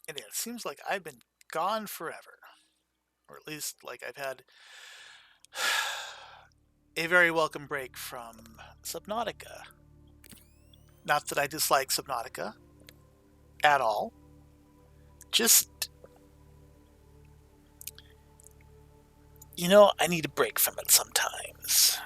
And it seems like I've been gone forever. Or at least like I've had a very welcome break from Subnautica. Not that I dislike Subnautica at all. Just, I need a break from it sometimes.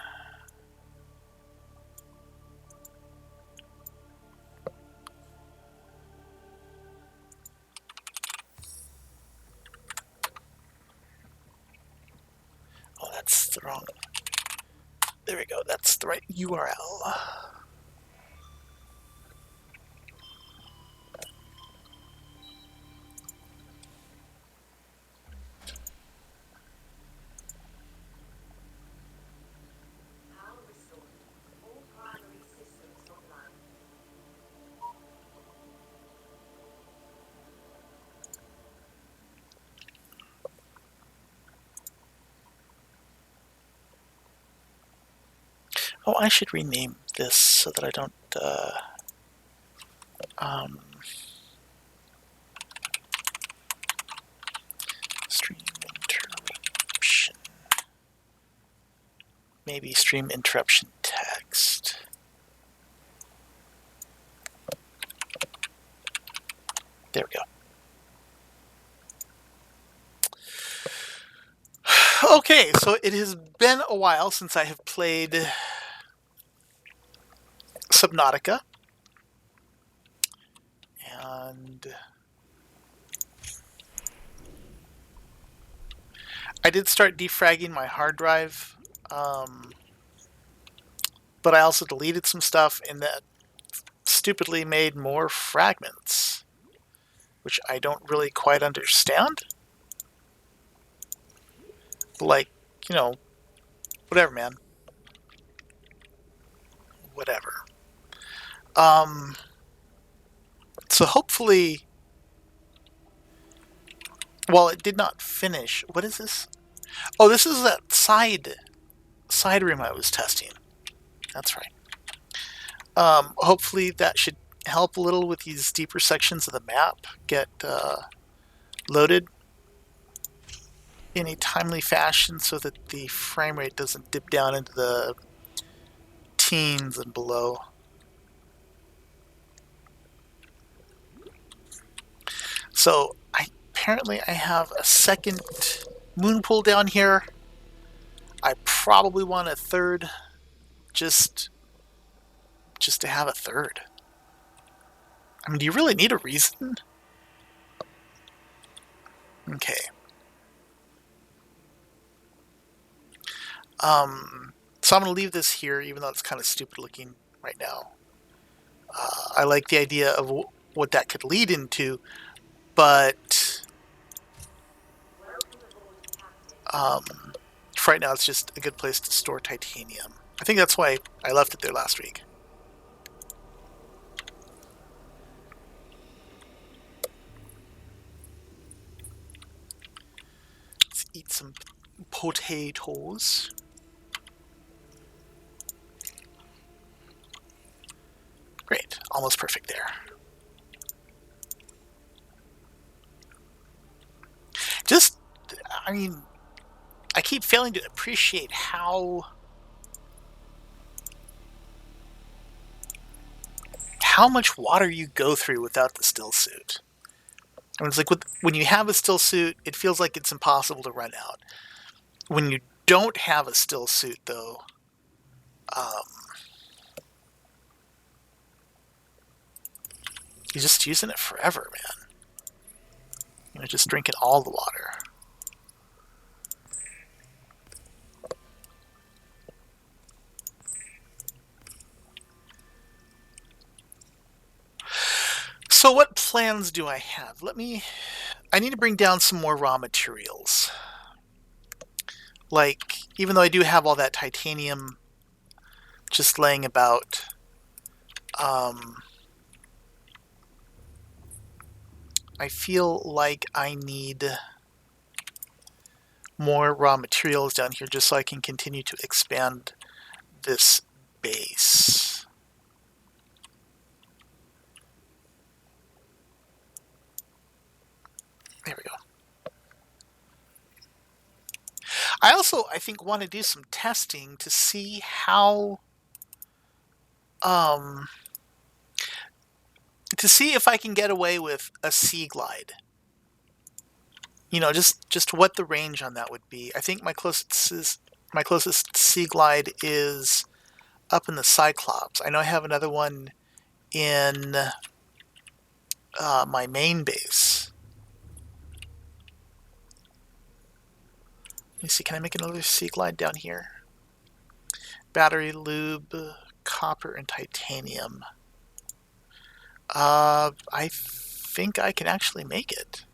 Oh, that's the wrong. There we go. That's the right URL. Oh, I should rename this so that I don't, stream interruption. Maybe stream interruption text. There we go. Okay, so it has been a while since I have played Subnautica. And I did start defragging my hard drive, but I also deleted some stuff and that stupidly made more fragments, which I don't really quite understand. Like, whatever, man. Whatever. So hopefully, well, it did not finish. What is this? Oh, this is that side room I was testing. That's right. Hopefully that should help a little with these deeper sections of the map get loaded in a timely fashion so that the frame rate doesn't dip down into the teens and below. So apparently I have a second moon pool down here. I probably want a third, just to have a third. I mean, do you really need a reason? Okay. So I'm going to leave this here, even though it's kind of stupid looking right now. I like the idea of what that could lead into, but for right now, it's just a good place to store titanium. I think that's why I left it there last week. Let's eat some potatoes. Great, almost perfect there. Just, I mean, I keep failing to appreciate how much water you go through without the still suit. I mean, it's like when you have a still suit, it feels like it's impossible to run out. When you don't have a still suit, though, you're just using it forever, man. Just drinking all the water. So what plans do I have? I need to bring down some more raw materials. Like, even though I do have all that titanium just laying about, I feel like I need more raw materials down here just so I can continue to expand this base. I also, I think, want to do some testing to see how, um, to see if I can get away with a sea glide. You know, just what the range on that would be. I think my closest sea glide is up in the Cyclops. I know I have another one in my main base. Let me see, can I make another sea glide down here? Battery, lube, copper, and titanium. I think I can actually make it.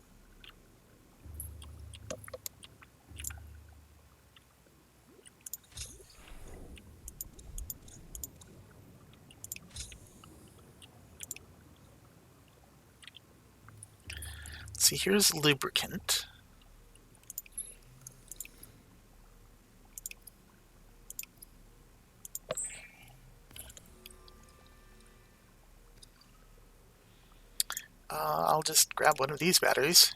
Let's see, here's lubricant. I'll just grab one of these batteries.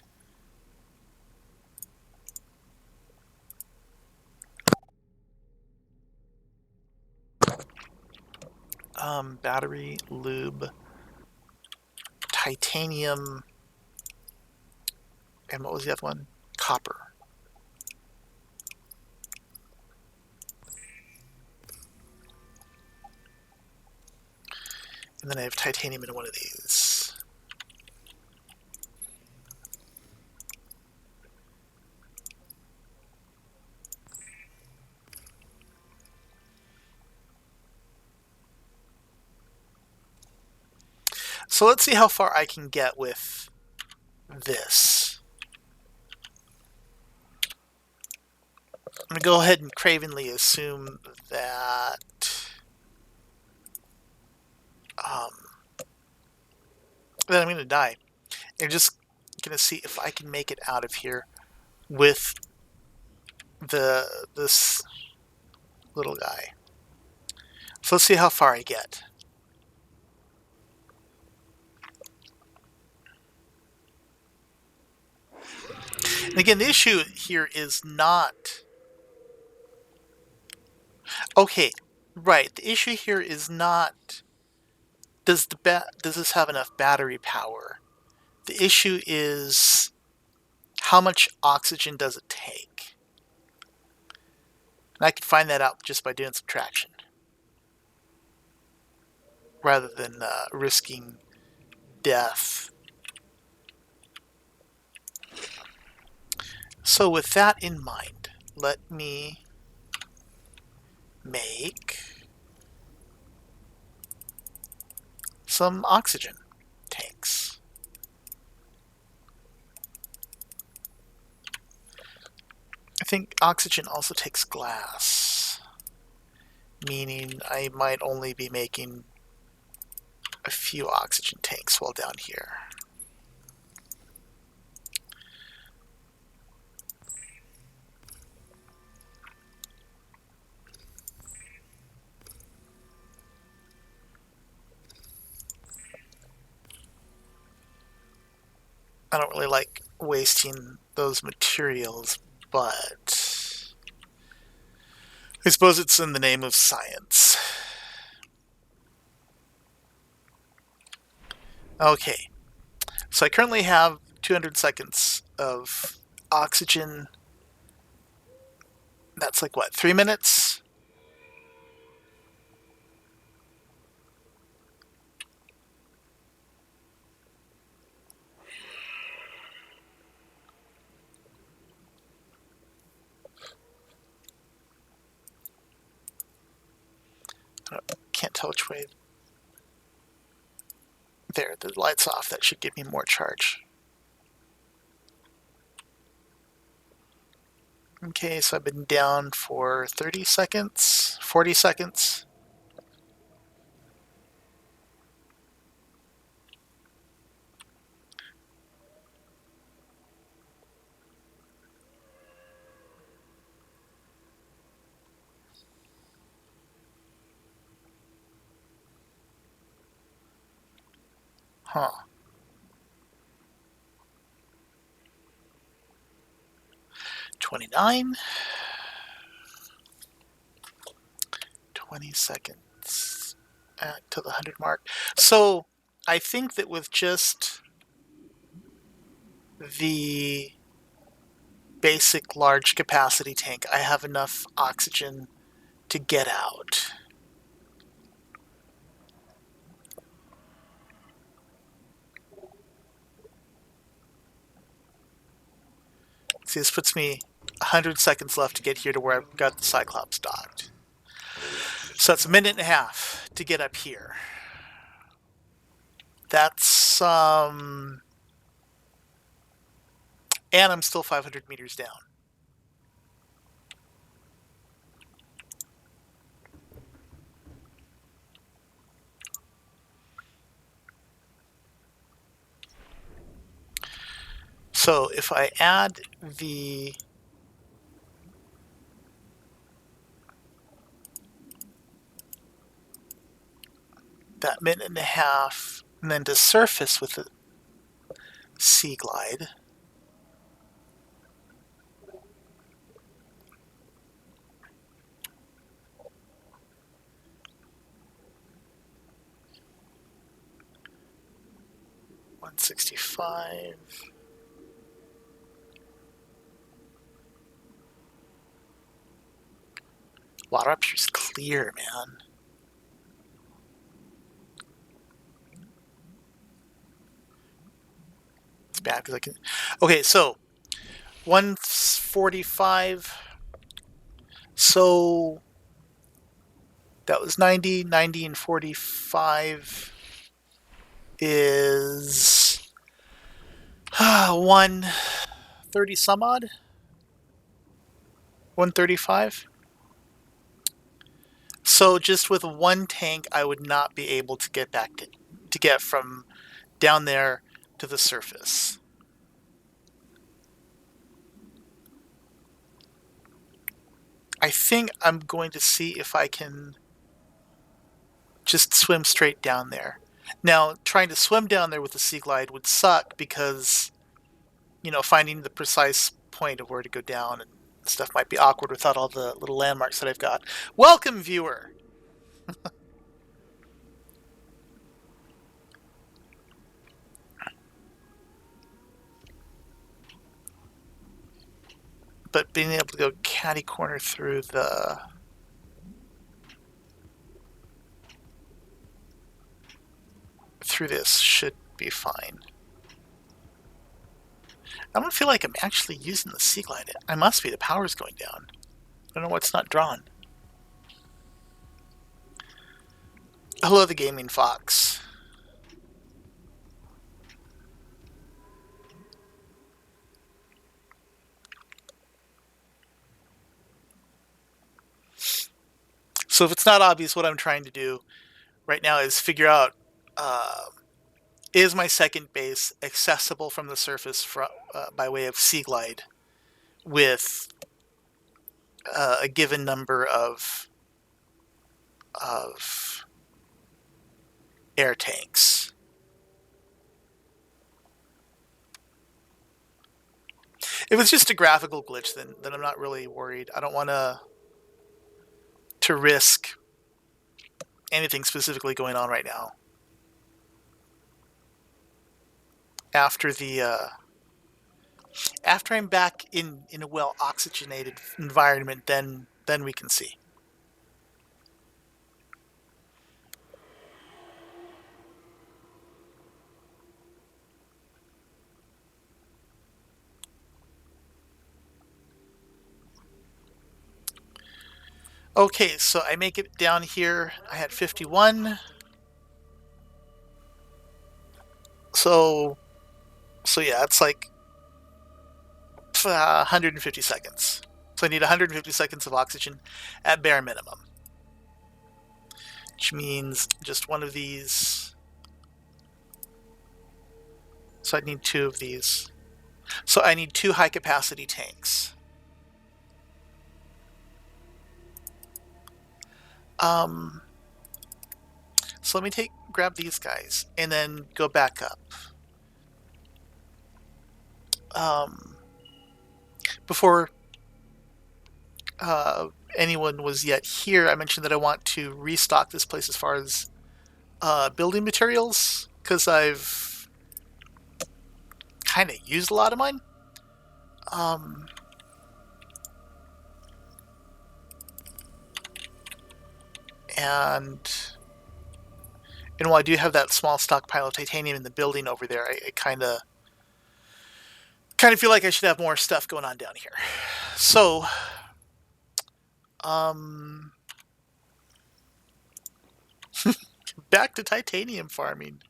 Battery, lube, titanium, and what was the other one? Copper. And then I have titanium in one of these. So let's see how far I can get with this. I'm going to go ahead and cravenly assume that that I'm going to die. I'm just going to see if I can make it out of here with this little guy. So let's see how far I get. And again, the issue here is not... Okay, right. The issue here is not... Does this have enough battery power? The issue is how much oxygen does it take? And I can find that out just by doing subtraction, rather than risking death. So with that in mind, let me make some oxygen tanks. I think oxygen also takes glass, meaning I might only be making a few oxygen tanks while down here. I don't really like wasting those materials, but I suppose it's in the name of science. Okay, so I currently have 200 seconds of oxygen. That's like what, 3 minutes? Can't tell which way. There, the light's off. That should give me more charge. Okay, so I've been down for 30 seconds, 40 seconds. Huh. 29. 20 seconds to the 100 mark. So I think that with just the basic large capacity tank, I have enough oxygen to get out. See, this puts me 100 seconds left to get here to where I've got the Cyclops docked. So it's a minute and a half to get up here. That's, and I'm still 500 meters down. So if I add that minute and a half, and then to surface with the Sea Glide, $165. Water up here's clear, man. It's bad because I can. Okay, so 145. So that was 90. 90 and 45 is 130 some odd. 135. So just with one tank, I would not be able to get back to get from down there to the surface. I think I'm going to see if I can just swim straight down there. Now, trying to swim down there with the Sea Glide would suck because, finding the precise point of where to go down and stuff might be awkward without all the little landmarks that I've got. Welcome, viewer! But being able to go catty corner through this should be fine. I don't feel like I'm actually using the Sea Glide. I must be. The power's going down. I don't know what's not drawn. Hello, the Gaming Fox. So if it's not obvious, what I'm trying to do right now is figure out, is my second base accessible from the surface by way of Sea Glide with a given number of air tanks. If it's just a graphical glitch, then I'm not really worried. I don't want to risk anything specifically going on right now. After I'm back in a well oxygenated environment, then we can see. Okay, so I make it down here. I had 51. So yeah, it's like 150 seconds. So I need 150 seconds of oxygen at bare minimum, which means just one of these. So I need two of these. So I need two high capacity tanks. So let me grab these guys and then go back up. Before anyone was yet here, I mentioned that I want to restock this place as far as building materials, because I've kind of used a lot of mine. Um, and while I do have that small stockpile of titanium in the building over there, I kind of feel like I should have more stuff going on down here. So, back to titanium farming.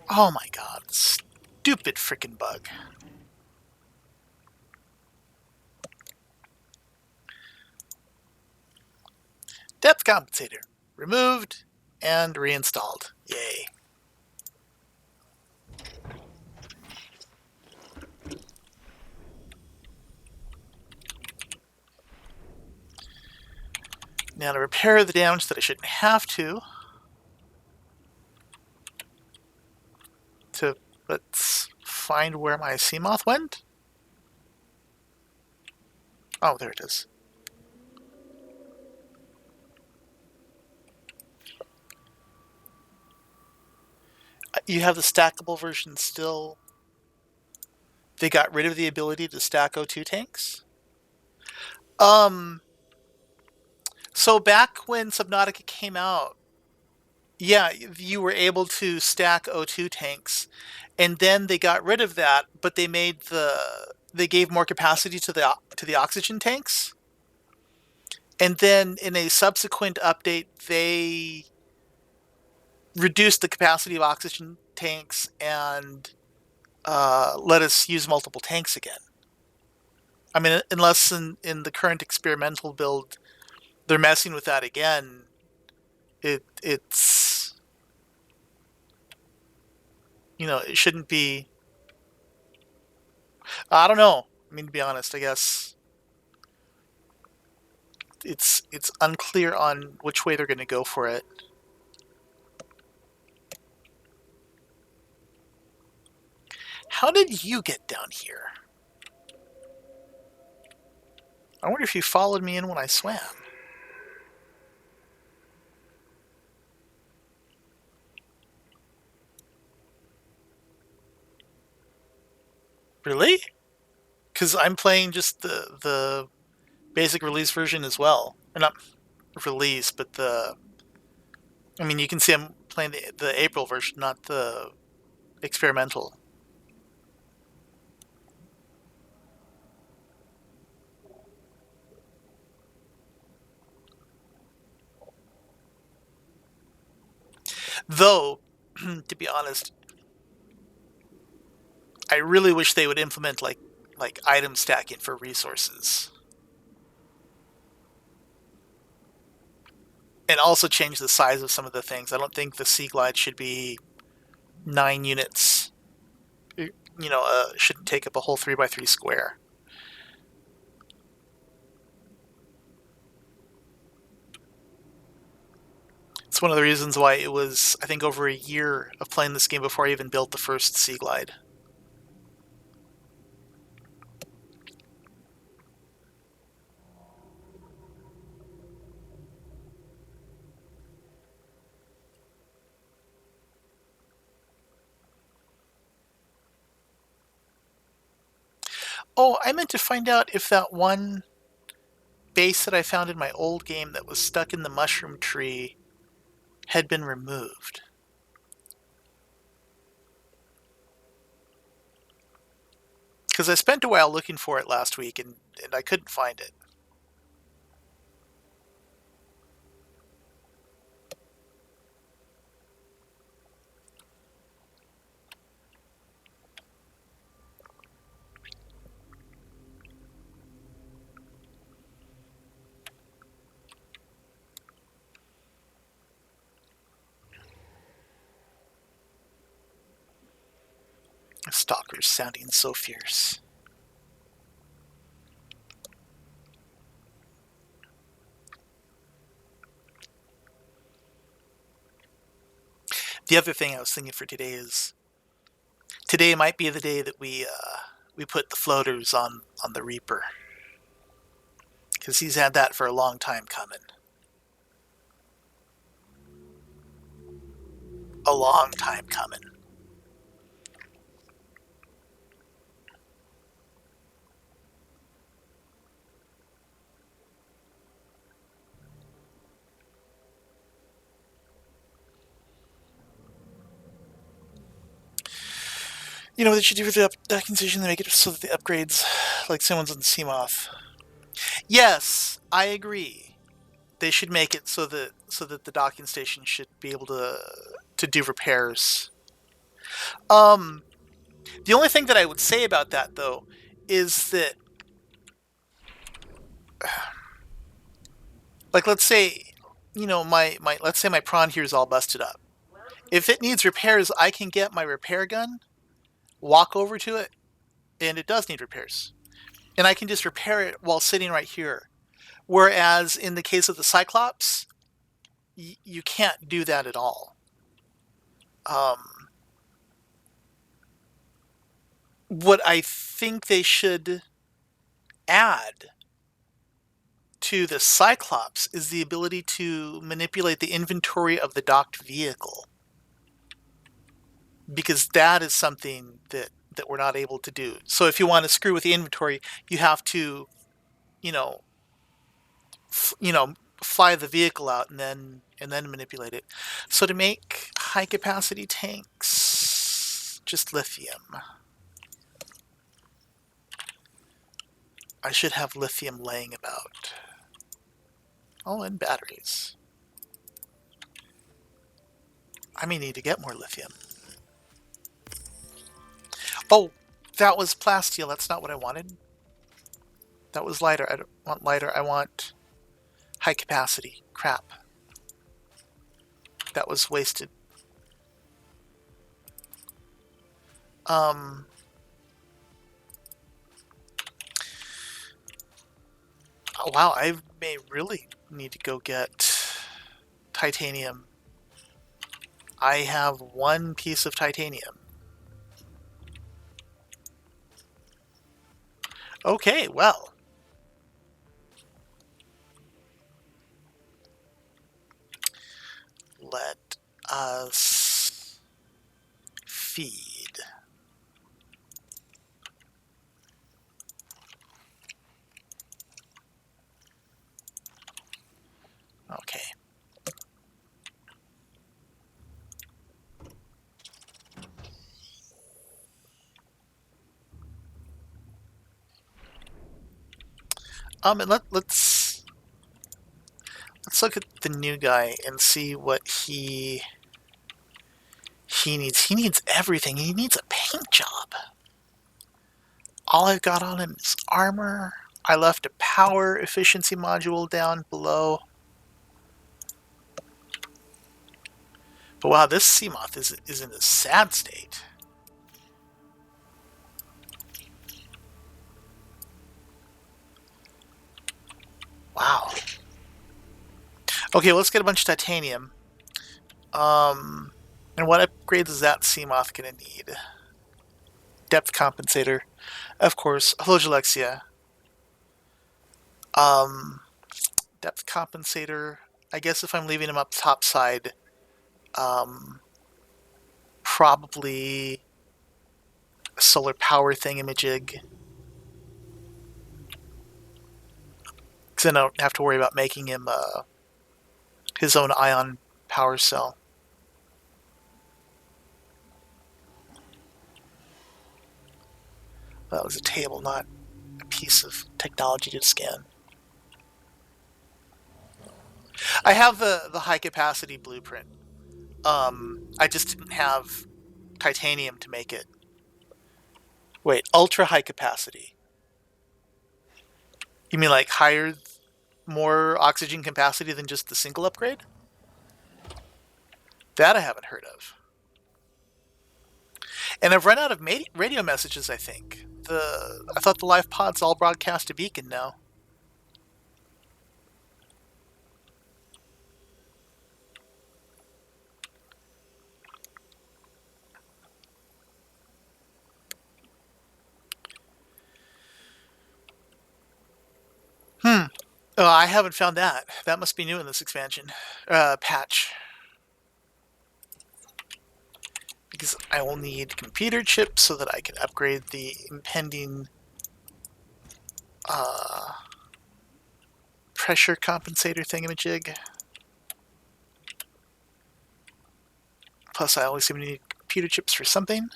Oh my god, stupid freaking bug. Depth compensator removed and reinstalled. Yay. Now to repair the damage that I shouldn't have to let's find where my sea moth went. Oh, there it is. You have the stackable version still. They got rid of the ability to stack O2 tanks. So back when Subnautica came out, yeah, you were able to stack O2 tanks, and then they got rid of that, but they gave more capacity to the oxygen tanks. And then in a subsequent update, they reduced the capacity of oxygen tanks and let us use multiple tanks again. I mean, unless in the current experimental build, they're messing with that again. It's it shouldn't be. I don't know. I mean, to be honest, I guess it's unclear on which way they're going to go for it. How did you get down here? I wonder if you followed me in when I swam. Really? Because I'm playing just the basic release version as well. Or not release, but I mean, you can see I'm playing the April version, not the experimental. Though, to be honest, I really wish they would implement like item stacking for resources. And also change the size of some of the things. I don't think the Sea Glide should be 9 units. Shouldn't take up a whole 3x3 square. It's one of the reasons why it was, I think, over a year of playing this game before I even built the first Sea Glide. Oh, I meant to find out if that one base that I found in my old game that was stuck in the mushroom tree had been removed. Because I spent a while looking for it last week and I couldn't find it. Stalker's sounding so fierce. The other thing I was thinking for today is Today might be the day that we put the floaters on the Reaper, because he's had that for a long time coming. A long time coming. You know what they should do for the docking station? They make it so that the upgrades, like someone's on the Seamoth. Yes, I agree. They should make it so that the docking station should be able to do repairs. Um, the only thing that I would say about that though is that, like, let's say, let's say my prawn here is all busted up. If it needs repairs, I can get my repair gun, walk over to it, and it does need repairs, and I can just repair it while sitting right here. Whereas in the case of the Cyclops, you can't do that at all. What I think they should add to the Cyclops is the ability to manipulate the inventory of the docked vehicle, because that is something that we're not able to do. So if you want to screw with the inventory, you have to, you know, fly the vehicle out and then manipulate it. So to make high capacity tanks, just lithium. I should have lithium laying about. Oh, and batteries. I may need to get more lithium. Oh, that was plasteel. That's not what I wanted. That was lighter. I don't want lighter. I want high capacity. Crap. That was wasted. Oh, wow, I may really need to go get titanium. I have one piece of titanium. Okay, well. Let us feed. Okay. And let's look at the new guy and see what he needs. He needs everything. He needs a paint job. All I've got on him is armor. I left a power efficiency module down below. But wow, this Seamoth is in a sad state. Wow. Okay, let's get a bunch of titanium. And what upgrades is that Seamoth gonna need? Depth compensator, of course. Hello, Alexia. Depth compensator. I guess if I'm leaving him up top side, probably a solar power thingamajig. Because then I don't have to worry about making him his own ion power cell. That was a table, not a piece of technology to scan. I have the high capacity blueprint. I just didn't have titanium to make it. Wait, ultra high capacity. You mean like higher, more oxygen capacity than just the single upgrade? That I haven't heard of. And I've run out of radio messages, I think. I thought the live pods all broadcast to Beacon now. Oh, I haven't found that. That must be new in this expansion. Patch. Because I will need computer chips so that I can upgrade the impending uh, pressure compensator thingamajig. Plus, I always seem to need computer chips for something.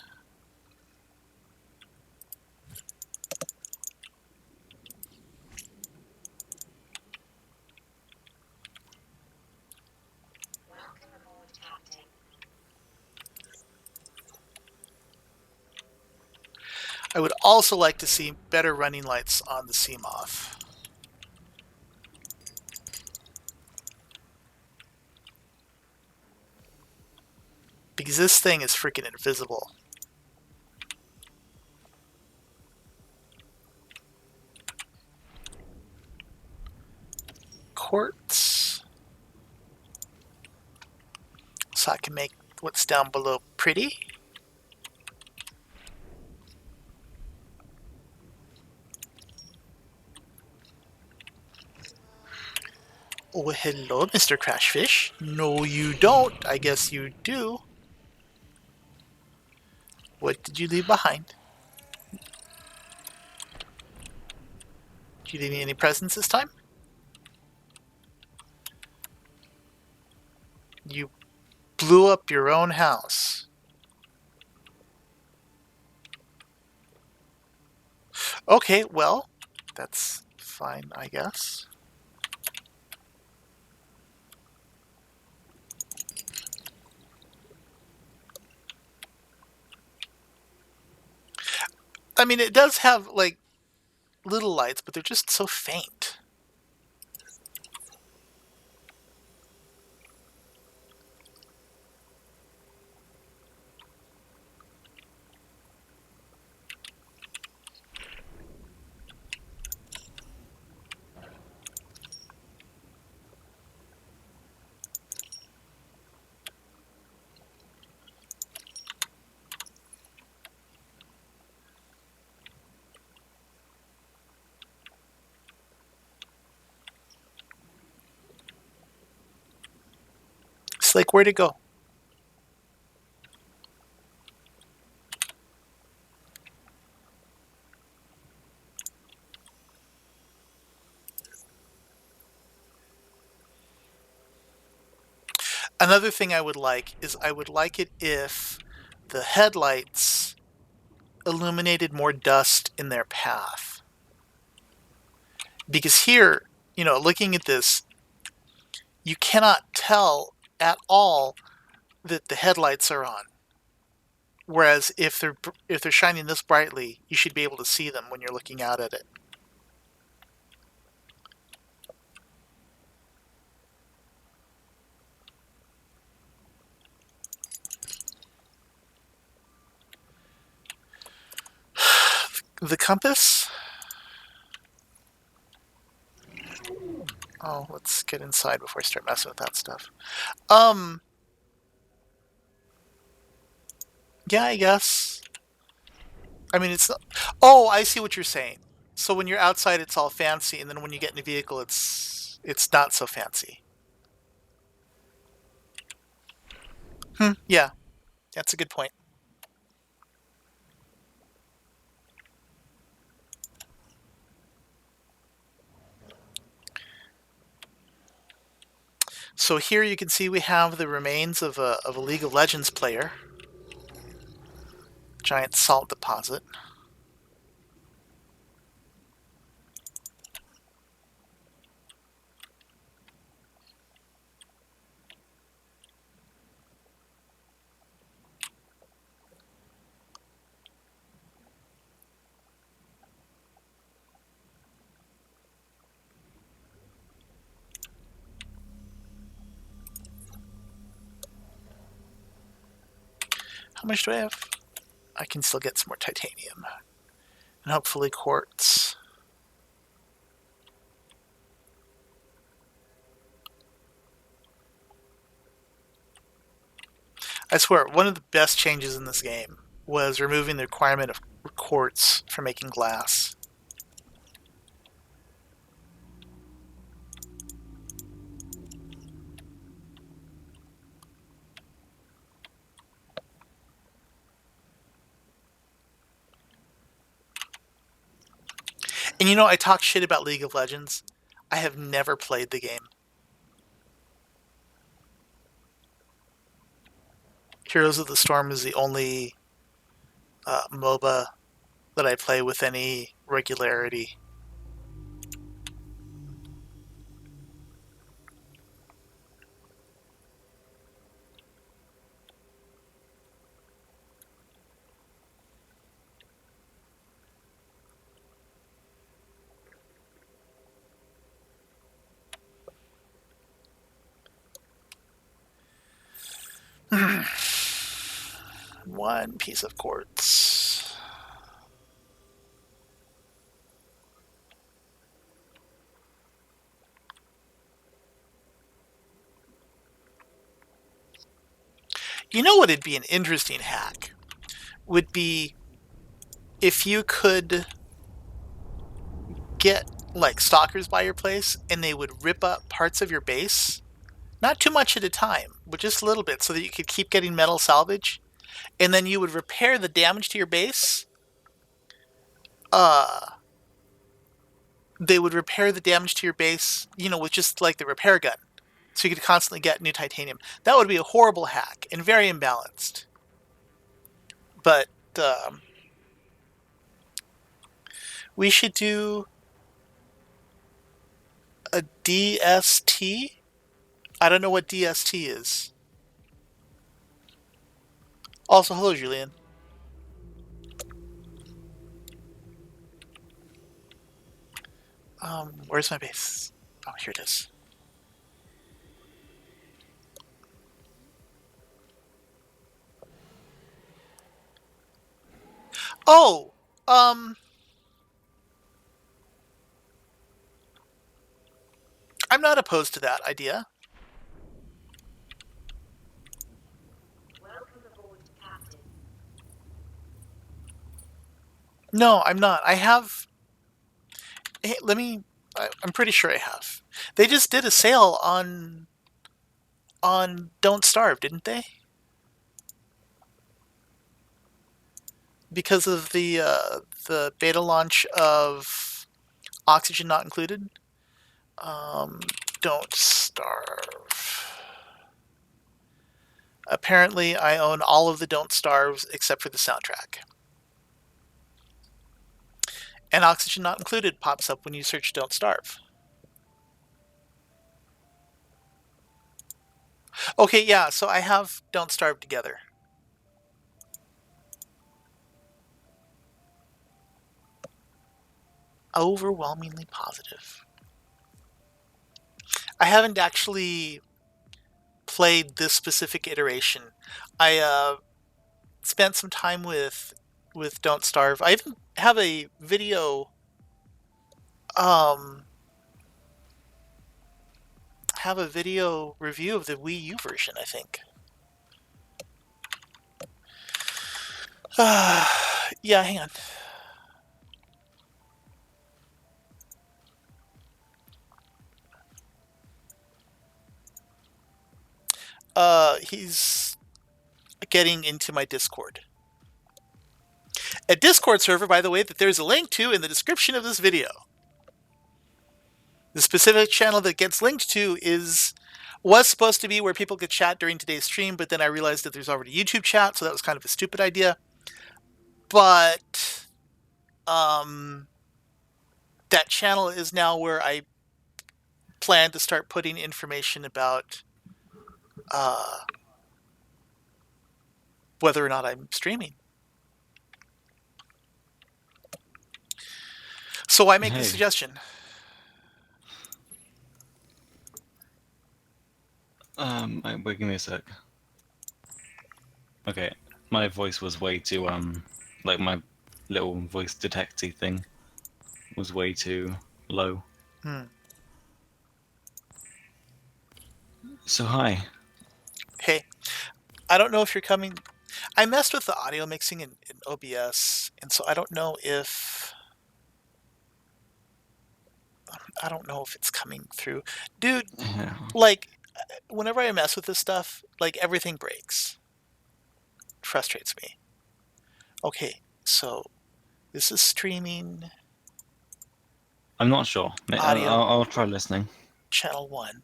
I would also like to see better running lights on the Seamoth. Because this thing is freaking invisible. Quartz. So I can make what's down below pretty. Oh, hello, Mr. Crashfish. No, you don't. I guess you do. What did you leave behind? Did you leave me any presents this time? You blew up your own house. Okay, well, that's fine, I guess. I mean, it does have, like, little lights, but they're just so faint. It's like, where to go? Another thing I would like is I would like it if the headlights illuminated more dust in their path. Because here, you know, looking at this, you cannot tell at all that the headlights are on. Whereas if they're shining this brightly, you should be able to see them when you're looking out at it. The compass? Oh, let's get inside before I start messing with that stuff. Yeah, I guess. I mean, it's not... Oh, I see what you're saying. So when you're outside, it's all fancy, and then when you get in a vehicle, it's not so fancy. Yeah, that's a good point. So here you can see we have the remains of a League of Legends player. Giant salt deposit. How much do I have? I can still get some more titanium. And hopefully quartz. I swear, one of the best changes in this game was removing the requirement of quartz for making glass. And you know, I talk shit about League of Legends. I have never played the game. Heroes of the Storm is the only MOBA that I play with any regularity. One piece of quartz. You know what would be an interesting hack? Would be if you could get like stalkers by your place and they would rip up parts of your base, not too much at a time, but just a little bit so that you could keep getting metal salvage, and then you would repair the damage to your base. They would repair the damage to your base, with just like the repair gun. So you could constantly get new titanium. That would be a horrible hack and very imbalanced. But we should do a DST. I don't know what DST is. Also, hello, Julian. Where's my base? Oh, here it is. Oh, I'm not opposed to that idea. No, I'm not. I have. Hey, I'm pretty sure I have. They just did a sale on Don't Starve, didn't they? Because of the beta launch of Oxygen Not Included. Don't Starve. Apparently, I own all of the Don't Starves except for the soundtrack. And Oxygen Not Included pops up when you search Don't Starve. Okay, yeah, so I have Don't Starve together. Overwhelmingly positive. I haven't actually played this specific iteration. I spent some time with Don't Starve. I even have a video review of the Wii U version, I think. Yeah, hang on. He's getting into my Discord. A Discord server, by the way, that there's a link to in the description of this video. The specific channel that gets linked to was supposed to be where people could chat during today's stream, but then I realized that there's already YouTube chat, so that was kind of a stupid idea. But that channel is now where I plan to start putting information about whether or not I'm streaming. So I make the suggestion. Wait, give me a sec. Okay, my voice was way too like my little voice detecty thing was way too low. So hi. Hey, I don't know if you're coming. I messed with the audio mixing in OBS, and so I don't know if it's coming through. Dude, Yeah. like, whenever I mess with this stuff, like, everything breaks. It frustrates me. Okay, so this is streaming. I'm not sure. audio I'll try listening. channel 1,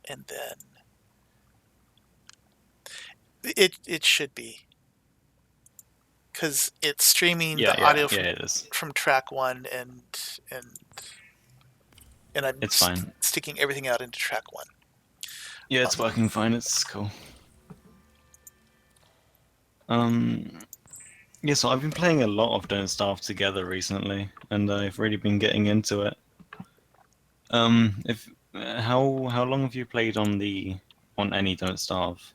and then it should be, because it's streaming the audio Yeah, it is. from track 1, and I'm It's fine. sticking everything out into track 1. Yeah, Um, it's working fine. It's cool. Um, yeah, so I've been playing a lot of Don't Starve Together recently, and I've really been getting into it. If how long have you played on any Don't Starve,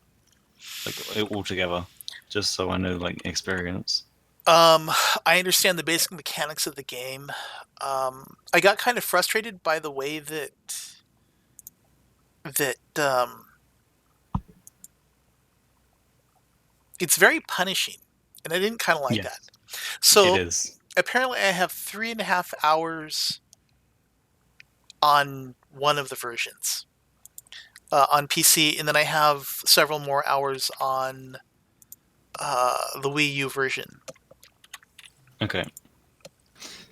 like altogether? Just so I know, like experience. um, I understand the basic mechanics of the game. I got kind of frustrated by the way that it's very punishing, and I didn't kind of like that. Yes, it So is. apparently, I have 3.5 hours on one of the versions on PC, and then I have several more hours on the Wii U version. Okay.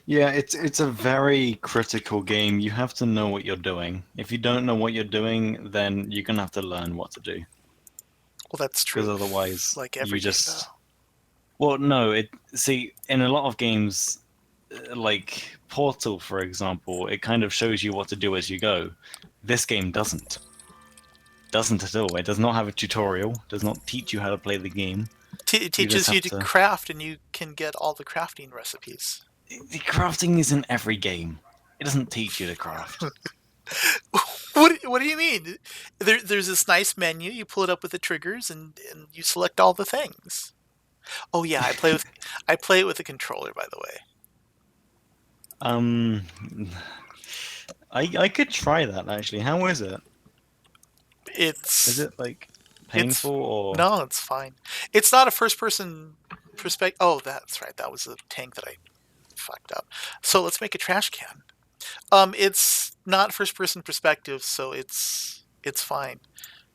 Yeah, it's a very critical game. You have to know what you're doing. If you don't know what you're doing, then you're gonna have to learn what to do. Well, that's Because true of otherwise, like you every game, though. just well, no. It see in a lot of games, like Portal, for example, it kind of shows you what to do as you go. This game doesn't at all. It does not have a tutorial. Does not teach you how to play the game. It You just teaches you have to to. craft, and you can get all the crafting recipes. The crafting is in every game. It doesn't teach you to craft. What do you mean? There's this nice menu. You pull it up with the triggers, and you select all the things. Oh yeah, I play it with a controller, by the way. Um, I could try that actually. How is it? Is It's it like painful it's or no, it's fine. It's not a first person perspective. Oh, that's right. That was a tank that I fucked up. So let's make a trash can. It's not first person perspective, so it's fine.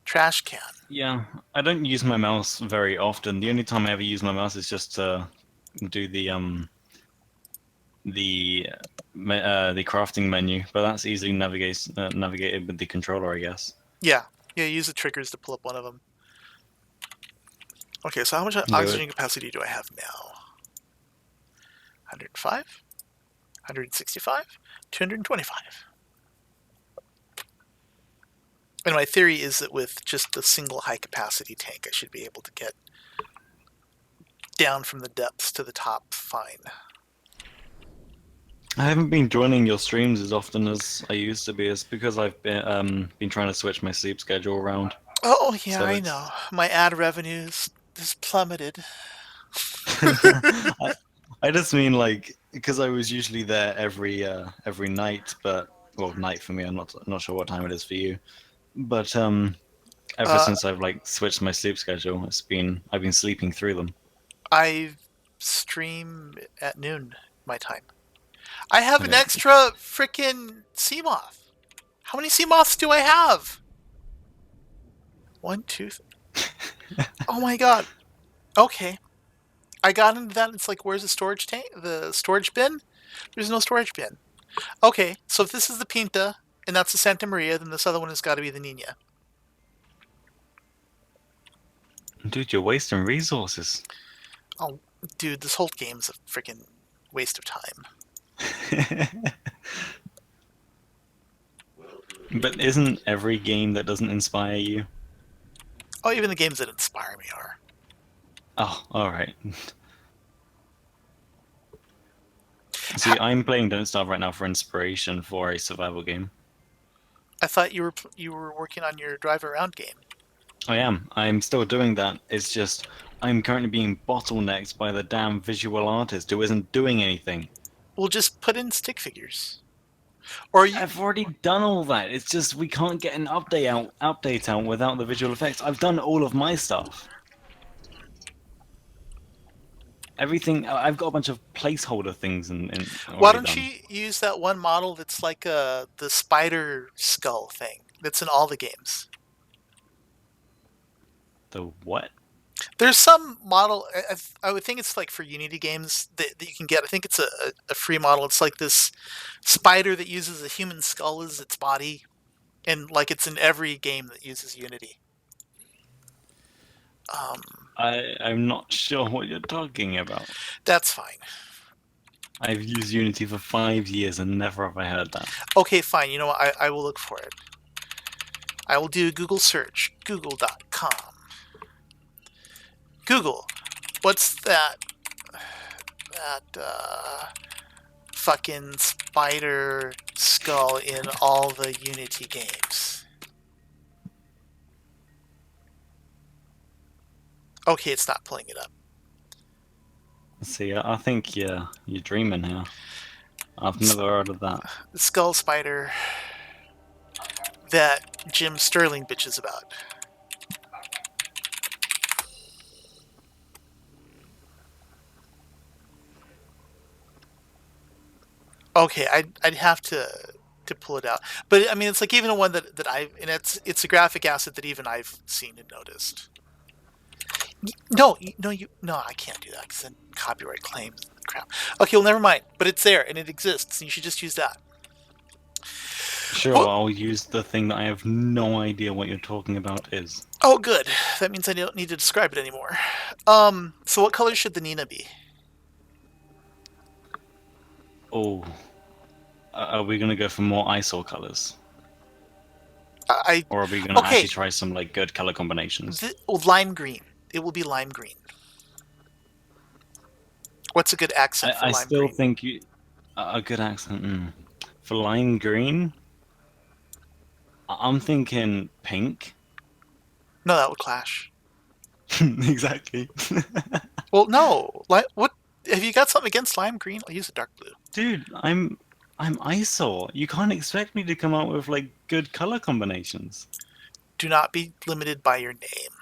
Trash can. yeah? I don't use my mouse very often. The only time I ever use my mouse is just to do the the crafting menu, but that's easily navigated with the controller, I guess. Yeah, yeah. Use the triggers to pull up one of them. Okay, so how much Yeah, oxygen capacity do I have now? 105, 165, 225. And my theory is that with just a single high capacity tank, I should be able to get down from the depths to the top fine. I haven't been joining your streams as often as I used to be. It's because I've been trying to switch my sleep schedule around. Oh yeah, So I know. it's My ad revenues just plummeted. I, I just mean like because I was usually there every night, but well, night for me. I'm not sure what time it is for you. But ever Uh, since I've like switched my sleep schedule, I've been sleeping through them. I stream at noon my time. I have an Okay. extra freaking sea moth. How many sea moths do I have? One, two. Oh my god. Okay. I got into that. It's like, where's the storage tank? The storage bin? There's no storage bin. Okay, so if this is the Pinta and that's the Santa Maria, then this other one has got to be the Nina. Dude, you're wasting resources. Oh, dude, this whole game's a freaking waste of time. But isn't every game that doesn't inspire you? Oh, even the games that inspire me are. Oh, all right. Ha- See, I'm playing Don't Starve right now for inspiration for a survival game. I thought you were working on your drive around game. I am. I'm still doing that. It's just I'm currently being bottlenecked by the damn visual artist who isn't doing anything. We'll just put in stick figures. Or you, I've already done all that. It's just we can't get an update out without the visual effects. I've done all of my stuff. Everything. I've got a bunch of placeholder things in why already don't done. you use that one model that's like the spider skull thing that's in all the games? The what? There's some model. I would think it's like for Unity games that you can get. I think it's a free model. It's like this spider that uses a human skull as its body, and like it's in every game that uses Unity. Um, I'm not sure what you're talking about. that's fine. I've used Unity for 5 years and never have I heard that. Okay, fine. You know what? I will look for it. I will do a Google search. Google.com. Google. What's that fucking spider skull in all the Unity games? Okay, it's not pulling it up. See, I think you're dreaming here. I've never heard of that. The skull spider that Jim Sterling bitches about. Okay, I'd have to pull it out, but I mean, it's like even a one that I and it's a graphic asset that even I've seen and noticed. No, no, I can't do that because then copyright claims. Crap. Okay, well, never mind. But it's there and it exists, and you should just use that. Sure, Oh, I'll use the thing that I have no idea what you're talking about is. oh, good. That means I don't need to describe it anymore. So what color should the Nina be? Oh, are we gonna go for more ISO colors? I Or are we gonna okay. actually try some like good color combinations? Lime green. It will be lime green. What's a good accent for I lime still green? think a good accent. For lime green, I'm thinking pink. No, that would clash. Exactly. Well, no. What? Have you got something against lime green? I'll use a dark blue. Dude, I'm ISO. You can't expect me to come out with like good color combinations. Do not be limited by your name.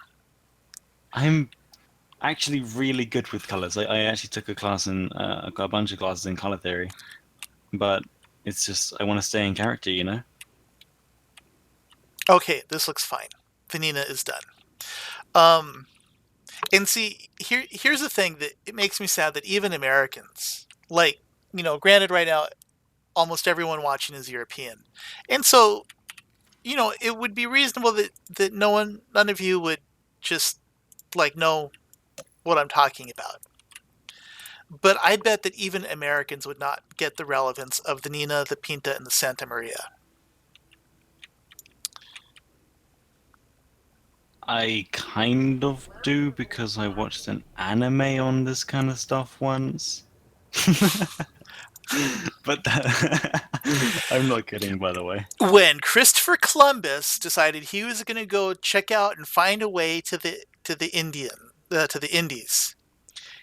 I'm actually really good with colors. I actually took a class in a bunch of classes in color theory, but it's just I want to stay in character, you know? Okay, this looks fine. The Nina is done. Um, and see, here's the thing that it makes me sad that even Americans, like, granted right now, almost everyone watching is European. And so, it would be reasonable that none of you would just like know what I'm talking about. But I bet that even Americans would not get the relevance of the Nina, the Pinta, and the Santa Maria. I kind of do because I watched an anime on this kind of stuff once. But I'm not kidding, by the way. When Christopher Columbus decided he was going to go check out and find a way to the Indies,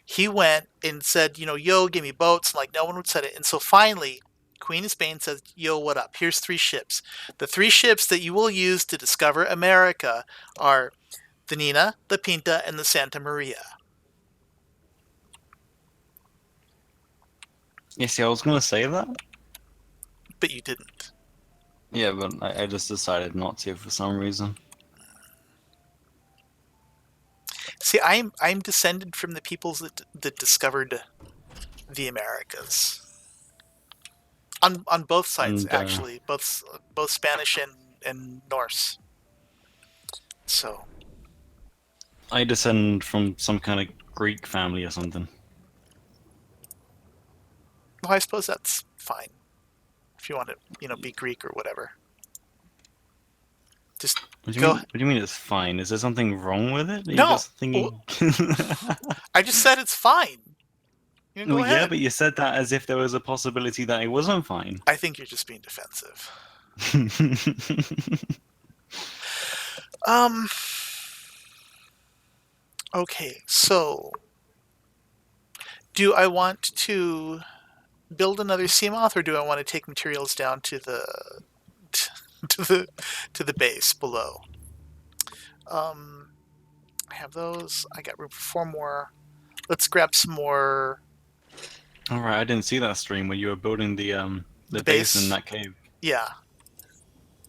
he went and said, yo, give me boats. And like no one would set it. And so finally, Queen of Spain says, yo, what up? Here's 3 ships. The 3 ships that you will use to discover America are the Nina, the Pinta, and the Santa Maria. Yeah, see, I was gonna say that. But you didn't. Yeah, but I just decided not to for some reason. See, I'm descended from the peoples that discovered the Americas. On both sides, And actually, both Spanish and Norse. So, I descend from some kind of Greek family or something. well, I suppose that's fine if you want to, be Greek or whatever. Just What do you go. mean? What do you mean it's fine? Is there something wrong with it? Are you No, just thinking? I just said it's fine. You can Well, go yeah, ahead. but you said that as if there was a possibility that it wasn't fine. I think you're just being defensive. Um. Okay, so do I want to build another Seamoth, or do I want to take materials down to the to the to the base below? Um, I have those. I got room for 4 more. Let's grab some more. All right, I didn't see that stream where you were building The the base in base. that cave. Yeah,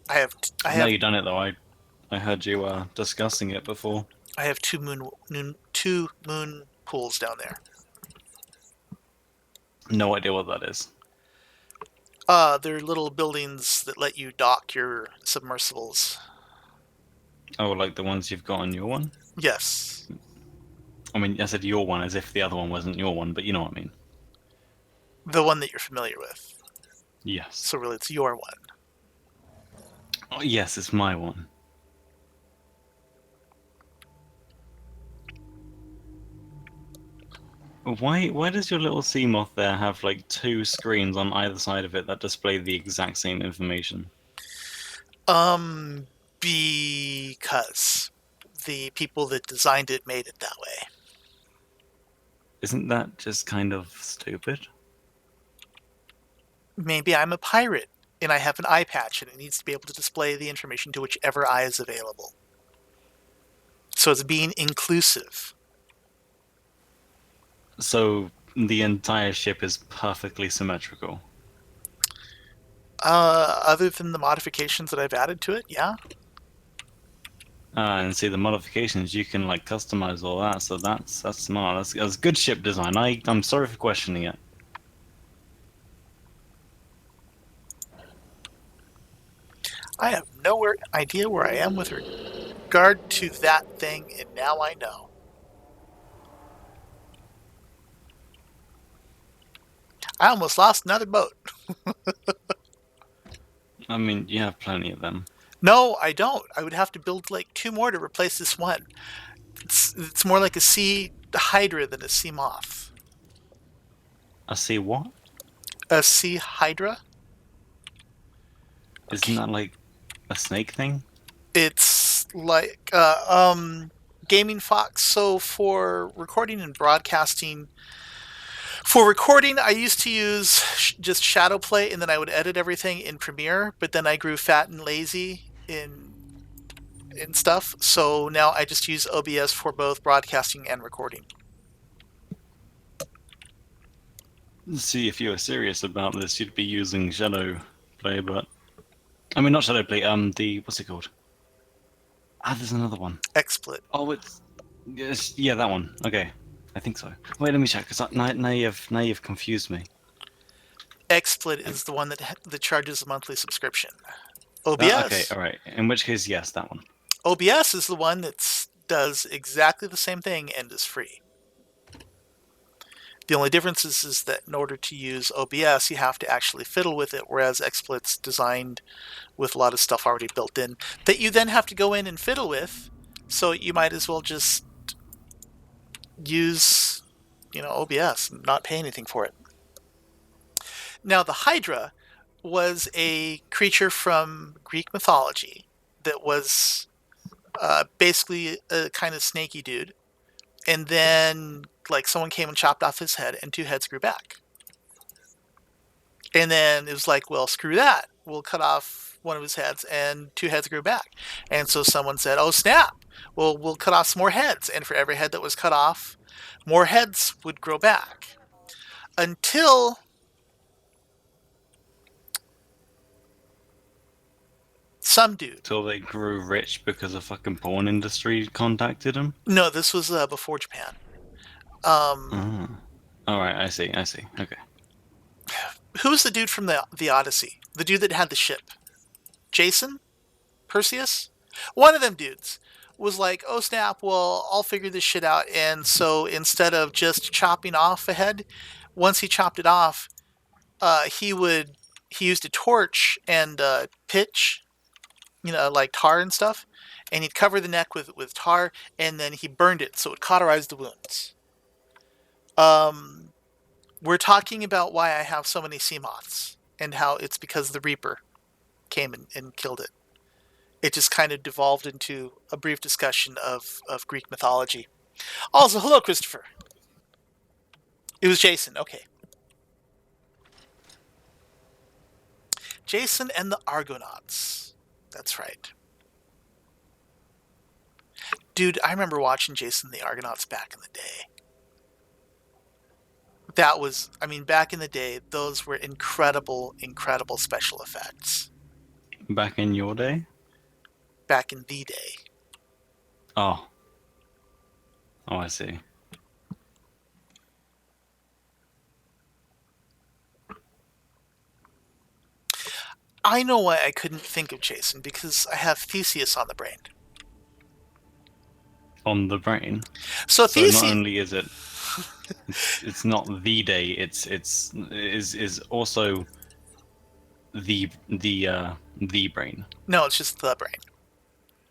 I have. I I know have. you done it though. I heard you discussing it before. I have two moon pools down there. No idea what that is. They're little buildings that let you dock your submersibles. Oh, like the ones you've got on your one? Yes, I mean, I said your one as if the other one wasn't your one, but you know what I mean. the one that you're familiar with. Yes. So really, it's your one. Oh, yes, it's my one. Why does your little sea moth there have like two screens on either side of it that display the exact same information? Um, because the people that designed it made it that way. Isn't that just kind of stupid? Maybe I'm a pirate and I have an eye patch and it needs to be able to display the information to whichever eye is available. So it's being inclusive. So the entire ship is perfectly symmetrical. Other than the modifications that I've added to it, yeah. And see the modifications you can like customize all that, so that's smart. That's good ship design. I'm sorry for questioning it. I have no idea where I am with regard to that thing, and now I know. I almost lost another boat. I mean, you have plenty of them. No, I don't. I would have to build like two more to replace this one. It's more like a sea hydra than a sea moth. I see what? A sea hydra? Isn't Okay. that like a snake thing? It's like gaming fox. So for recording and broadcasting, for recording, I used to use just shadow play, and then I would edit everything in Premiere. But then I grew fat and lazy in stuff, so now I just use OBS for both broadcasting and recording. See, if you were serious about this, you'd be using Shadow Play, but I mean not Shadow Play. The what's it called? Ah, there's another one. XSplit. Oh, it's yes, yeah, that one. Okay, I think so. Wait, let me check because now you've confused me. XSplit I, is the one that charges a monthly subscription. okay, OBS all right. In which case, yes, that one. OBS is the one that does exactly the same thing and is free. The only difference is that in order to use OBS, you have to actually fiddle with it, whereas XSplit's designed with a lot of stuff already built in that you then have to go in and fiddle with. So you might as well just use, OBS and not pay anything for it. Now, the Hydra was a creature from Greek mythology that was basically a kind of snaky dude. And then, like, someone came and chopped off his head, and two heads grew back. And then it was like, well, screw that. We'll cut off one of his heads, and two heads grew back. And so someone said, oh, snap. Well, we'll cut off some more heads. And for every head that was cut off, more heads would grow back. Until some dude. Till they grew rich because a fucking porn industry contacted them. No, this was before Japan. Um, Ah. All right, I see. I see. Okay. who was the dude from the Odyssey? The dude that had the ship? Jason? Perseus? One of them dudes was like, oh snap, well, I'll figure this shit out. And so instead of just chopping off a head, once he chopped it off, he used a torch and pitch, like tar and stuff, and he'd cover the neck with tar, and then he burned it so it cauterized the wounds. Um, we're talking about why I have so many sea moths and how it's because the Reaper came and killed it. It just kind of devolved into a brief discussion of Greek mythology. Also, hello, Christopher. It was Jason. Okay. Jason and the Argonauts. That's right. Dude, I remember watching Jason and the Argonauts back in the day. Back in the day, those were incredible, incredible special effects. Back in your day? Back in the day. Oh. Oh, I see. I know why I couldn't think of Jason, because I have Theseus on the brain. On the brain. So So not Theseus, only is it's not the day, it's is also the brain. no, it's just the brain.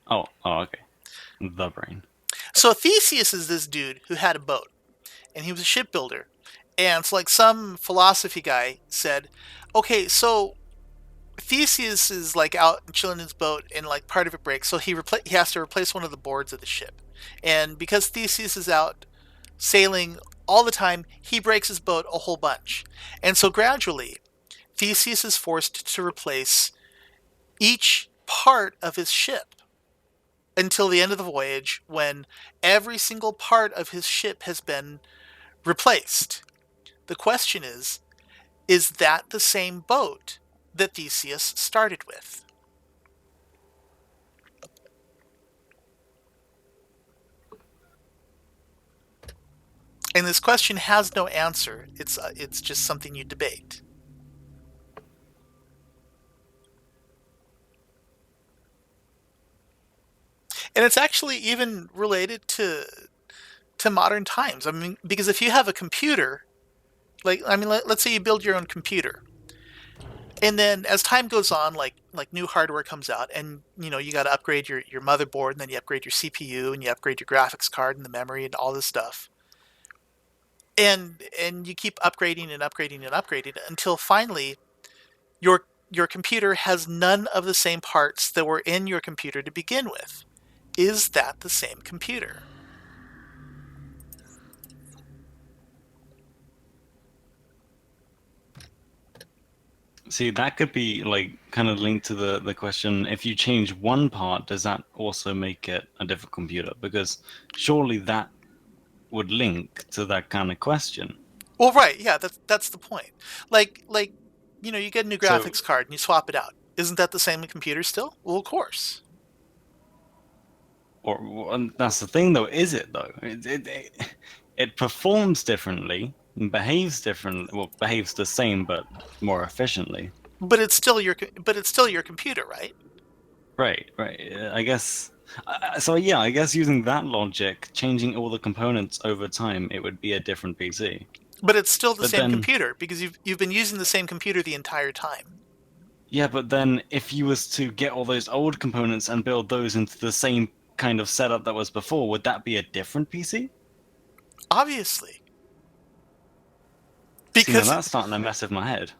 Oh, okay. The brain. So Theseus is this dude who had a boat, and he was a shipbuilder. And so, like, some philosophy guy said, okay, so Theseus is like out chilling in his boat, and like part of it breaks, so he has to replace one of the boards of the ship. And because Theseus is out sailing all the time, he breaks his boat a whole bunch. And so gradually, Theseus is forced to replace each part of his ship until the end of the voyage, when every single part of his ship has been replaced. The question is that the same boat that Theseus started with? And this question has no answer. It's just something you debate. And it's actually even related to modern times. I mean, because if you have a computer, like, I mean, let's say you build your own computer, and then as time goes on, like new hardware comes out, and you got to upgrade your motherboard, and then you upgrade your CPU, and you upgrade your graphics card and the memory and all this stuff, and you keep upgrading and upgrading and upgrading until finally your computer has none of the same parts that were in your computer to begin with. Is that the same computer? See, that could be like kind of linked to the question, if you change one part, does that also make it a different computer? Because surely that would link to that kind of question. Well, right, yeah, that's the point. Like you get a new So, graphics card and you swap it out. Isn't that the same computer still? Well, of course. and that's the thing though, is it though? It performs differently, and behaves different, well, behaves the same but more efficiently. But it's still your computer, right? Right, right. I guess. So yeah, I guess using that logic, changing all the components over time, it would be a different PC. But it's still the But same then, computer because you've been using the same computer the entire time. yeah, but then if you was to get all those old components and build those into the same kind of setup that was before, would that be a different PC? Obviously. See, now Because that's starting to mess with my head.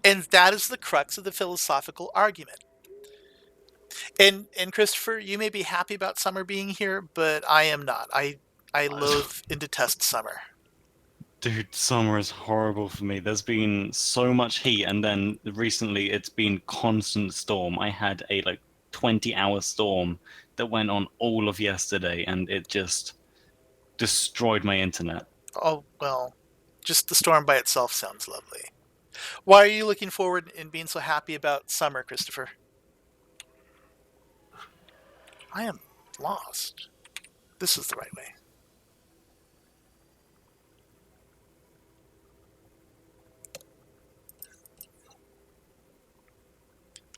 and that is the crux of the philosophical argument. And Christopher, you may be happy about summer being here, but I am not. I loathe and detest summer. Dude, summer is horrible for me. There's been so much heat, and then recently it's been constant storm. I had a like 20-hour storm that went on all of yesterday, and it just destroyed my internet. Oh, well, just the storm by itself sounds lovely. Why are you looking forward and being so happy about summer, Christopher? I am lost. This is the right way.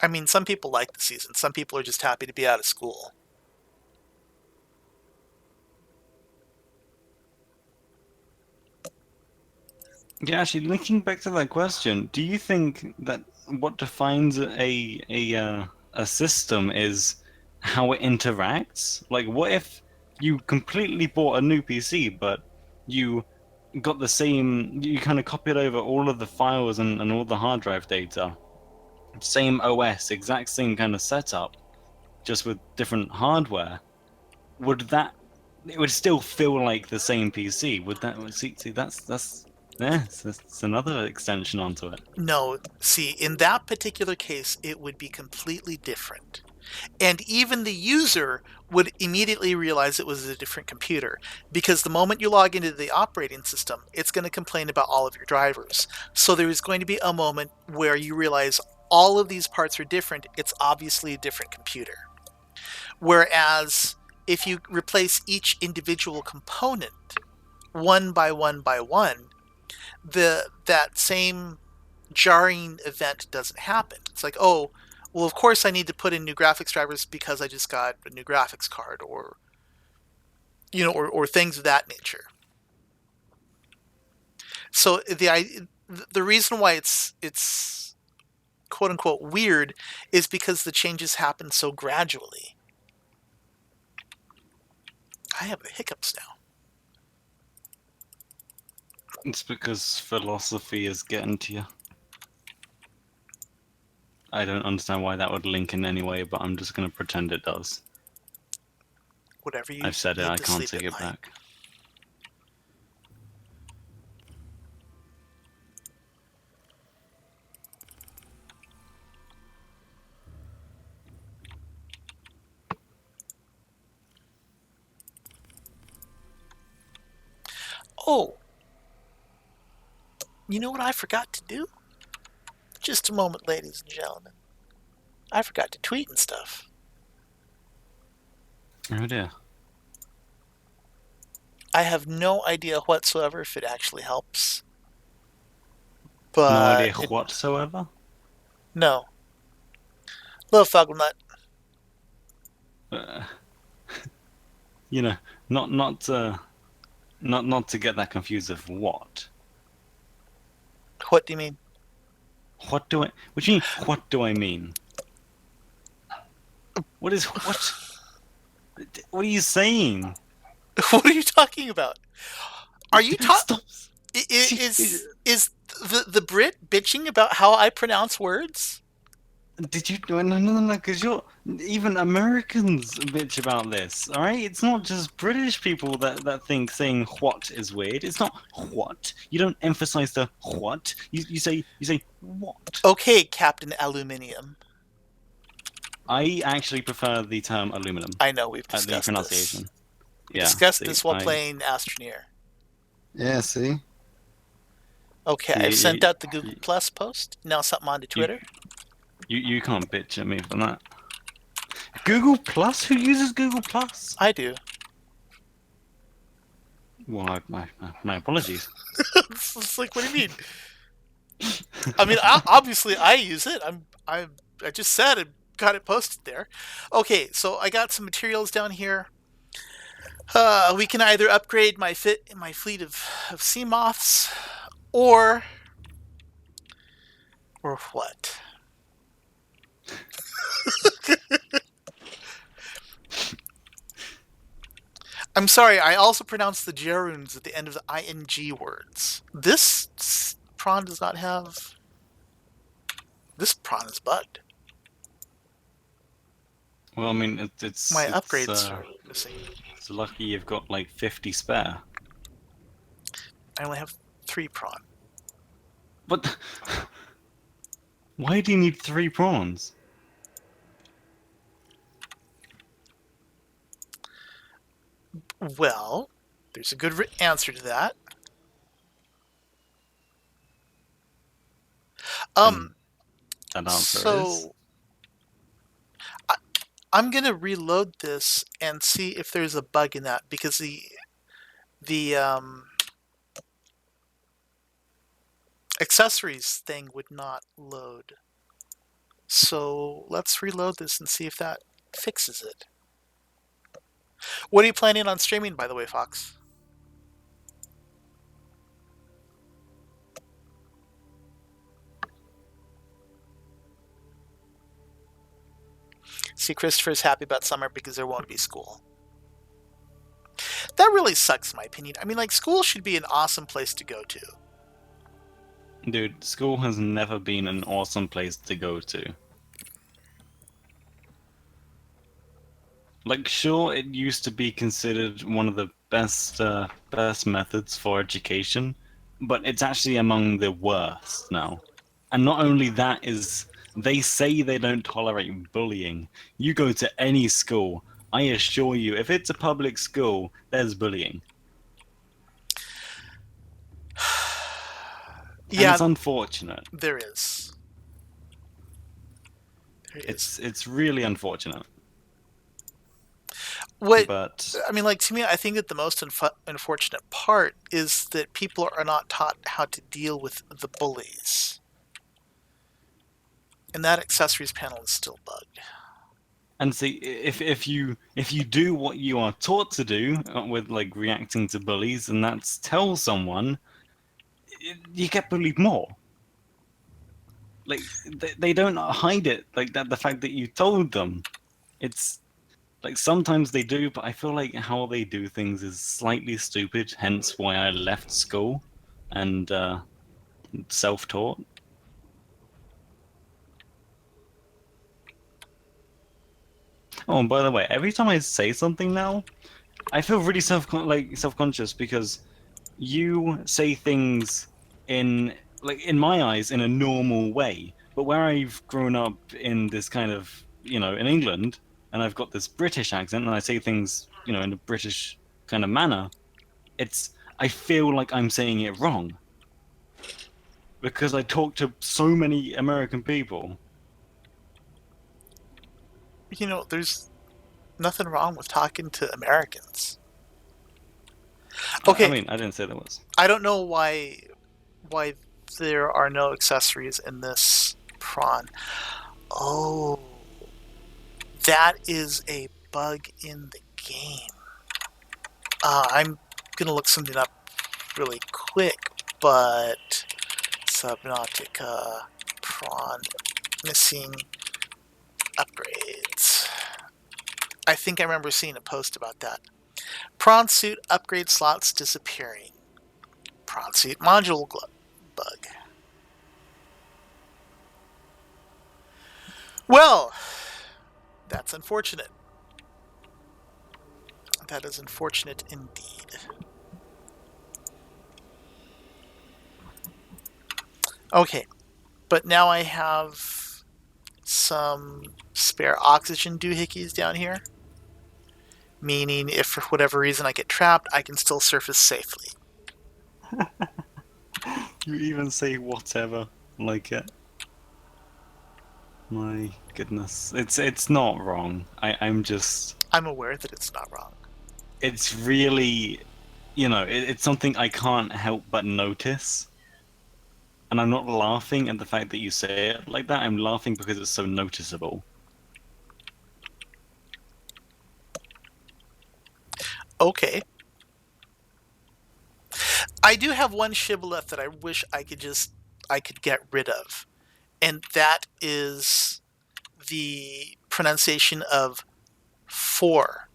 I mean, some people like the season. Some people are just happy to be out of school. Yeah, actually, linking back to that question, do you think that what defines a system is how it interacts? Like, what if you completely bought a new PC, but you got the same, you kind of copied over all of the files and all the hard drive data, same OS, exact same kind of setup, just with different hardware? Would that it would still feel like the same PC? Would that see that's yeah, it's another extension onto it. No, see, in that particular case, it would be completely different. And even the user would immediately realize it was a different computer because the moment you log into the operating system, it's going to complain about all of your drivers. So there is going to be a moment where you realize all of these parts are different. It's obviously a different computer. Whereas if you replace each individual component one by one by one, that same jarring event doesn't happen. It's like, oh, well, of course I need to put in new graphics drivers because I just got a new graphics card, or or things of that nature. So the reason why it's quote unquote weird is because the changes happen so gradually. I have the hiccups now. It's because philosophy is getting to you. I don't understand why that would link in any way, but I'm just going to pretend it does. Whatever you I've said it, need I to can't sleep take at it night. back. Oh, you know what I forgot to do? Just a moment, ladies and gentlemen. I forgot to tweet and stuff. Oh dear. I have no idea whatsoever if it actually helps, No but idea whatsoever? no. Little Fugglenut. Uh, you know, not not not to get that confused of what. What do you mean? What do I? What do you mean? What do I mean? What is what? What are you saying? What are you talking about? Are you Stop! See, is the Brit bitching about how I pronounce words? did you? No, because you're even Americans bitch about this. All right, it's not just British people that think saying what is weird. It's not what. You don't emphasize the what. You say what. Okay, Captain Aluminium. I actually prefer the term aluminum I know we've at the discussed this. pronunciation. We Yeah, discussed see, this while playing Astroneer. yeah, see, Okay, see, I've sent out the you, Google Plus post. Now something onto you, Twitter. you can't bitch at me for that. Google Plus? Who uses Google Plus? I do. Well, my apologies. It's like, what do you mean? I mean, obviously I use it. I just said and got it posted there. Okay, so I got some materials down here. We can either upgrade my fleet of sea moths, or what? I'm sorry. I also pronounce the gerunes at the end of the ing words. This prawn does not have. This prawn is bugged. Well, I mean, My upgrades are missing. it's lucky you've got like 50 spare. I only have 3 prawn. But why do you need 3 prawns? Well, there's a good answer to that. And Um, that answer is, so I, I'm gonna reload this and see if there's a bug in that, because the accessories thing would not load. So let's reload this and see if that fixes it. What are you planning on streaming, by the way, Fox? See, Christopher's happy about summer because there won't be school. That really sucks, in my opinion. I mean, like, school should be an awesome place to go to. dude, school has never been an awesome place to go to. Like, sure, it used to be considered one of the best methods for education, but it's actually among the worst now. And not only that is they say they don't tolerate bullying. You go to any school, I assure you, if it's a public school, there's bullying. And Yeah, it's unfortunate. there is. There is. It's really unfortunate. what But I mean, like to me, I think that the most unfortunate part is that people are not taught how to deal with the bullies, and that accessories panel is still bugged. and see, if you do what you are taught to do with like reacting to bullies, and that's tell someone, you get bullied more. Like they don't hide it, like that the fact that you told them. It's like sometimes they do, but I feel like how they do things is slightly stupid, hence why I left school and self-taught. Oh, and by the way, every time I say something now, I feel really self-conscious because you say things in in my eyes in a normal way, but where I've grown up in this kind of in England, and I've got this British accent, and I say things in a British kind of manner, it's I feel like I'm saying it wrong because I talk to so many American people. There's nothing wrong with talking to Americans. I Okay, mean, I didn't say there was. I don't know why there are no accessories in this prawn. Oh, that is a bug in the game. I'm gonna look something up really quick, but Subnautica prawn missing upgrades. I think I remember seeing a post about that. Prawn suit upgrade slots disappearing. Prawn suit module bug. Well, that's unfortunate. That is unfortunate indeed. Okay, but now I have some spare oxygen doohickeys down here, meaning if for whatever reason I get trapped, I can still surface safely. You even say whatever like it. My goodness, it's not wrong. I'm just I'm aware that it's not wrong. it's really it's something I can't help but notice. And I'm not laughing at the fact that you say it like that. I'm laughing because it's so noticeable. Okay. I do have one shibboleth that I wish I could get rid of, and that is the pronunciation of for,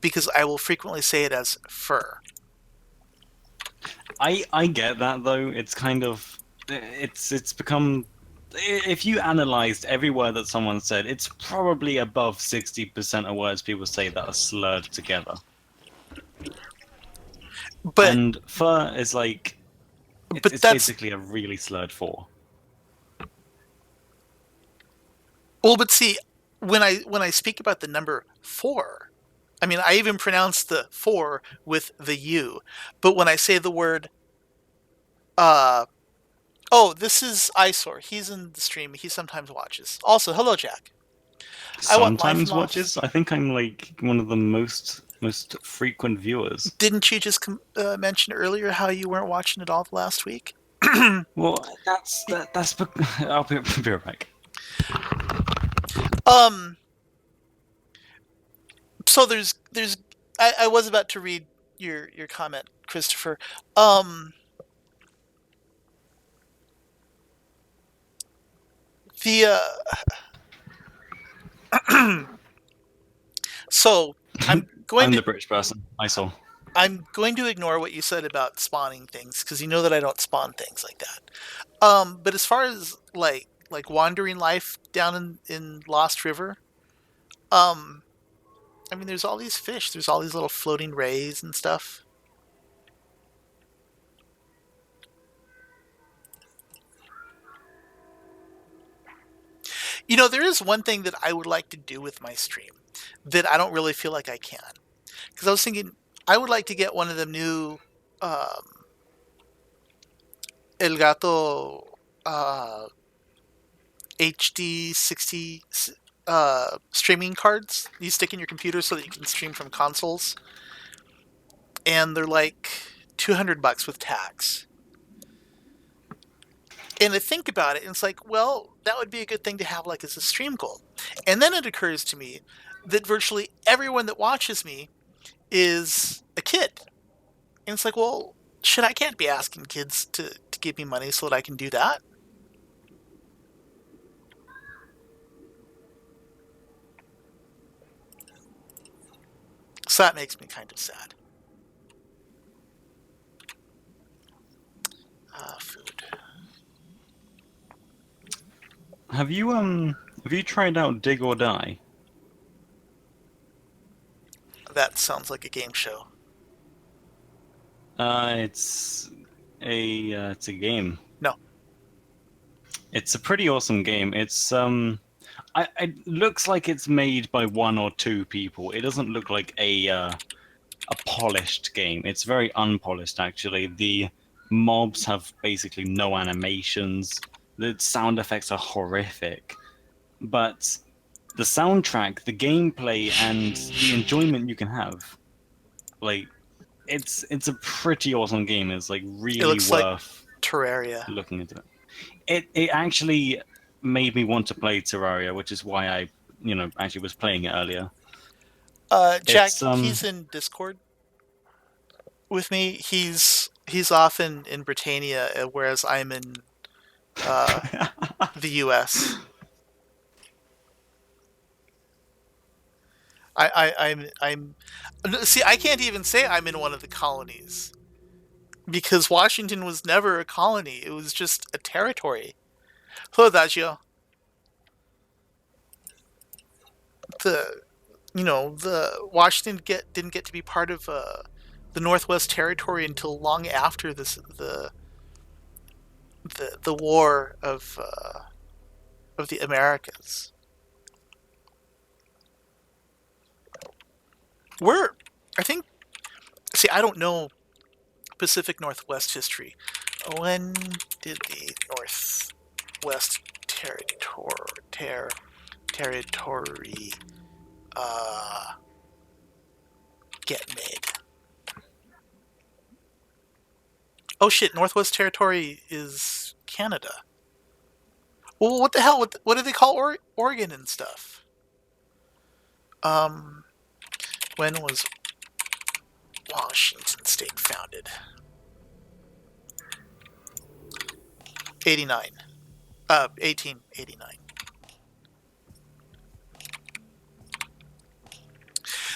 because I will frequently say it as fur. I get that though. It's kind of it's become if you analyzed every word that someone said, it's probably above 60% of words people say that are slurred together. But And fur is like it's but it's that's basically a really slurred four. well. But see, when I speak about the number four, I mean I even pronounce the four with the u. But when I say the word, uh, oh, this is Eyesore. He's in the stream. He sometimes watches. Also, hello, Jack. I want life and Sometimes loss. watches. I think I'm like one of the most frequent viewers. Didn't you just mention earlier how you weren't watching it all last week? Well, that's I'll be right back. um. So there's I was about to read your comment, Christopher. Um. The so I'm going I'm to the British person. I saw. I'm going to ignore what you said about spawning things because you know that I don't spawn things like that. But as far as like wandering life down in Lost River, um, I mean, there's all these fish. There's all these little floating rays and stuff. There is one thing that I would like to do with my stream that I don't really feel like I can. Because I was thinking I would like to get one of the new El Gato HD 60 streaming cards you stick in your computer so that you can stream from consoles, and they're like $200 with tax. And I think about it, and it's like, well, that would be a good thing to have like as a stream goal. And then it occurs to me that virtually everyone that watches me is a kid. And it's like, well, shit, I can't be asking kids to give me money so that I can do that. So that makes me kind of sad. Food. Have you tried out Dig or Die? That sounds like a game show. It's it's a game. No. It's a pretty awesome game. It looks like it's made by one or two people. It doesn't look like a polished game. It's very unpolished, actually. The mobs have basically no animations. The sound effects are horrific. But the soundtrack, the gameplay, and the enjoyment you can have, like, it's a pretty awesome game. It's like It really looks like worth Terraria. looking into it. It actually made me want to play Terraria, which is why I, actually was playing it earlier. Jack, It's he's in Discord with me. He's off in Britannia, whereas I'm in uh, the U.S. I'm see. I can't even say I'm in one of the colonies because Washington was never a colony. It was just a territory. Hello, Dagio. The the Washington didn't get to be part of the Northwest Territory until long after the war of the Americas. We're I think see I don't know Pacific Northwest history. When did the Northwest territory uh, get made? Oh shit, Northwest Territory is Canada. Well, what the hell? What do they call Oregon and stuff? Um, when was Washington State founded? 89. 1889.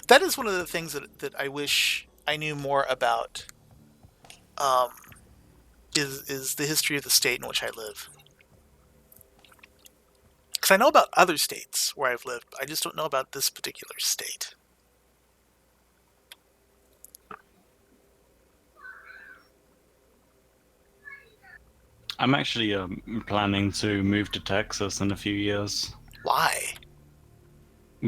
That is one of the things that I wish I knew more about. Um, is the history of the state in which I live. Because I know about other states where I've lived, I just don't know about this particular state. I'm actually planning to move to Texas in a few years Why?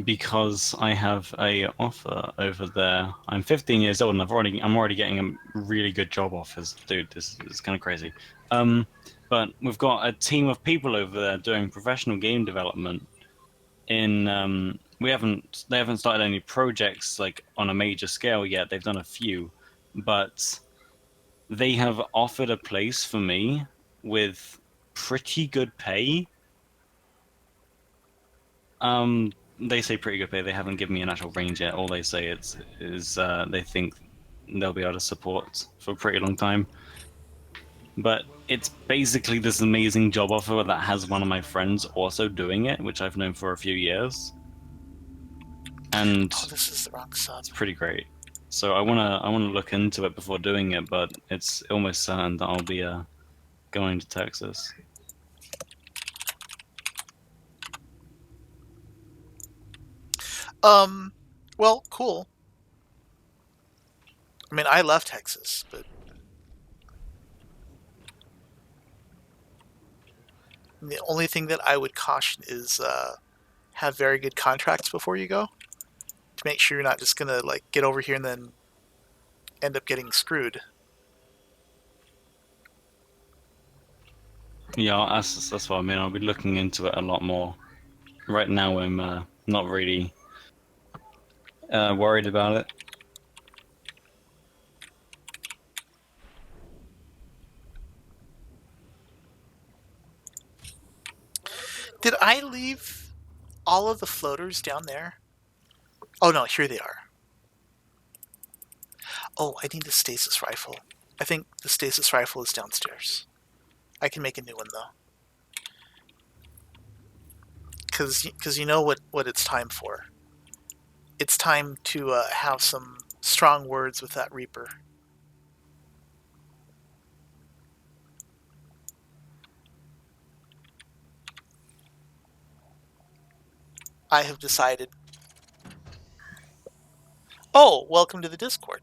because I have a offer over there. I'm 15 years old and I'm already getting a really good job offers. Dude, this is kind of crazy. But we've got a team of people over there doing professional game development. They haven't started any projects like on a major scale yet. They've done a few, but they have offered a place for me with pretty good pay. They say pretty good pay. They haven't given me an actual range yet. All they say is they think they'll be able to support for a pretty long time. But it's basically this amazing job offer that has one of my friends also doing it, which I've known for a few years, and Oh, this is the wrong sub. it's pretty great. So I wanna look into it before doing it, but it's almost certain that I'll be going to Texas. Um, well, cool. I mean, I love Texas, but the only thing that I would caution is have very good contracts before you go to make sure you're not just gonna like get over here and then end up getting screwed. Yeah, that's what I mean. I'll be looking into it a lot more. Right now, I'm not really worried about it. Did I leave all of the floaters down there? Oh no, here they are. Oh, I need a stasis rifle. I think the stasis rifle is downstairs. I can make a new one though, because you know what it's time for. It's time to have some strong words with that Reaper. I have decided. Oh, welcome to the Discord.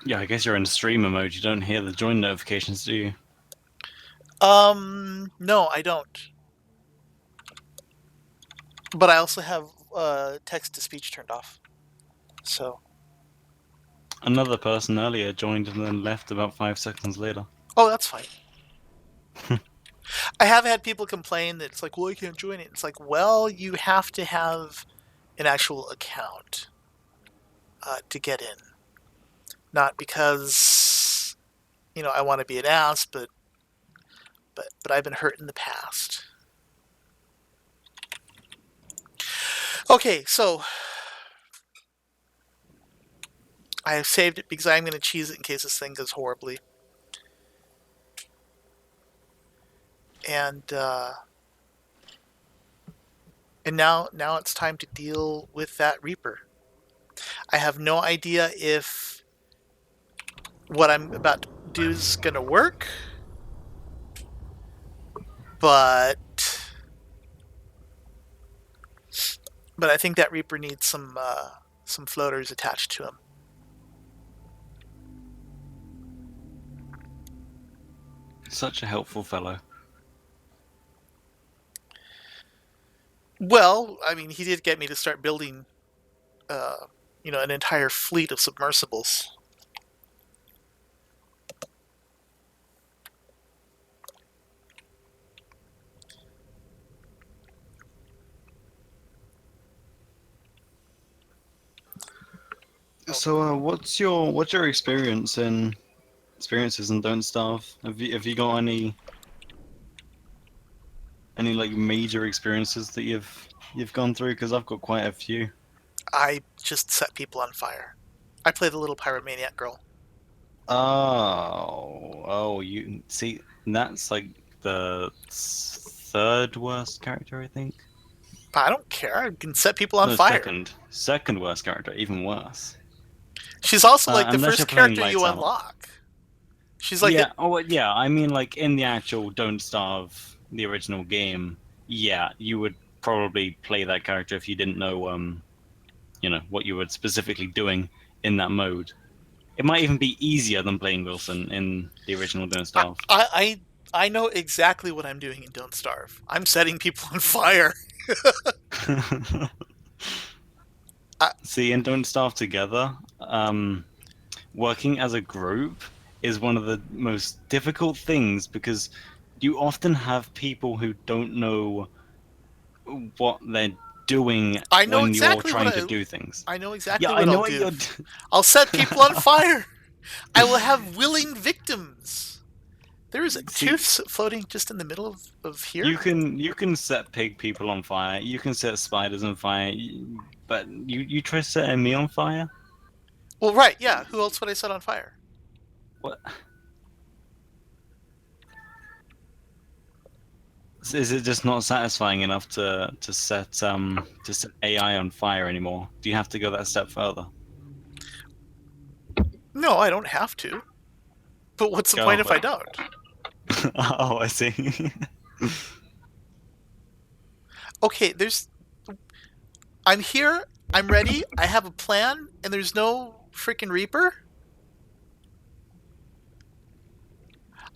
Yeah, I guess you're in streamer mode. You don't hear the join notifications, do you? No, I don't. But I also have text to speech turned off. So, Another person earlier joined and then left about 5 seconds later. oh, that's fine. I have had people complain that it's like, well, I can't join it. It's like, well, you have to have an actual account to get in. Not because, I want to be an ass, but I've been hurt in the past. Okay, so I have saved it because I'm going to cheese it in case this thing goes horribly. And now it's time to deal with that Reaper. I have no idea if what I'm about to do is going to work, but I think that Reaper needs some floaters attached to him. Such a helpful fellow. Well, I mean, he did get me to start building, an entire fleet of submersibles. So, what's your experiences in Don't Starve? Have you got any like major experiences that you've gone through? Because I've got quite a few. I just set people on fire. I play the little pyromaniac girl. Oh, you see, that's like the third worst character, I think. I don't care. I can set people on No, fire. second worst character, even worse. She's also like the Unless you're first playing character you lights out. unlock. She's like the. Yeah. Oh, well, yeah. I mean, like in the actual Don't Starve, the original game. Yeah, you would probably play that character if you didn't know, what you were specifically doing in that mode. It might even be easier than playing Wilson in the original Don't I, Starve. I I know exactly what I'm doing in Don't Starve. I'm setting people on fire. I, See, in Don't Starve Together, working as a group is one of the most difficult things because you often have people who don't know what they're doing I know when you're exactly what trying to do things. I know Yeah, exactly I what I'll know what do. you're. I'll set people on fire. I will have willing victims. There is a See, tooth floating just in the middle of you here. can set pig people on fire. You can set spiders on fire, but you try setting me on fire. Well, right, yeah. Who else would I set on fire? What is it? Just not satisfying enough to set AI on fire anymore? Do you have to go that step further? No, I don't have to. But what's the point Go. if I don't? Oh, I see. Okay, I'm here. I'm ready. I have a plan, and there's no freaking Reaper.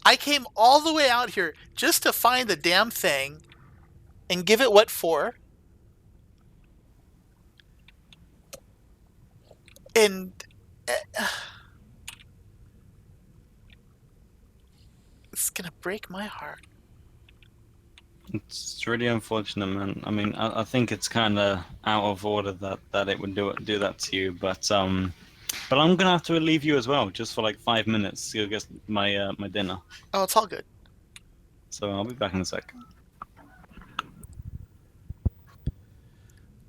I came all the way out here just to find the damn thing and give it what for. And it's gonna break my heart. It's really unfortunate, man. I mean, I think it's kind of out of order that it would do that to you, but I'm gonna have to leave you as well, just for like 5 minutes to go get my dinner. Oh, it's all good. So I'll be back in a sec.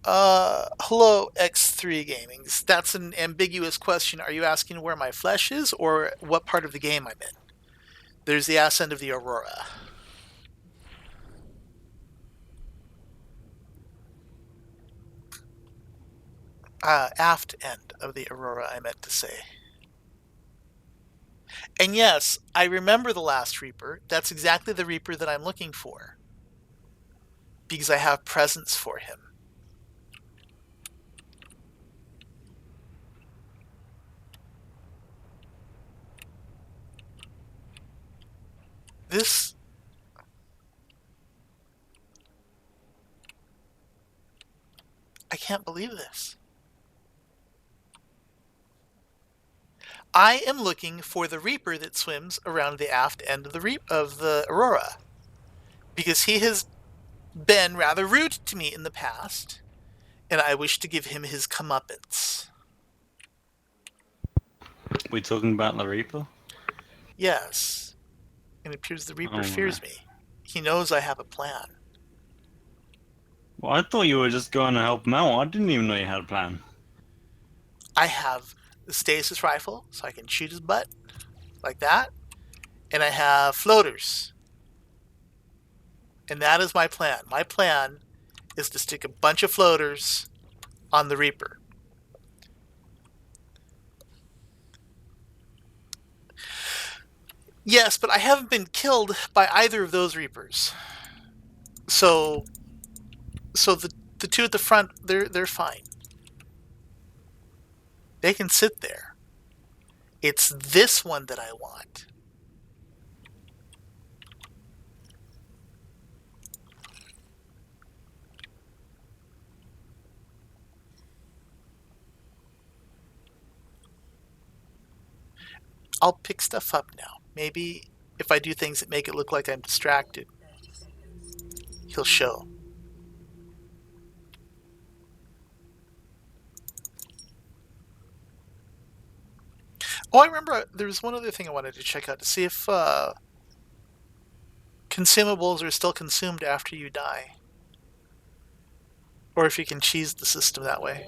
Hello, X3 Gamings. That's an ambiguous question. Are you asking where my flesh is or what part of the game I'm in? There's the ass end of the Aurora. Aft end of the Aurora, I meant to say. And yes, I remember the last Reaper. That's exactly the Reaper that I'm looking for. Because I have presents for him. This... I can't believe this. I am looking for the Reaper that swims around the aft end of the Aurora. Because he has been rather rude to me in the past, and I wish to give him his comeuppance. We talking about the Reaper? Yes, and it appears the Reaper Oh my. fears me. He knows I have a plan. Well, I thought you were just going to help him out. I didn't even know you had a plan. I have the stasis rifle, so I can shoot his butt, like that, and I have floaters. And that is my plan. My plan is to stick a bunch of floaters on the Reaper. Yes, but I haven't been killed by either of those Reapers. So the two at the front, they're fine. They can sit there. It's this one that I want. I'll pick stuff up now. Maybe if I do things that make it look like I'm distracted, he'll show. Oh, I remember there was one other thing I wanted to check out to see if consumables are still consumed after you die. Or if you can cheese the system that way.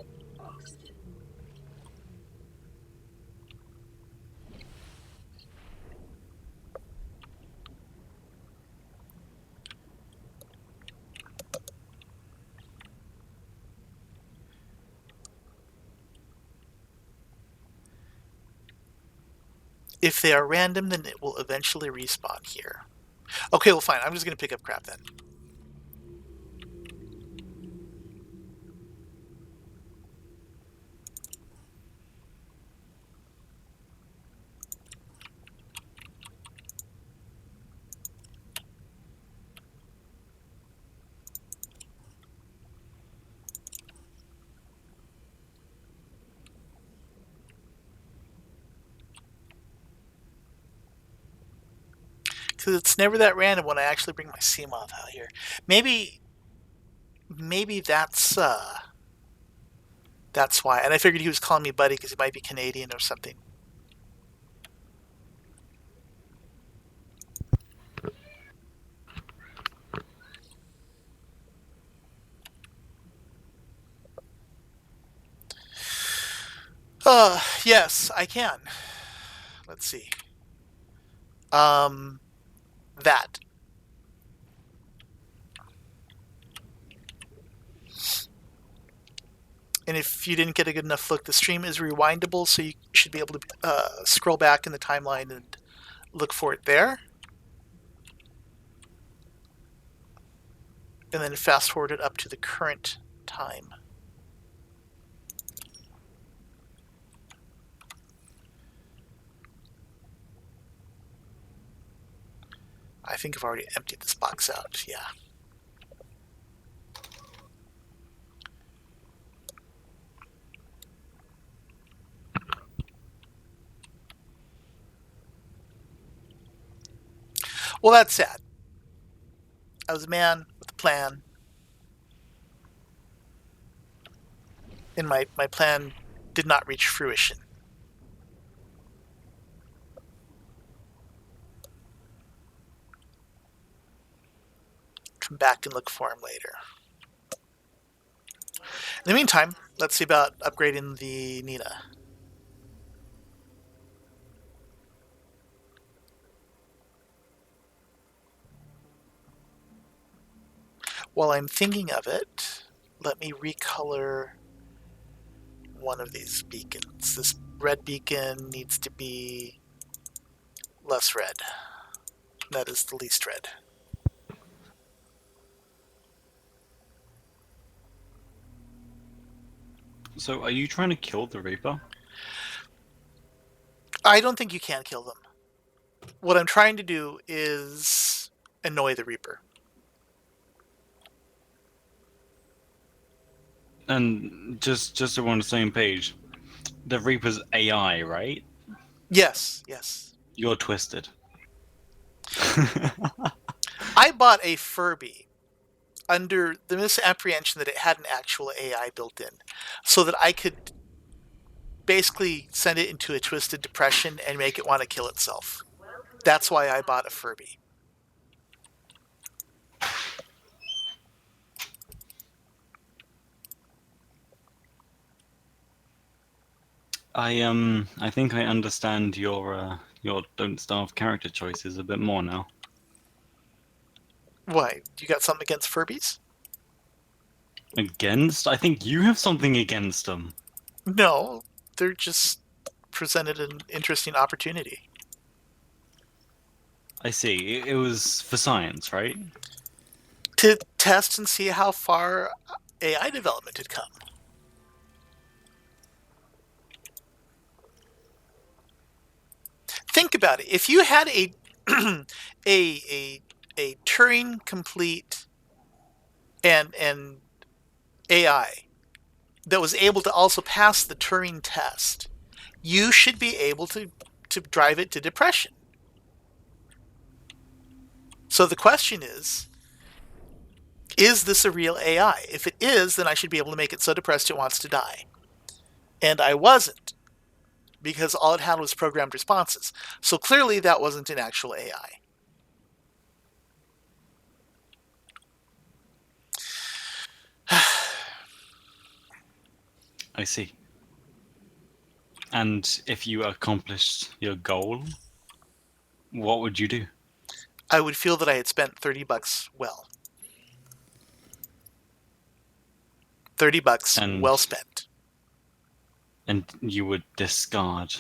If they are random, then it will eventually respawn here. Okay, well, fine. I'm just going to pick up crap then. Because it's never that random when I actually bring my Seamoth out here. Maybe that's why. And I figured he was calling me buddy because he might be Canadian or something. Yes, I can. Let's see. That. And if you didn't get a good enough look, the stream is rewindable, so you should be able to scroll back in the timeline and look for it there. And then fast forward it up to the current time. I think I've already emptied this box out, yeah. Well, that's sad. I was a man with a plan, and my plan did not reach fruition. Come back and look for him later. In the meantime, let's see about upgrading the Nina. While I'm thinking of it, let me recolor one of these beacons. This red beacon needs to be less red. That is the least red. So, are you trying to kill the Reaper? I don't think you can kill them. What I'm trying to do is annoy the Reaper. And just so we're on the same page, the Reaper's AI, right? Yes, yes. You're twisted. I bought a Furby under the misapprehension that it had an actual AI built in, so that I could basically send it into a twisted depression and make it want to kill itself. That's why I bought a Furby. I think I understand your don't starve character choices a bit more now. Why? You got something against Furbies? Against? I think you have something against them. No, they're just presented an interesting opportunity. I see. It was for science, right? To test and see how far AI development had come. Think about it. If you had a a a Turing complete and AI that was able to also pass the Turing test, you should be able to drive it to depression. So the question is this a real AI? If it is, then I should be able to make it so depressed it wants to die. And I wasn't, because all it had was programmed responses. So clearly that wasn't an actual AI. I see. And if you accomplished your goal, what would you do? I would feel that I had spent $30 well. $30 And well spent. and you would discard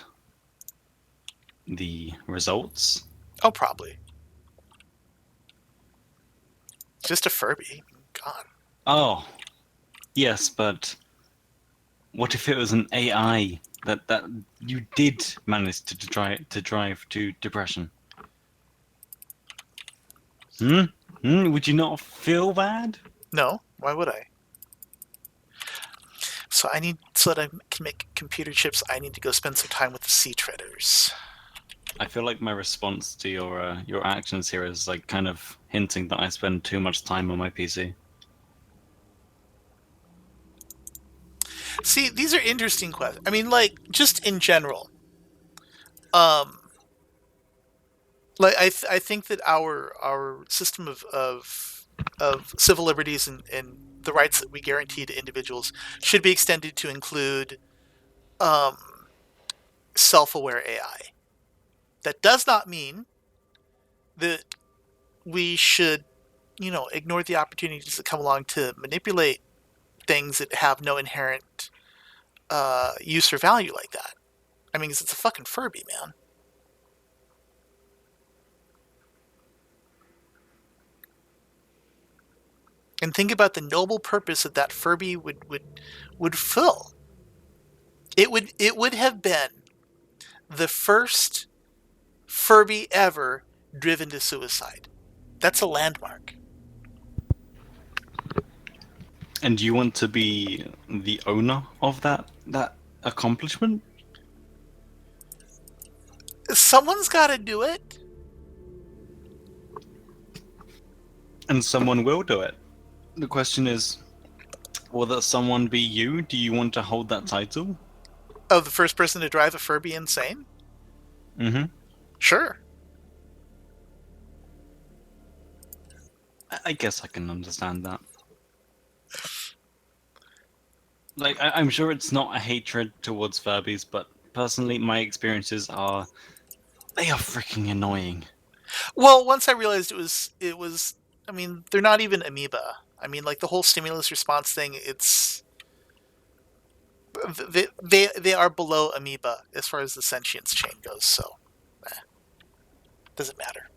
the results? Oh, probably. Just a Furby. God. Oh, yes, but what if it was an AI that you did manage to drive to depression? Hmm? Would you not feel bad? No, why would I? So that I can make computer chips, I need to go spend some time with the sea treaders. I feel like my response to your actions here is like kind of hinting that I spend too much time on my PC. See, these are interesting questions. I mean, like, just in general. Um, like I think that our system of civil liberties and the rights that we guarantee to individuals should be extended to include um, self-aware AI. That does not mean that we should, ignore the opportunities that come along to manipulate things that have no inherent use or value like that. I mean, 'cause it's a fucking Furby, man. And think about the noble purpose that Furby would fill. It would have been the first Furby ever driven to suicide. That's a landmark. And do you want to be the owner of that accomplishment? Someone's got to do it. And someone will do it. The question is, will that someone be you? Do you want to hold that title? Oh, the first person to drive a Furby insane? Mm-hmm. Sure. I guess I can understand that. Like, I'm sure it's not a hatred towards Furbies, but personally, my experiences are they are freaking annoying. Well, once I realized it was. I mean, they're not even amoeba. I mean, like the whole stimulus response thing. It's they are below amoeba as far as the sentience chain goes. So, doesn't matter.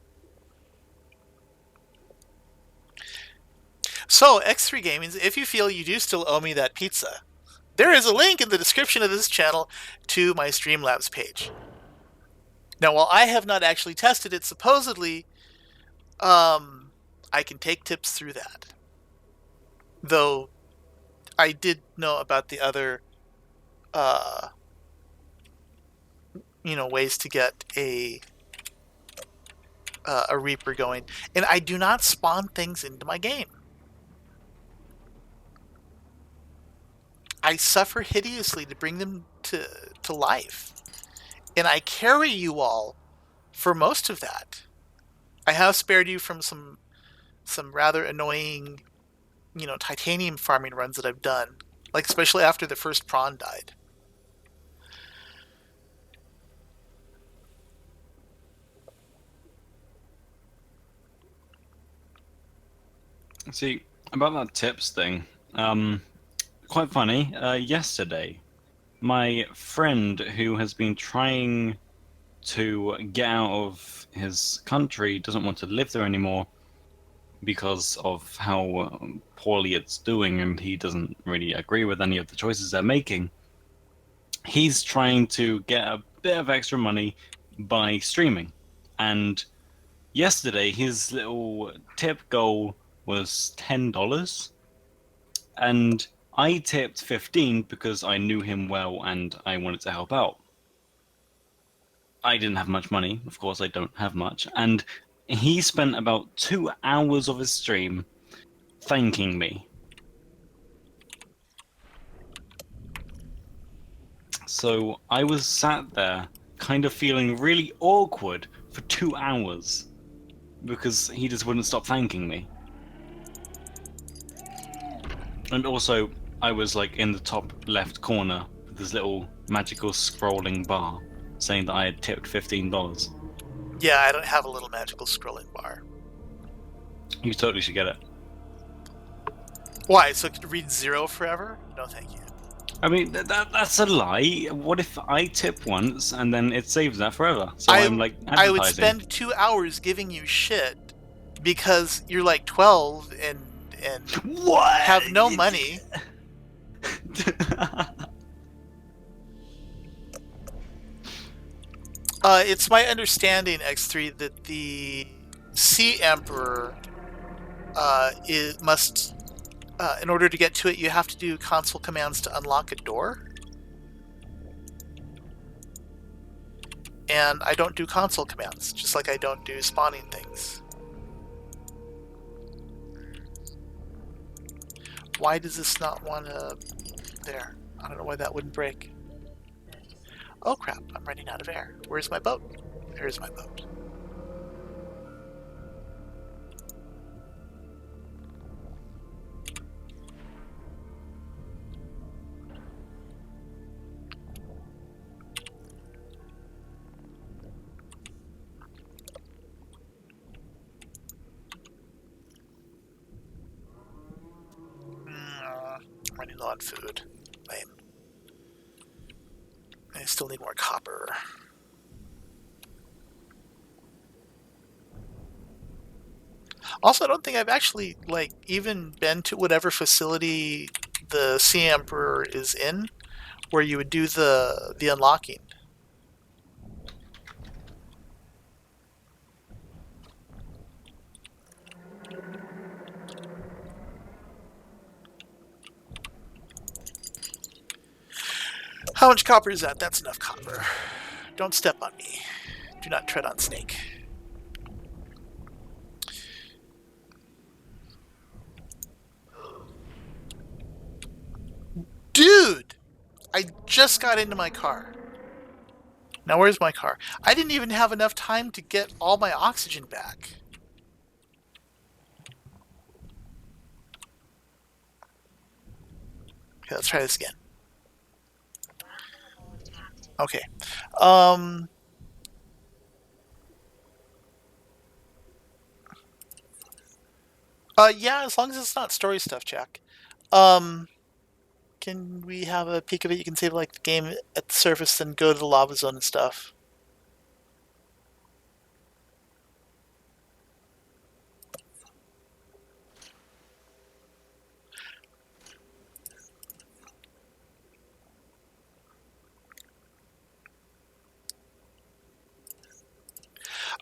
So, X3 Gaming, if you feel you do still owe me that pizza, there is a link in the description of this channel to my Streamlabs page. Now, while I have not actually tested it, supposedly, I can take tips through that. Though I did know about the other, uh, ways to get a Reaper going, and I do not spawn things into my game. I suffer hideously to bring them to life, and I carry you all for most of that. I have spared you from some rather annoying, titanium farming runs that I've done, like especially after the first prawn died. See, about that tips thing, um, quite funny. Yesterday, my friend who has been trying to get out of his country doesn't want to live there anymore because of how poorly it's doing, and he doesn't really agree with any of the choices they're making. He's trying to get a bit of extra money by streaming. And yesterday, his little tip goal was $10. And I tipped 15 because I knew him well and I wanted to help out. I didn't have much money, of course, I don't have much. And he spent about 2 hours of his stream thanking me. So I was sat there kind of feeling really awkward for 2 hours because he just wouldn't stop thanking me. And also, I was like in the top left corner with this little magical scrolling bar saying that I had tipped $15. Yeah, I don't have a little magical scrolling bar. You totally should get it. Why? So it could read zero forever? No, thank you. I mean, that's a lie. What if I tip once and then it saves that forever? So I'm I like I would advertising. spend 2 hours giving you shit because you're like 12 and What? have no money. It's my understanding, X3, that the Sea Emperor must, in order to get to it, you have to do console commands to unlock a door. And I don't do console commands, just like I don't do spawning things. Why does this not want to... There. I don't know why that wouldn't break. Oh crap, I'm running out of air. Where's my boat? There's my boat. I'm running low on food. Lame. I still need more copper. Also, I don't think I've actually, like, even been to whatever facility the Sea Emperor is in, where you would do the unlocking. How much copper is that? That's enough copper. Don't step on me. Do not tread on snake. I just got into my car. Now where's my car? I didn't even have enough time to get all my oxygen back. Okay, let's try this again. Okay. Um. Yeah, as long as it's not story stuff, Jack. Um. Can we have a peek of it? You can save like the game at the surface, then go to the lava zone and stuff.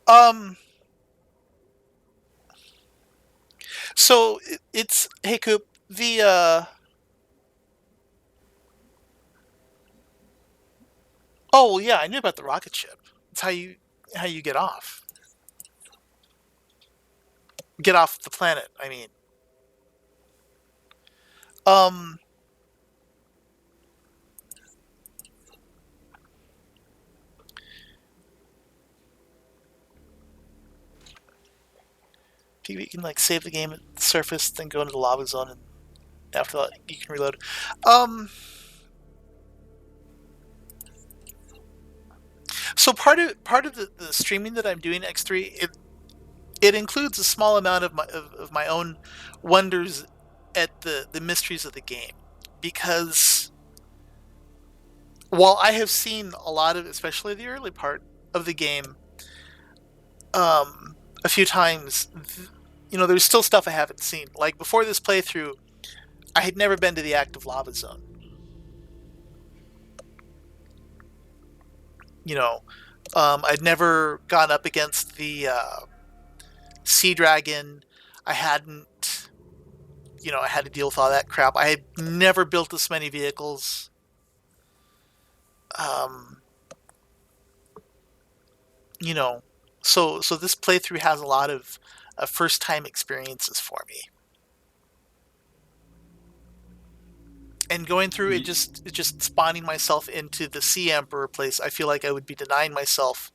Um. So it's hey Coop. The oh well, yeah, I knew about the rocket ship. It's how you get off the planet. I mean, um, you can like save the game at the surface, then go into the lava zone, and after that you can reload. Um, so part of the streaming that I'm doing X3, it includes a small amount of my own wonders at the mysteries of the game, because while I have seen a lot of, especially the early part of the game, a few times, there's still stuff I haven't seen. Like before this playthrough, I had never been to the active lava zone. You know, I'd never gone up against the sea dragon. I hadn't, I had to deal with all that crap. I had never built this many vehicles. Um, you know, so this playthrough has a lot of first time experiences for me. And going through it just spawning myself into the Sea Emperor place, I feel like I would be denying myself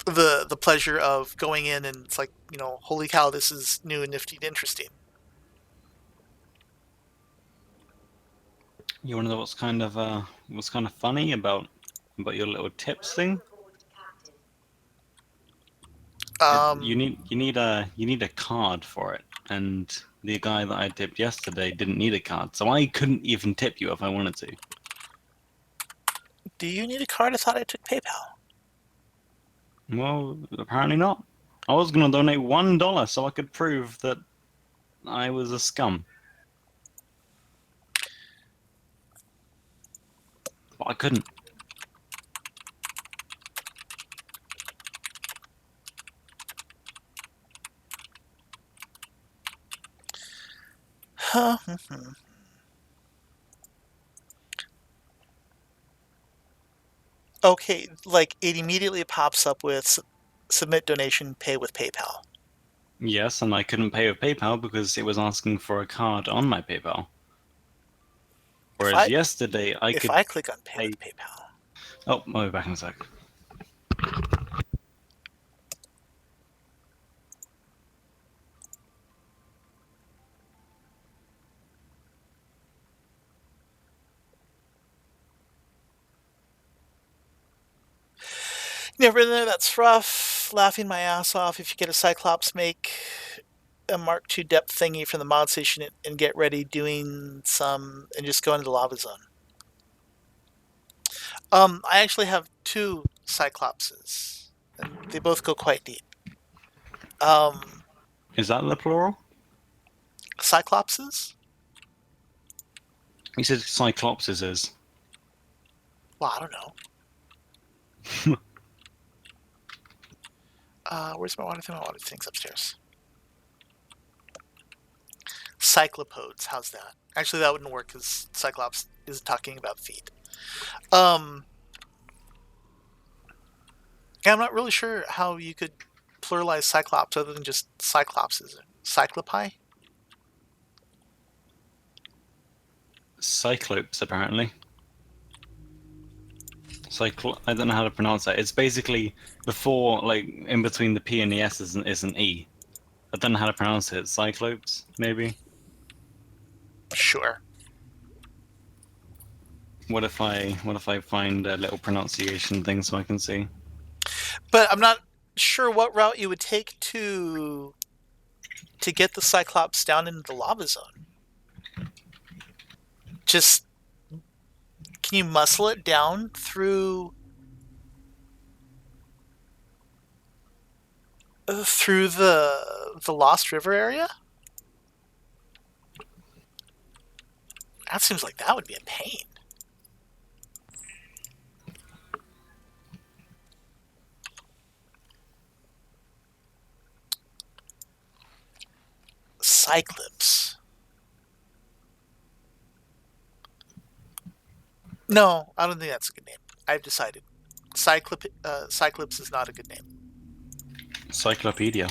the pleasure of going in, and it's like, holy cow, this is new and nifty and interesting. You want to know what's kind of funny about your little tips thing? Um, You need a card for it, and the guy that I tipped yesterday didn't need a card, so I couldn't even tip you if I wanted to. do you need a card? I thought I took PayPal. Well, apparently not. I was going to donate $1 so I could prove that I was a scum, but I couldn't. Huh. Okay, like it immediately pops up with submit donation, pay with PayPal. Yes, and I couldn't pay with PayPal because it was asking for a card on my PayPal. If Whereas I yesterday I if could I click on pay pay. with PayPal, Oh, I'll be back in a sec. never in there. That's rough. Laughing my ass off. If you get a Cyclops, make a Mark II depth thingy from the mod station and get ready doing some and just go into the lava zone. I actually have two Cyclopses, and they both go quite deep. Um, Is that the plural? Cyclopses? He said Cyclopses is. Well, I don't know. Where's my water thing? My water thing's upstairs. Cyclopodes. How's that? Actually, that wouldn't work because Cyclops is talking about feet. Um, yeah, I'm not really sure how you could pluralize Cyclops other than just Cyclopses. Cyclopi? Cyclopes, apparently. I don't know how to pronounce that. It's basically before, like, in between the P and the S is an E. I don't know how to pronounce it. Cyclopes, maybe? Sure. What if I find a little pronunciation thing so I can see? But I'm not sure what route you would take to get the Cyclops down into the lava zone. Just can you muscle it down through the Lost River area? That seems like that would be a pain. Cyclops. No, I don't think that's a good name. I've decided. Cyclops is not a good name. Cyclopedia.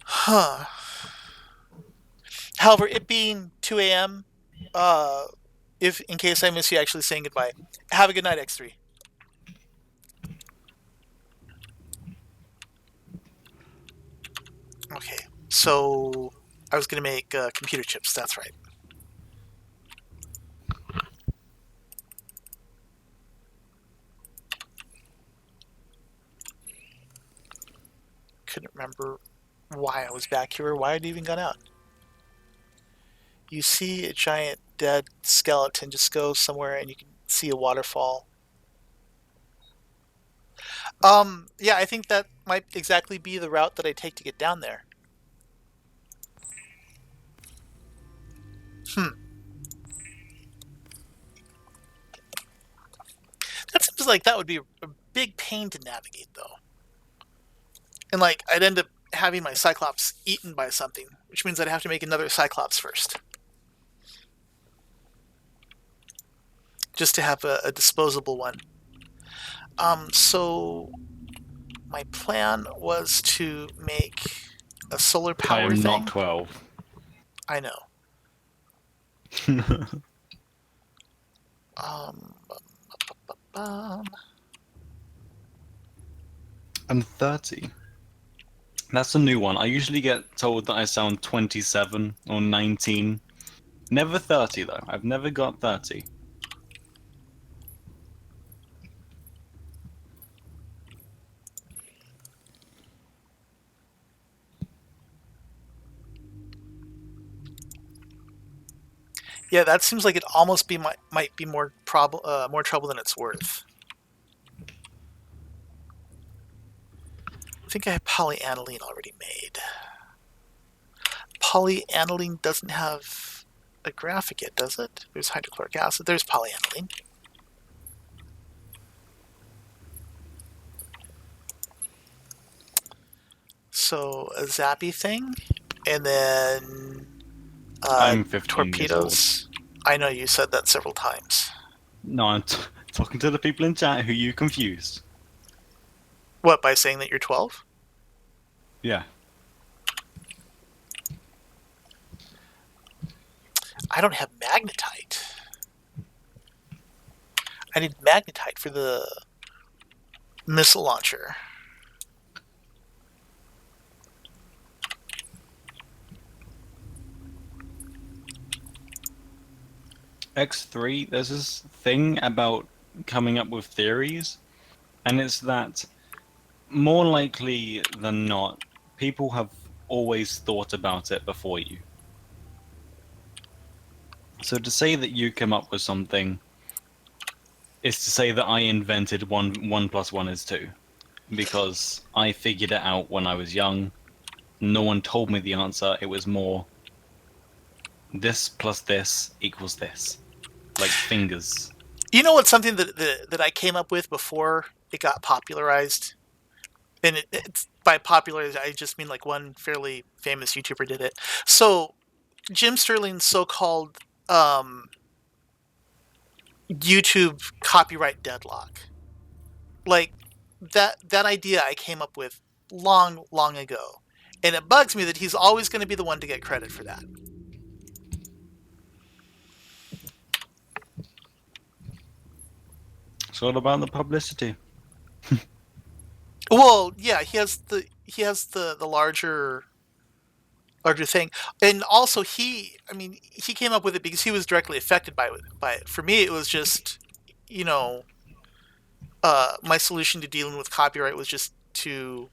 Huh. However, it being 2 a.m., if in case I miss you actually saying goodbye, have a good night, X3. Okay, so I was going to make computer chips. That's right. Couldn't remember why I was back here or why I'd even gone out. You see a giant dead skeleton just go somewhere and you can see a waterfall. Yeah, I think that might exactly be the route that I take to get down there. Hmm. That seems like that would be a big pain to navigate, though. And, like, I'd end up having my Cyclops eaten by something, which means I'd have to make another Cyclops first. Just to have a disposable one. So my plan was to make a solar I power am not thing. 12. I know. Um, um, I'm 30. That's a new one. I usually get told that I sound 27 or 19. Never 30, though. I've never got 30. yeah, that seems like it almost might be more trouble than it's worth. I think I have polyaniline already made. Polyaniline doesn't have a graphic yet, does it? There's hydrochloric acid. There's polyaniline. So a zappy thing, and then I'm 15 years old. torpedoes. I know you said that several times. No, I'm talking to the people in chat who you confused. What, by saying that you're 12? Yeah. I don't have magnetite. I need magnetite for the missile launcher. X3, there's this thing about coming up with theories, and it's that more likely than not, people have always thought about it before you. So to say that you came up with something is to say that I invented one plus one is two, because I figured it out when I was young. No one told me the answer. It was more this plus this equals this, like fingers. You know what's something that I came up with before it got popularized? And it's by popularized, I just mean like one fairly famous YouTuber did it. So Jim Sterling's so-called YouTube copyright deadlock. Like that idea I came up with long ago. And it bugs me that he's always going to be the one to get credit for that. It's all about the publicity. Well, yeah, he has the larger thing, and also I mean, he came up with it because he was directly affected by it. For me, it was just, you know, my solution to dealing with copyright was just to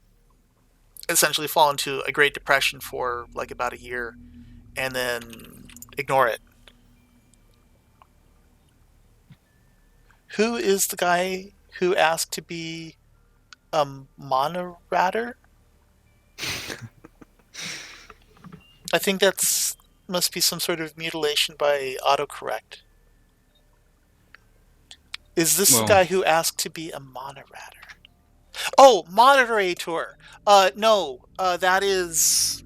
essentially fall into a Great Depression for like about a year and then ignore it. Who is the guy who asked to be a moderator? I think that's must be some sort of mutilation by autocorrect. Is this the Well, guy who asked to be a moderator? Oh, moderator. No, that is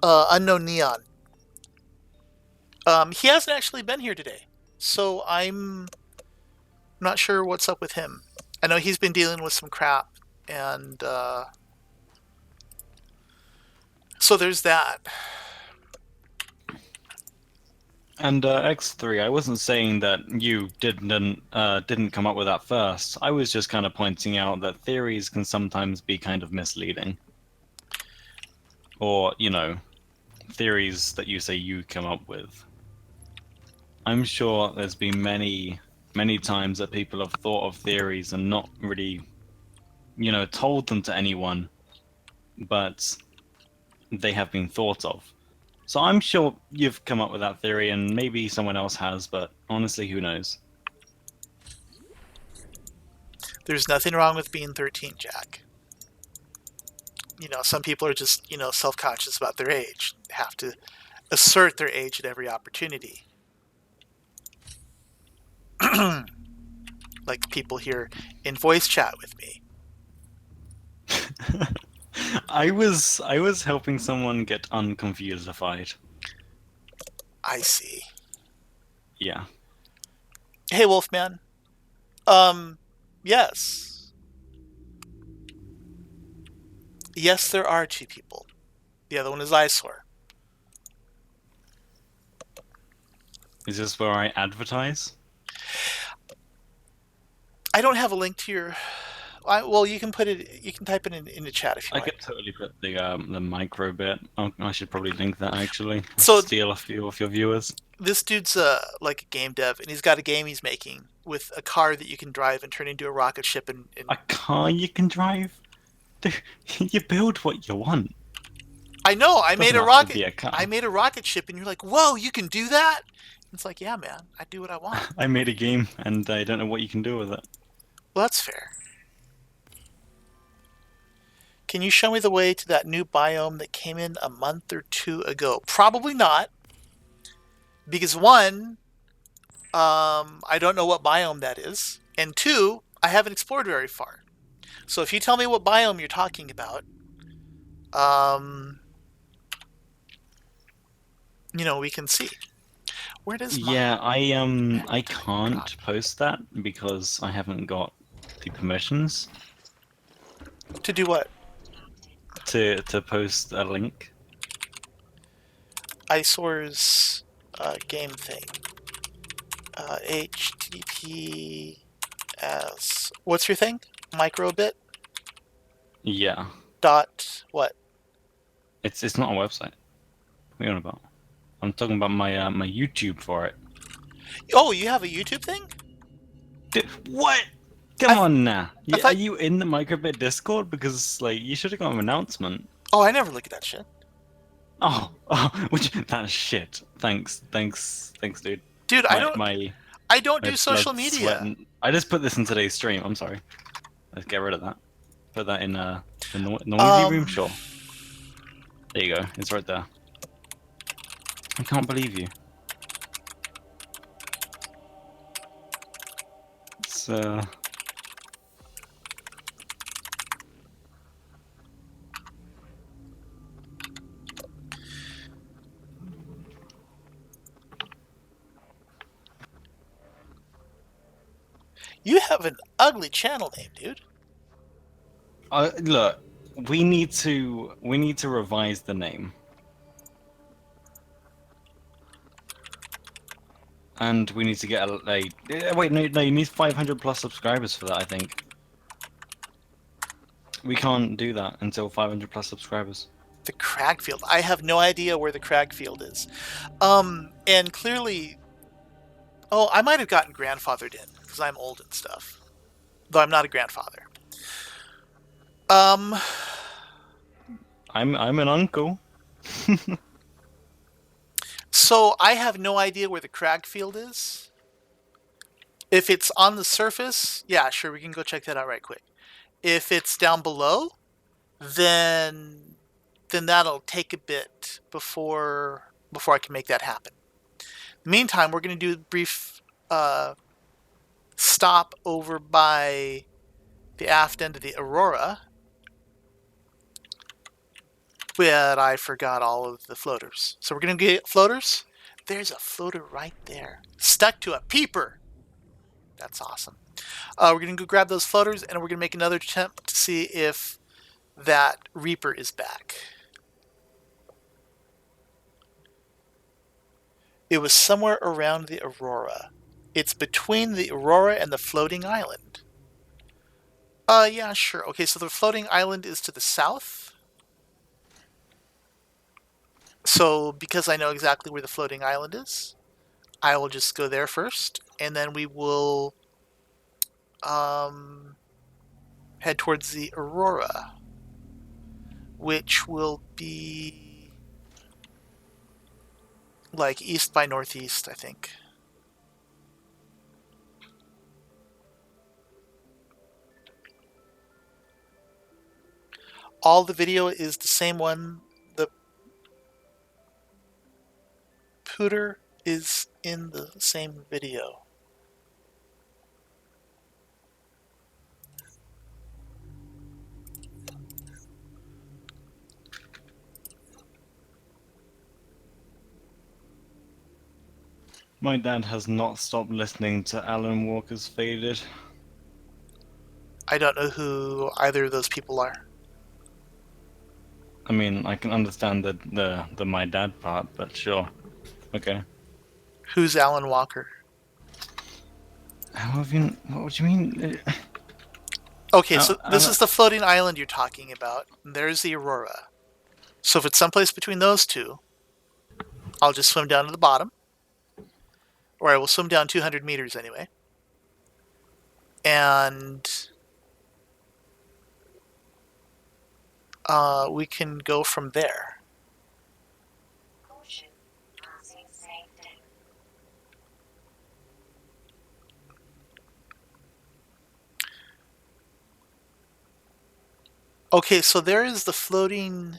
unknown neon. He hasn't actually been here today, so I'm not sure what's up with him. I know he's been dealing with some crap, and so there's that. and X3, I wasn't saying that you didn't come up with that first. I was just kind of pointing out that theories can sometimes be kind of misleading. Or, theories that you say you come up with. I'm sure there's been many, many times that people have thought of theories and not really, told them to anyone, but they have been thought of. So I'm sure you've come up with that theory, and maybe someone else has, but honestly, who knows? There's nothing wrong with being 13, Jack. Some people are just, self-conscious about their age. They have to assert their age at every opportunity. Like people here in voice chat with me. I was helping someone get unconfusified. I see. Yeah. Hey, Wolfman. Yes. Yes, there are two people. The other one is Eyesore. Is this where I advertise? I don't have a link to your. Well, you can put it. You can type it in the chat if you I like. could totally put the micro bit. I should probably link that actually. So Steal a few of your viewers. this dude's like a game dev, and he's got a game he's making with a car that you can drive and turn into a rocket ship. A car you can drive? Dude, you build what you want. I know. It I made doesn't a have to rocket. be a car. I made a rocket ship, and you're like, "Whoa, you can do that?" It's like, "Yeah, man. I do what I want." I made a game and I don't know what you can do with it. Well, that's fair. Can you show me the way to that new biome that came in a month or two ago? Probably not, because one, I don't know what biome that is, and two, I haven't explored very far. So if you tell me what biome you're talking about, um, we can see. Where does my Yeah, I Magnetite can't copy post that because I haven't got the permissions to do what? to post a link. Isore's game thing. HTTPS. What's your thing? Microbit Yeah. dot what? It's not a website. What are you on about? I'm talking about my YouTube for it. Oh, you have a YouTube thing? Dude, what? I Come th- on now. I Are thought. you in the Microbit Discord? Because you should have got an announcement. Oh, I never look at that shit, Which that's shit. Thanks, dude. dude. I My don't. my I don't my do social blood, sweat, media. and I just put this in today's stream. I'm sorry. Let's get rid of that. Put that in the noisy room. Um, Sure. There you go. It's right there. I can't believe you. It's you have an ugly channel name, dude. look. We need to revise the name. And we need to get wait, no, you need 500 plus subscribers for that, I think. We can't do that until 500 plus subscribers. The Cragfield. I have no idea where the Cragfield is. And clearly, oh, I might have gotten grandfathered in because I'm old and stuff. Though I'm not a grandfather. Um, I'm an uncle. so I have no idea where the Cragfield is. If it's on the surface, yeah, sure, we can go check that out right quick. If it's down below, then that'll take a bit before I can make that happen. Meantime, we're going to do a brief stop over by the aft end of the Aurora, but I forgot all of the floaters. So we're going to get floaters. There's a floater right there, stuck to a peeper. That's awesome. We're going to go grab those floaters, and we're going to make another attempt to see if that Reaper is back. It was somewhere around the Aurora. It's between the Aurora and the floating island. Yeah, sure. Okay, so the floating island is to the south. So because I know exactly where the floating island is, I will just go there first, and then we will head towards the Aurora, which will be like east by northeast, I think. All the video is the same one. The pooter is in the same video. My dad has not stopped listening to Alan Walker's Faded. I don't know who either of those people are. I mean, I can understand the my dad part, but sure. Okay. Who's Alan Walker? How have you? What would you mean? Okay, so this Alan, is the floating island you're talking about. And there's the Aurora. So if it's someplace between those two, I'll just swim down to the bottom. Or I will swim down 200 meters anyway. And we can go from there. Okay, so there is the floating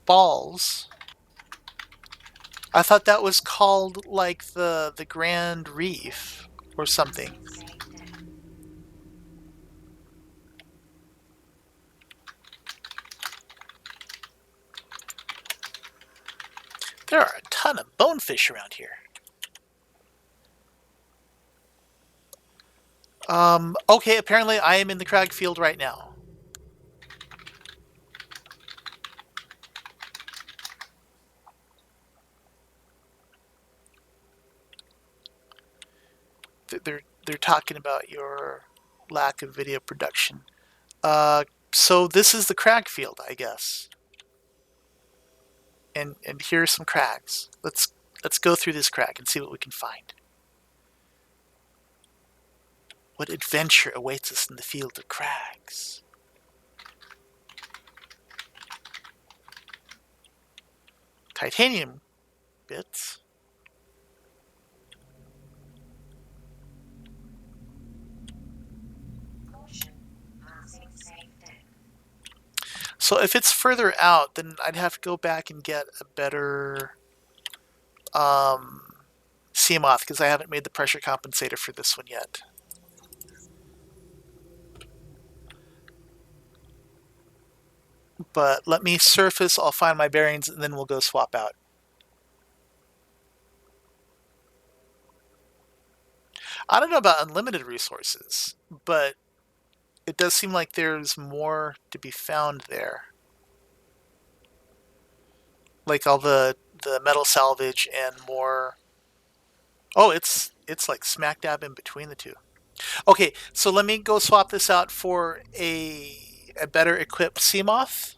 balls. I thought that was called like the Grand Reef or something. There are a ton of bonefish around here. Okay, apparently I am in the crag field right now. They're talking about your lack of video production. So this is the crag field, I guess. And here are some crags. Let's go through this crag and see what we can find. What adventure awaits us in the field of crags? Titanium bits. So if it's further out, then I'd have to go back and get a better sea moth because I haven't made the pressure compensator for this one yet. But let me surface, I'll find my bearings, and then we'll go swap out. I don't know about unlimited resources, but it does seem like there's more to be found there. like all the metal salvage and more. Oh, it's like smack dab in between the two. Okay, so let me go swap this out for a better equipped Seamoth,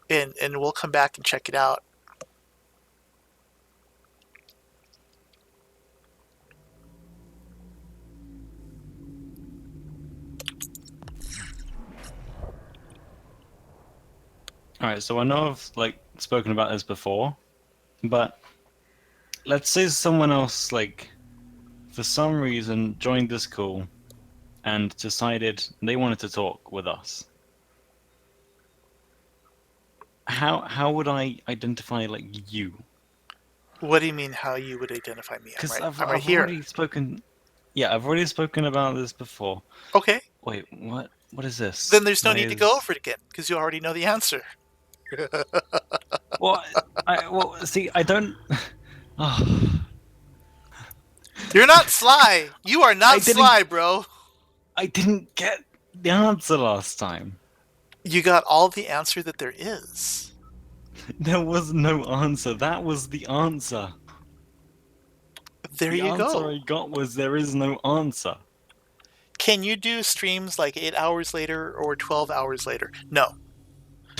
and and we'll come back and check it out. All right, so I know I've like spoken about this before, but let's say someone else like for some reason joined this call and decided they wanted to talk with us. How would I identify like you? What do you mean? How you would identify me? I'm Because right. I've I'm right I've here. already spoken. Yeah, I've already spoken about this before. Okay, Wait, what? What is this? then there's no Why need to go is over it again because you already know the answer. well? See, I don't. Oh, You're not sly. You are I not didn't. sly, bro. I didn't get the answer last time. You got all the answer that there is. There was no answer. That was the answer. There The you answer go. I got was there is no answer. Can you do streams like 8 hours later or 12 hours later? No.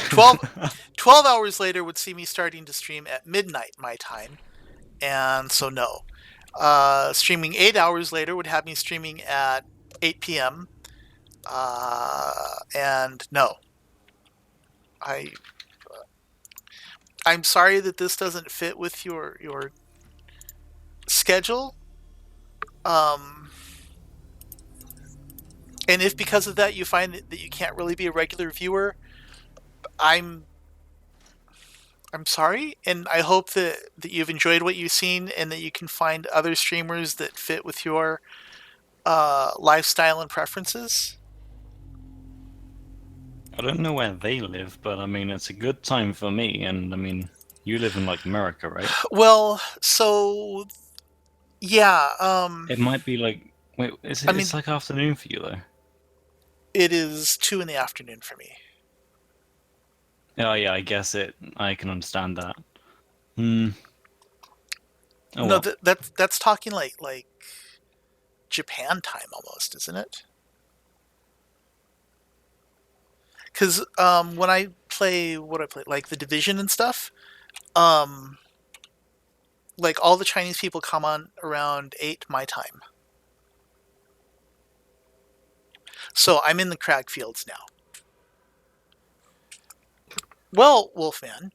12, 12 hours later would see me starting to stream at midnight my time. And so, no. Streaming 8 hours later would have me streaming at 8 p.m. And no. I I'm sorry that this doesn't fit with your schedule. Um, and if because of that you find that you can't really be a regular viewer, I'm I'm sorry, and I hope that you've enjoyed what you've seen and that you can find other streamers that fit with your lifestyle and preferences. I don't know where they live, but I mean, it's a good time for me. And I mean, you live in like America, right? Well, so yeah, It might be like, wait, is I it? mean, It's like afternoon for you though. it is 2 in the afternoon for me. Oh yeah, I guess it. I can understand that. Hmm. Oh No, well. that's talking like Japan time almost, isn't it? Because when I play what I play, like the Division and stuff, um, like all the Chinese people come on around 8 my time. So I'm in the crag fields now. Well, Wolfman,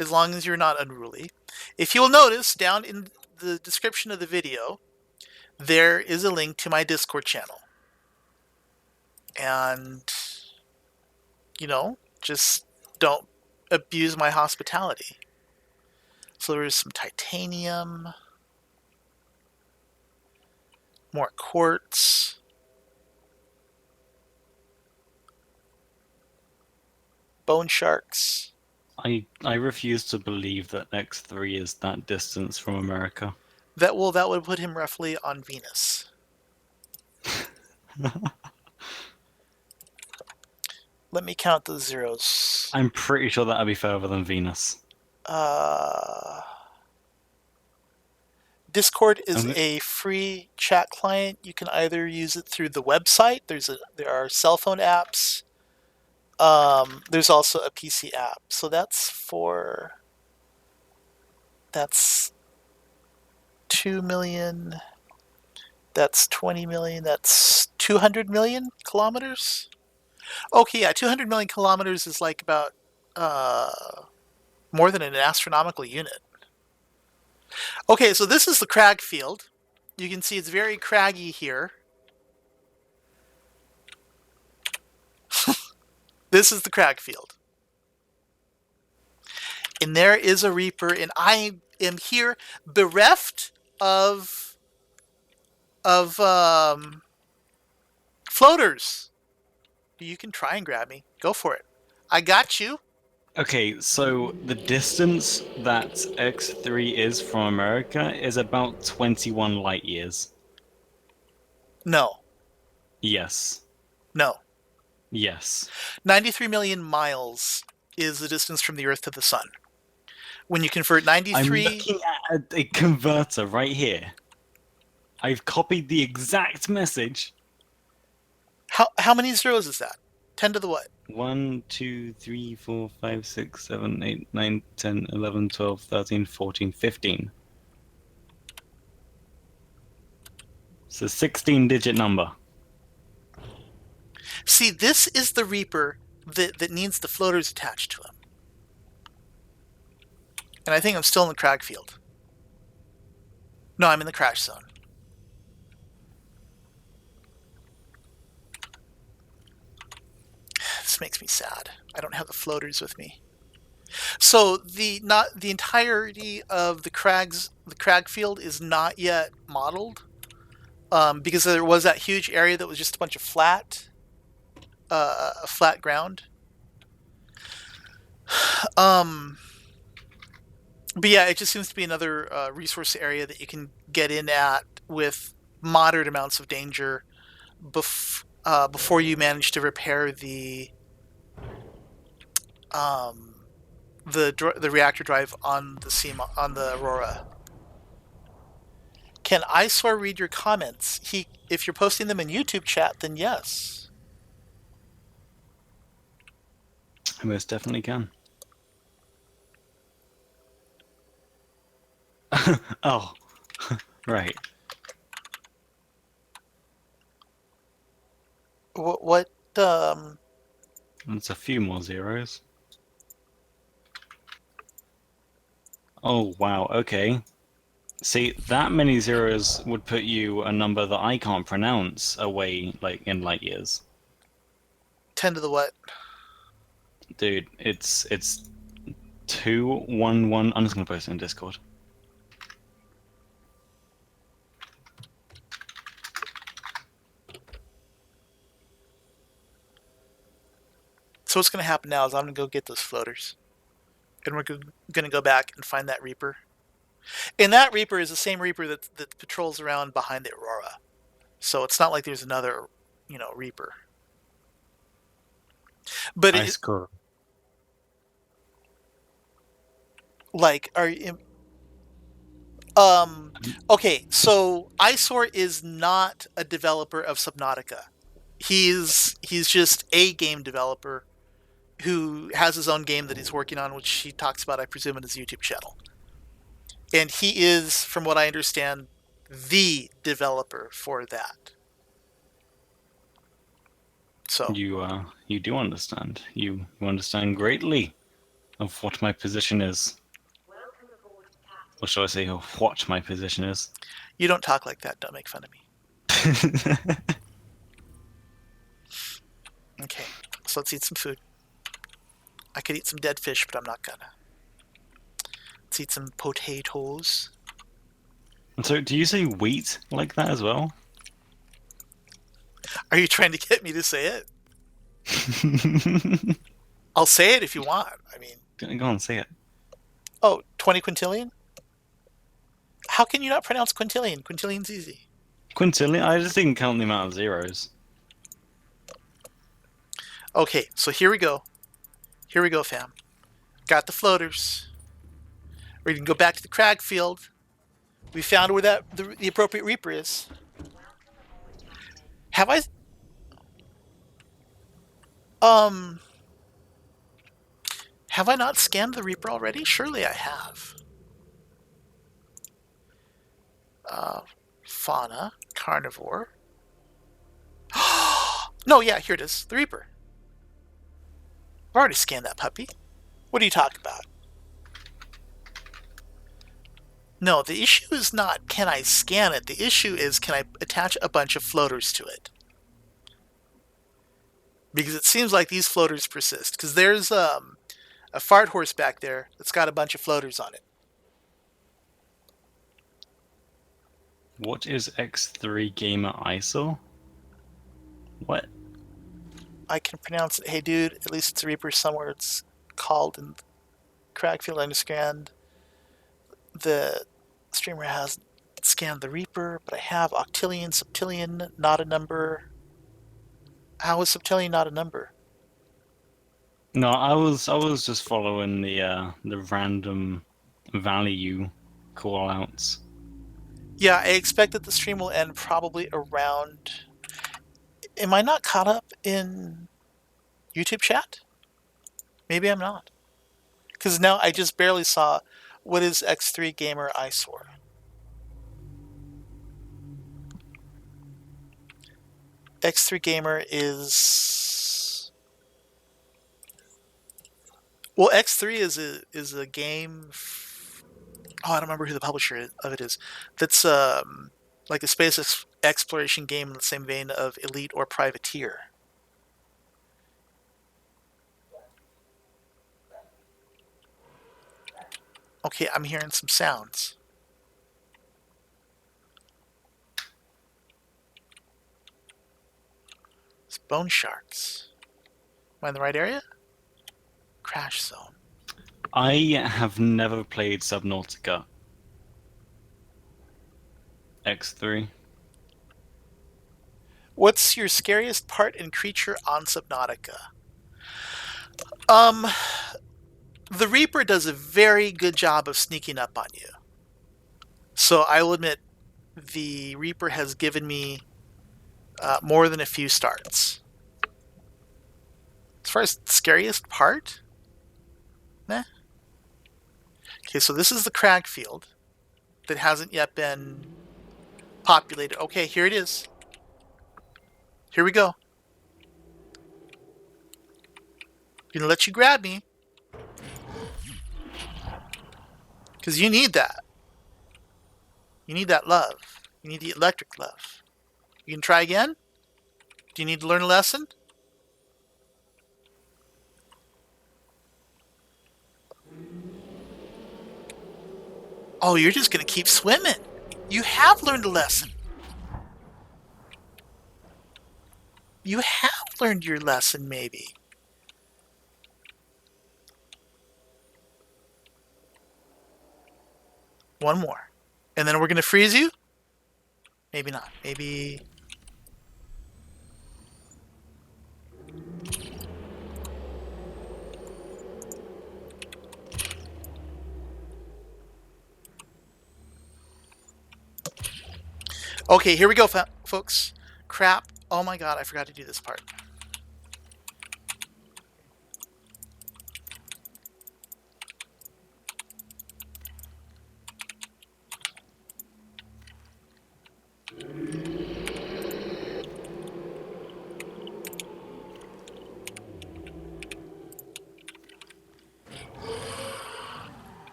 as long as you're not unruly, if you'll notice down in the description of the video, there is a link to my Discord channel. And, just don't abuse my hospitality. So there is some titanium, more quartz, bone sharks. I refuse to believe that X3 is that distance from America. That would put him roughly on Venus. Let me count the zeros. I'm pretty sure that'd be further than Venus. Uh, Discord is I'm, a free chat client. You can either use it through the website. There are cell phone apps. There's also a PC app. So that's 2 million. That's 20 million. That's 200 million kilometers. Okay, yeah, 200 million kilometers is like about uh, more than an astronomical unit. Okay, so this is the crag field. You can see it's very craggy here. This is the crag field. And there is a reaper, and I am here bereft of floaters. You can try and grab me. Go for it. I got you. okay, so the distance that X3 is from America is about 21 light years. No, Yes. no. Yes. 93 million miles is the distance from the Earth to the Sun. When you convert I'm 93, looking at a converter right here. I've copied the exact message. how many zeros is that? 10 to the what? 1, 2, 3, 4, 5, 6, 7, 8, 9, 10, 11, 12, 13, 14, 15. It's a 16-digit number. See, this is the Reaper that needs the floaters attached to him. And I think I'm still in the crag field. No, I'm in the crash zone. This makes me sad. I don't have the floaters with me. So the entirety of the crag field is not yet modeled, because there was that huge area that was just a bunch of flat ground. Um, but yeah, it just seems to be another resource area that you can get in at with moderate amounts of danger before you manage to repair um, the reactor drive on the Aurora. Can ISOR read your comments? If you're posting them in YouTube chat, then yes. I most definitely can. Oh, right. What That's a few more zeros. Oh, wow. Okay. See, that many zeros would put you a number that I can't pronounce away, like in light years. 10 to the what? Dude, it's 211. I'm just gonna post it in Discord. So what's going to happen now is I'm going to go get those floaters, and we're going to go back and find that Reaper. And that Reaper is the same Reaper that patrols around behind the Aurora. So it's not like there's another, Reaper. But I it score. like are okay, so ISOR is not a developer of Subnautica. He's just a game developer who has his own game that he's working on, which he talks about, I presume, in his YouTube channel. And he is, from what I understand, the developer for that. So You do understand. You understand greatly of what my position is. Or shall I say of what my position is? you don't talk like that. Don't make fun of me. Okay, so let's eat some food. I could eat some dead fish, but I'm not gonna. Let's eat some potatoes. And so, do you say wheat like that as well? Are you trying to get me to say it? I'll say it if you want. I mean, Go on, say it. oh, 20 quintillion? How can you not pronounce quintillion? Quintillion's easy. Quintillion? I just didn't count the amount of zeros. Okay, so here we go. Here we go, fam. Got the floaters. We can go back to the crag field. We found where the appropriate Reaper is. Have I um have I not scanned the Reaper already? Surely I have. Fauna, carnivore. No, yeah, here it is. The Reaper. I've already scanned that puppy. What are you talking about? No, the issue is not can I scan it. The issue is can I attach a bunch of floaters to it? Because it seems like these floaters persist. Because there's a fart horse back there that's got a bunch of floaters on it. What is X3 Gamer ISO? What? I can pronounce it. Hey, dude, at least it's a Reaper somewhere. It's called in Cragfield. I understand the streamer has scan the Reaper, but I have octillion, septillion, not a number. How is septillion not a number? No, I was just following the random value call outs. Yeah, I expect that the stream will end probably around. Am I not caught up in YouTube chat? Maybe I'm not. Because now I just barely saw what is X3 Gamer Eyesore. X3 Gamer is. Well, X3 is a game. Oh, I don't remember who the publisher of it is. That's like a space exploration game in the same vein of Elite or Privateer. Okay, I'm hearing some sounds. It's bone sharks. Am I in the right area? Crash zone. I have never played Subnautica X3. What's your scariest part and creature on Subnautica? Um, the Reaper does a very good job of sneaking up on you. So I will admit, the Reaper has given me more than a few starts. As far as scariest part, nah. Okay, so this is the crag field that hasn't yet been populated. Okay, here it is. Here we go. I'm gonna let you grab me because you need that. You need that love. You need the electric love. You can try again. Do you need to learn a lesson? Oh, you're just gonna keep swimming. You have learned a lesson. You have learned your lesson, maybe. One more. And then we're going to freeze you? Maybe not. Maybe. Okay, here we go, folks. Crap. Oh my god, I forgot to do this part.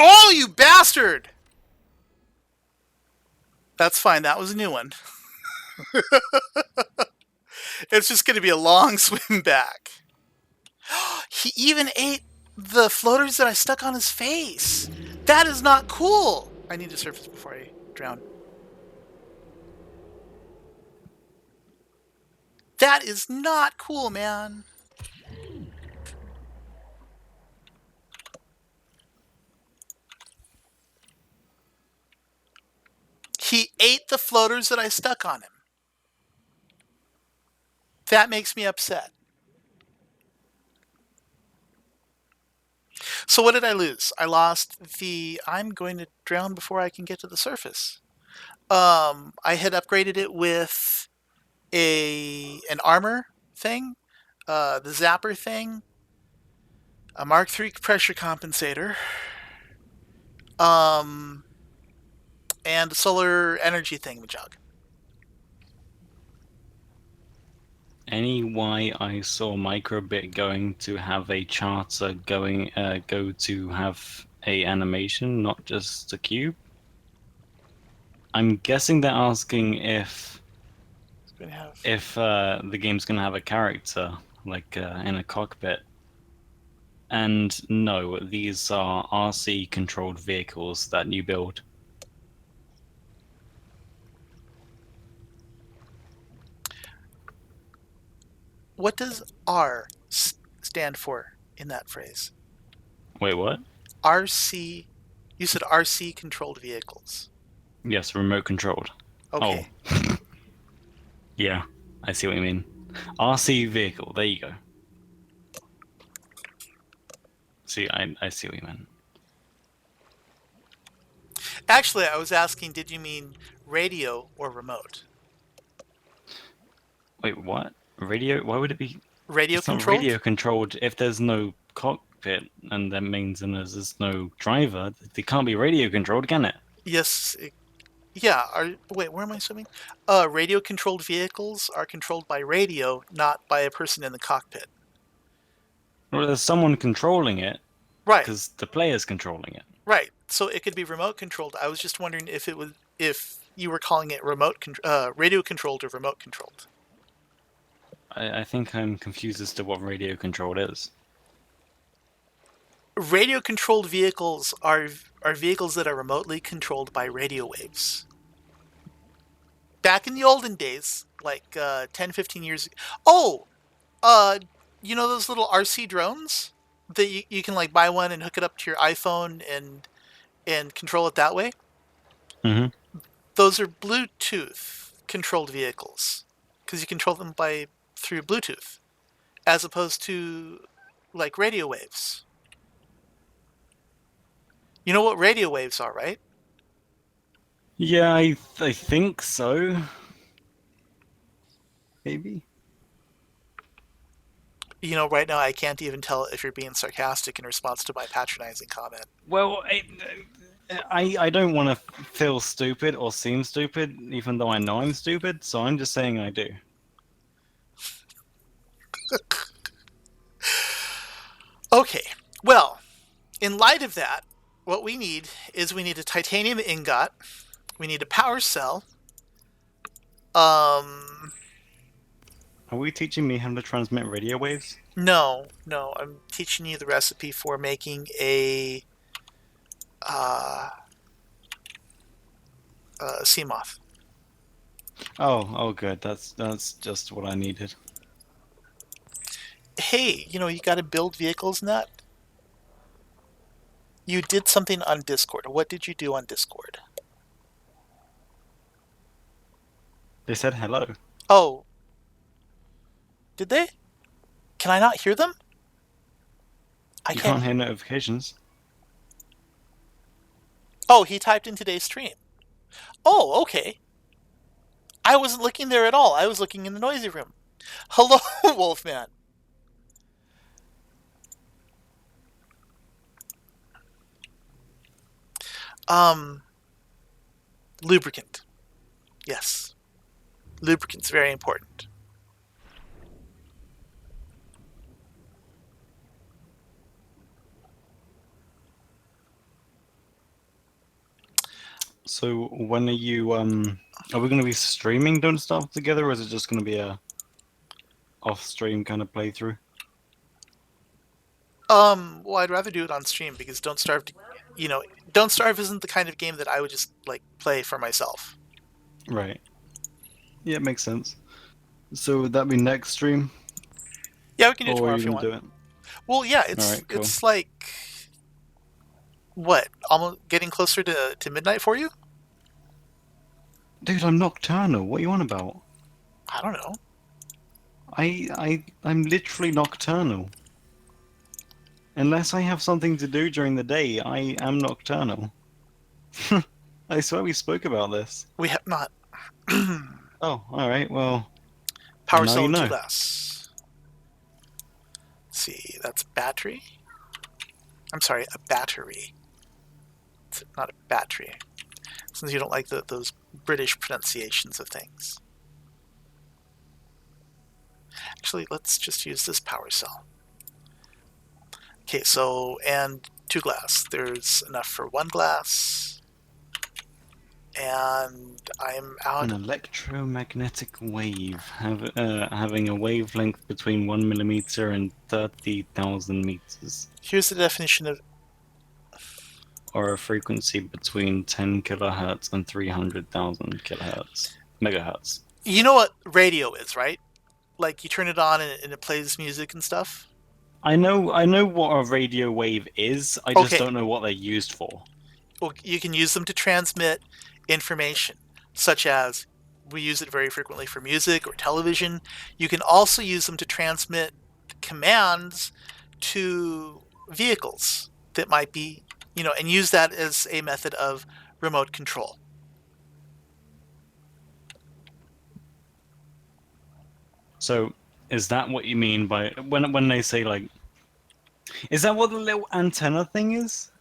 Oh, you bastard! That's fine. That was a new one. It's just going to be a long swim back. He even ate the floaters that I stuck on his face. That is not cool. I need to surface before I drown. That is not cool, man. He ate the floaters that I stuck on him. That makes me upset. So what did I lose? I lost the I'm going to drown before I can get to the surface. I had upgraded it with an armor thing, the zapper thing, a Mark III pressure compensator, um, and a solar energy thingamajig. Any why I saw Microbit going to have a charter go to have a animation, not just a cube? I'm guessing they're asking It's going to have. if the game's gonna have a character like in a cockpit. And no, these are RC controlled vehicles that you build. What does R stand for in that phrase? Wait, what? RC. You said RC controlled vehicles. Yes, remote controlled. Oh, Okay. yeah, I see what you mean. RC vehicle. There you go. See, I see what you meant. Actually, I was asking, did you mean radio or remote? Wait, what? Radio? Why would it be? Radio It's not controlled? radio controlled if there's no cockpit, and that means then there's no driver. They can't be radio controlled, can it? Yes. Yeah. Wait, where am I assuming? Radio controlled vehicles are controlled by radio, not by a person in the cockpit. Well, there's someone controlling it Right. because the player's controlling it. Right. So it could be remote controlled. I was just wondering if you were calling it radio controlled or remote controlled. I think I'm confused as to what radio controlled is. Radio controlled vehicles are vehicles that are remotely controlled by radio waves. Back in the olden days, like 10, 15 years ago. Oh, uh, you know those little RC drones that you can like buy one and hook it up to your iPhone and control it that way? Hmm. Those are Bluetooth controlled vehicles because you control them by through Bluetooth as opposed to like radio waves. You know what radio waves are, right? Yeah, I think so. Maybe. You know, right now I can't even tell if you're being sarcastic in response to my patronizing comment. Well, I don't want to feel stupid or seem stupid, even though I know I'm stupid. So I'm just saying I do. Okay, well, in light of that, what we need a titanium ingot, we need a power cell. Um, Are we teaching me how to transmit radio waves? no, I'm teaching you the recipe for making uh, a sea moth. Oh, good. That's just what I needed. Hey, you got to build vehicles in that. You did something on Discord. What did you do on Discord? They said hello. Oh, did they? Can I not hear them? I You can't. can't hear notifications. Oh, he typed in today's stream. Oh, okay. I wasn't looking there at all. I was looking in the noisy room. Hello, Wolfman. Um, lubricant. Yes. Lubricant's very important. So when are we going to be streaming Don't Starve together, or is it just going to be a off-stream kind of playthrough? Well, I'd rather do it on stream because you know, Don't Starve isn't the kind of game that I would just like play for myself. Right. Yeah, it makes sense. So would that be next stream, Yeah, we can do it or are tomorrow you if you going to want. do it? Well, yeah, All it's right, cool. it's like what? Almost getting closer to midnight for you? Dude, I'm nocturnal. What are you on about? I don't know. I'm literally nocturnal. Unless I have something to do during the day, I am nocturnal. I swear we spoke about this. We have not. Oh, all right. Well, Power now cell you and two know. glass. Let's see, that's battery. I'm sorry, a battery. It's not a battery. Since you don't like those British pronunciations of things. Actually, let's just use this power cell. Okay, so, and two glass. There's enough for one glass. And I'm An out. electromagnetic wave having a wavelength between 1 millimeter and 30,000 meters, Here's the definition of. or a frequency between 10 kilohertz and 300,000 kilohertz, megahertz. You know what radio is, right? Like you turn it on and it plays music and stuff. I know what a radio wave is. I just Okay, don't know what they're used for. well, you can use them to transmit information, such as we use it very frequently for music or television. You can also use them to transmit commands to vehicles that might be, and use that as a method of remote control. So is that what you mean by when they say like? Is that what the little antenna thing is?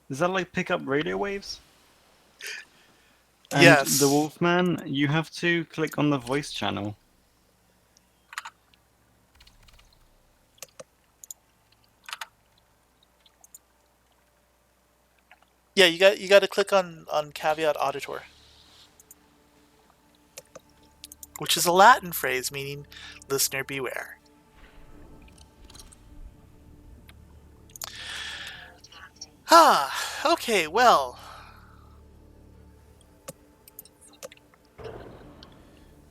Does that like pick up radio waves? And the Yes. Wolfman, you have to click on the voice channel. Yeah, you got to click on caveat auditor, which is a Latin phrase meaning listener beware. Ah, okay, well,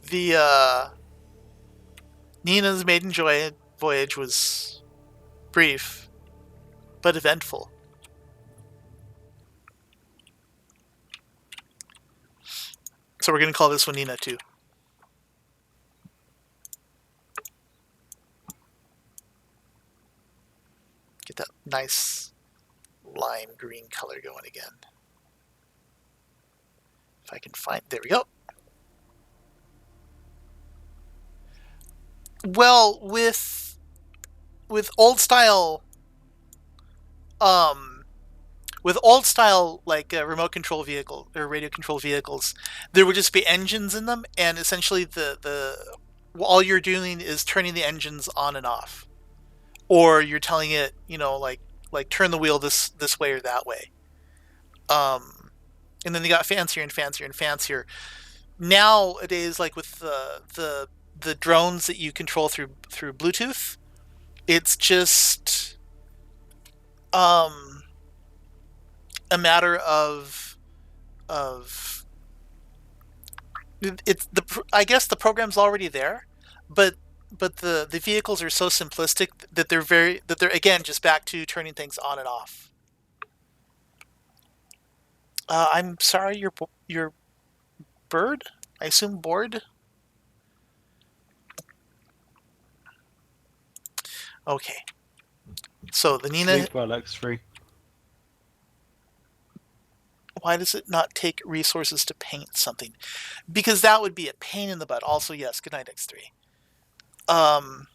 the Nina's maiden voyage was brief but eventful. So we're going to call this one Nina too. Get that nice lime green color going again. If I can find, there we go. Well, with old style, um, with old style like remote control vehicle or radio control vehicles, there would just be engines in them, and essentially the all you're doing is turning the engines on and off, or you're telling it, like turn the wheel this way or that way. And then they got fancier and fancier and fancier. Nowadays, like with the drones that you control through Bluetooth, it's just um, a matter of it's the I guess the program's already there, but the vehicles are so simplistic that they're again just back to turning things on and off. I'm sorry, your bird. I assume bored. Okay, so the Nina. Sleep well, X3. Why does it not take resources to paint something? Because that would be a pain in the butt. Also, yes. Good night, X3. Um,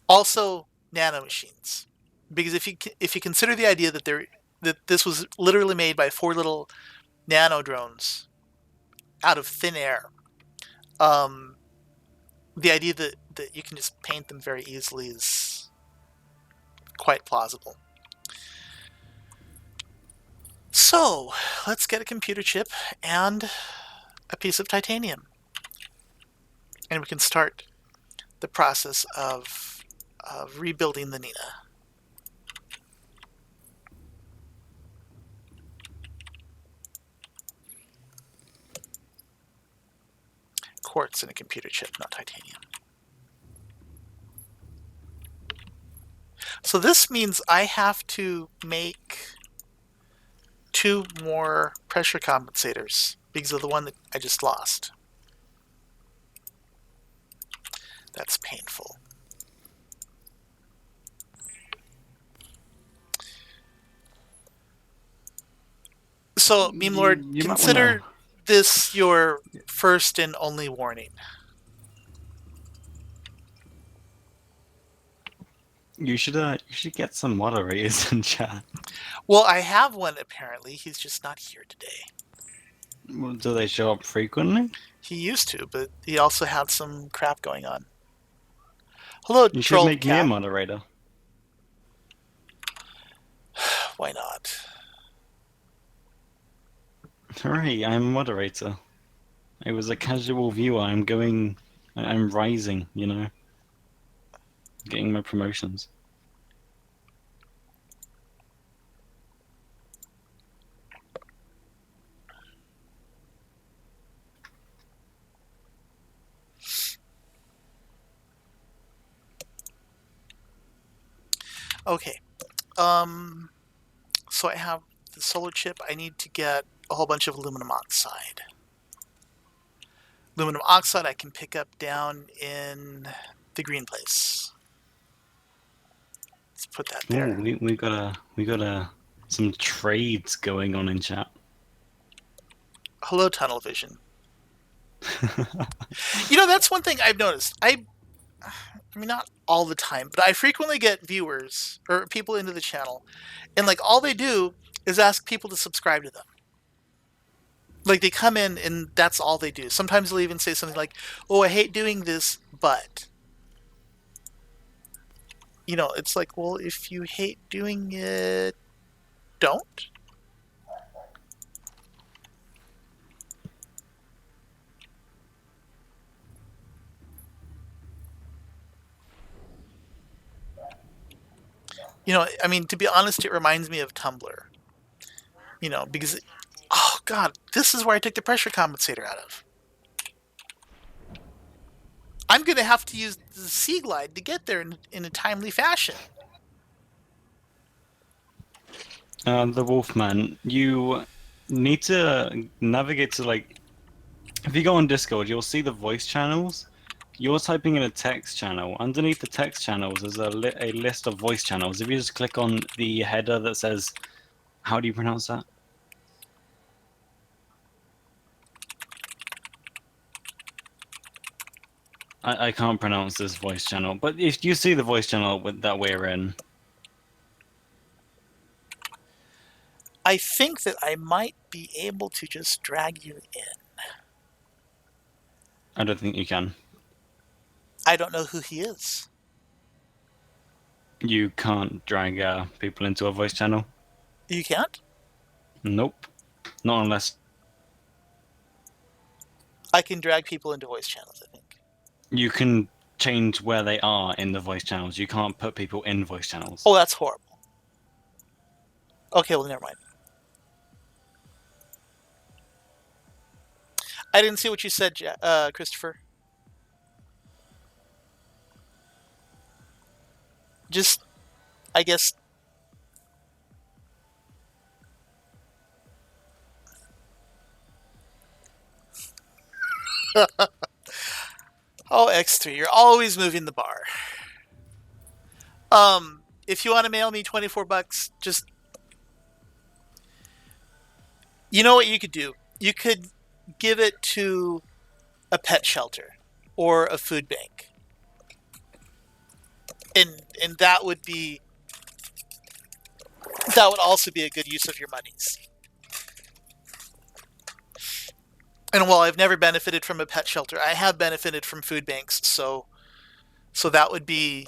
Also, nanomachines. Because if you consider the idea that this was literally made by four little nano drones out of thin air, um, the idea that you can just paint them very easily is quite plausible. So let's get a computer chip and a piece of titanium, and we can start the process of rebuilding the Nina. Quartz in a computer chip, not titanium. So this means I have to make two more pressure compensators because of the one that I just lost. That's painful. So, Meme Lord, You might want to. consider this your first and only warning. You should get some moderators in chat. Well, I have one apparently. He's just not here today. Do they show up frequently? He used to, but he also had some crap going on. Hello, You should trolled make me a cat. moderator. Why not? Hooray, I'm a moderator. I was a casual viewer. I'm rising, getting my promotions. Okay. So I have the solar chip, I need to get a whole bunch of aluminum oxide. Aluminum oxide I can pick up down in the green place. Let's put that Ooh, there. we got some trades going on in chat. Hello, tunnel vision. That's one thing I've noticed. I mean, not all the time, but I frequently get viewers or people into the channel, and like all they do is ask people to subscribe to them. Like they come in and that's all they do. Sometimes they'll even say something like, "Oh, I hate doing this, but." It's like, well, if you hate doing it, don't. I mean, to be honest, it reminds me of Tumblr. Because, oh god, this is where I took the pressure compensator out of. I'm going to have to use the Sea Glide to get there in a timely fashion. The Wolfman, you need to navigate to like. If you go on Discord, you'll see the voice channels. You're typing in a text channel. Underneath the text channels, there's a list of voice channels. If you just click on the header that says, how do you pronounce that? I can't pronounce this voice channel, but if you see the voice channel that we're in, I think that I might be able to just drag you in. I don't think you can. I don't know who he is. You can't drag people into a voice channel. You can't? Nope. Not unless I can drag people into voice channels, I think. you can change where they are in the voice channels. You can't put people in voice channels. Oh, that's horrible. Okay, well, never mind. I didn't see what you said, Christopher. Just, I guess. Oh, X3, you're always moving the bar. If you want to mail me $24, just. You know what you could do? You could give it to a pet shelter or a food bank. And that would also be a good use of your monies. And while I've never benefited from a pet shelter, I have benefited from food banks, so that would be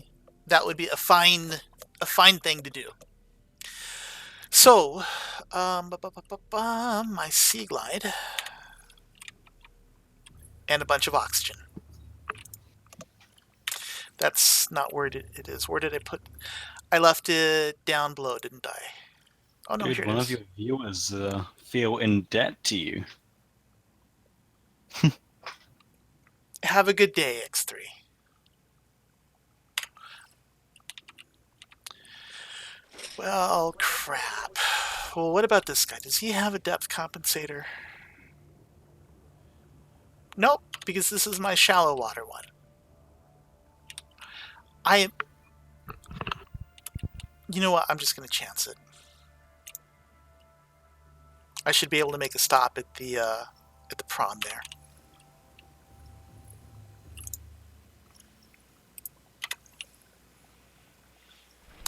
a fine thing to do. So, my Sea Glide and a bunch of oxygen. That's not where it is. Where did I put? I left it down below, didn't I? Oh no, Dude, here it one of is. your viewers feel in debt to you. Have a good day, X3. Well, crap. Well, what about this guy? Does he have a depth compensator? Nope, because this is my shallow water one. You know what? I'm just going to chance it. I should be able to make a stop at the prom there.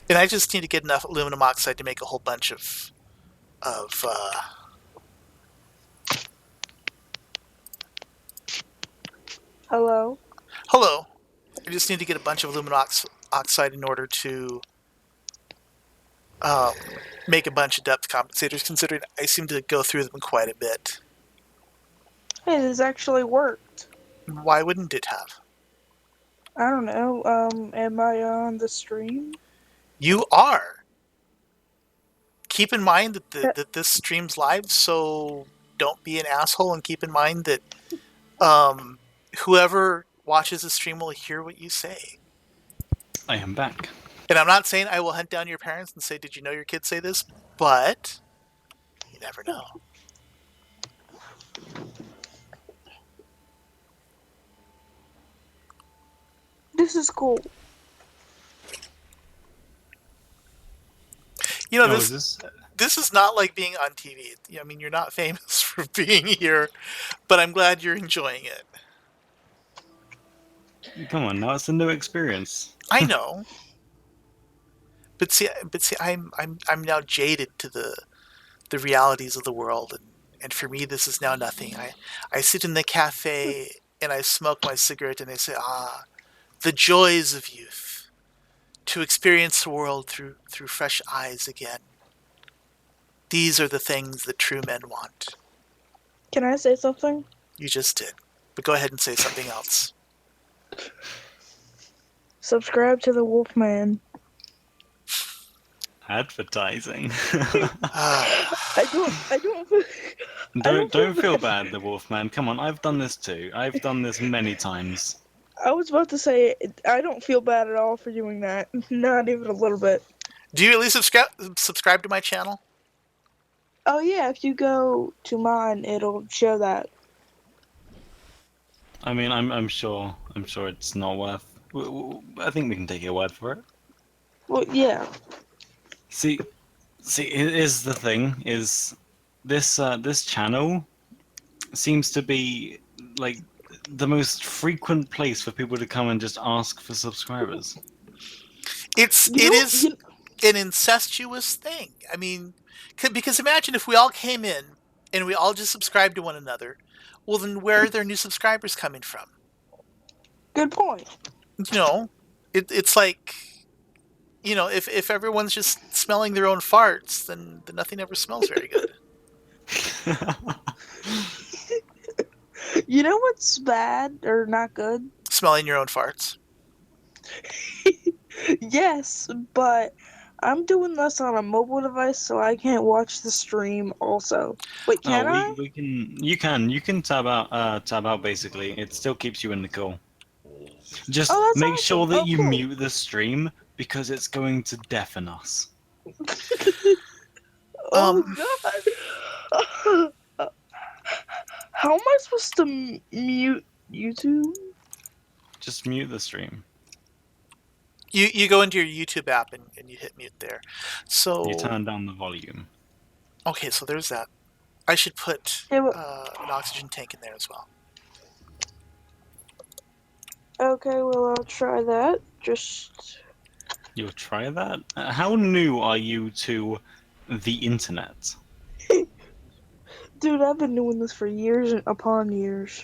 And I just need to get enough aluminum oxide to make a whole bunch of Hello. hello. I just need to get a bunch of aluminum oxide in order to um, make a bunch of depth compensators, considering I seem to go through them quite a bit. Hey, this actually worked. Why wouldn't it have? I don't know. Am I on the stream? You are. Keep in mind Uh, that this stream's live, so don't be an asshole, and keep in mind that um, whoever watches the stream will hear what you say. I am back. And I'm not saying I will hunt down your parents and say, "Did you know your kids say this?" But never know. This is cool. You know, Oh, is this this? this is not like being on TV. I mean, you're not famous for being here, but I'm glad you're enjoying it. Come on, now it's a new experience. I know, but see, I'm now jaded to the realities of the world, and for me, this is now nothing. I sit in the cafe and I smoke my cigarette, and I say, ah, the joys of youth, to experience the world through fresh eyes again. These are the things that true men want. Can I say something? You just did, but go ahead and say something else. Subscribe to the Wolfman. Advertising. I Ah, don't. I don't. I don't don't feel don't feel bad. bad, the Wolfman. Come on, I've done this too. I've done this many times. I was about to say I don't feel bad at all for doing that. Not even a little bit. do you at least subscribe to my channel? Oh yeah, if you go to mine, it'll show that. I mean, I'm sure it's not worth. I think we can take your word for it. Well, yeah. See, is the thing is this channel seems to be like the most frequent place for people to come and just ask for subscribers. You It know. is an incestuous thing. I mean, because imagine if we all came in and we all just subscribed to one another. Well, then where are their new subscribers coming from? Good point. You know, it's like, if everyone's just smelling their own farts, then nothing ever smells very good. You know what's bad or not good? Smelling your own farts. Yes, but I'm doing this on a mobile device, so I can't watch the stream. Also, wait, Oh, can I? we can you can tab out basically. It still keeps you in the call. Just Oh, that's make sure awesome. that Oh, you cool. mute the stream because it's going to deafen us. Oh Um, God. How am I supposed to mute YouTube? Just mute the stream. you go into your YouTube app and you hit mute there. You So turn down the volume. okay, so there's that. I should put Yeah, an oxygen tank in there as well. okay, well, I'll try that. Just. You'll try that? How new are you to the internet? Dude, I've been doing this for years upon years.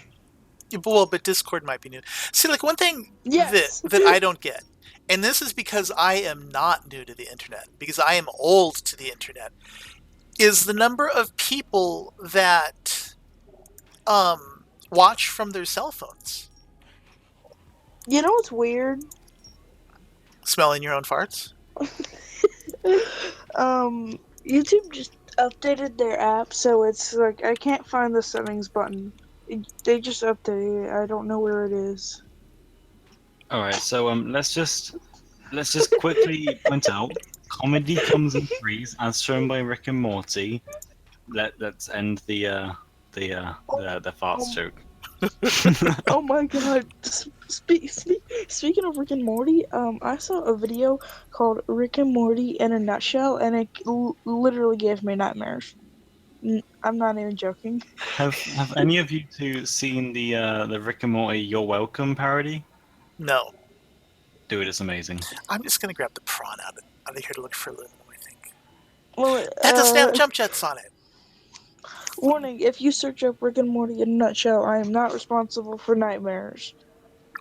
Well, but Discord might be new. See, like one thing that Yes! that I don't get, and this is because I am not new to the internet, because I am old to the internet, is the number of people that watch from their cell phones, You know what's weird? smelling your own farts. YouTube just updated their app, so it's like I can't find the settings button. They just updated it. I don't know where it is. All right, so let's just quickly point out comedy comes in threes, as shown by Rick and Morty. Let's end Oh, the farts oh, joke. oh my god. Speaking of Rick and Morty, I saw a video called Rick and Morty in a nutshell, and it literally gave me nightmares. I'm not even joking. Have any of you two seen the Rick and Morty "You're Welcome" parody? No, Dude, it's amazing. I'm just gonna grab the prawn out of here to look for aluminum. I think Well, that doesn't have jump jets on it. warning, if you search up Rick and Morty in a nutshell, I am not responsible for nightmares.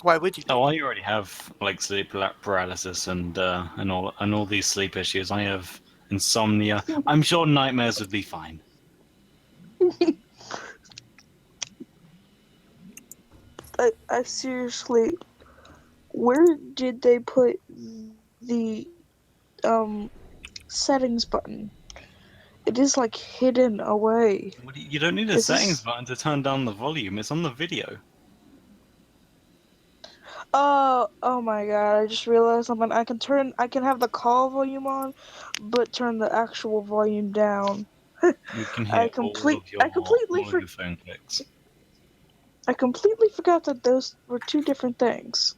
Why would you Oh, be? I already have like sleep paralysis and all these sleep issues. I have insomnia. I'm sure nightmares would be fine. I seriously, where did they put the um settings button? It is like hidden away. You don't need a Is settings this? button to turn down the volume. It's on the video. Oh my god! I just realized something. I can have the call volume on, but turn the actual volume down. We can I hear complete I completely all of for your phone clicks. I completely forgot that those were two different things.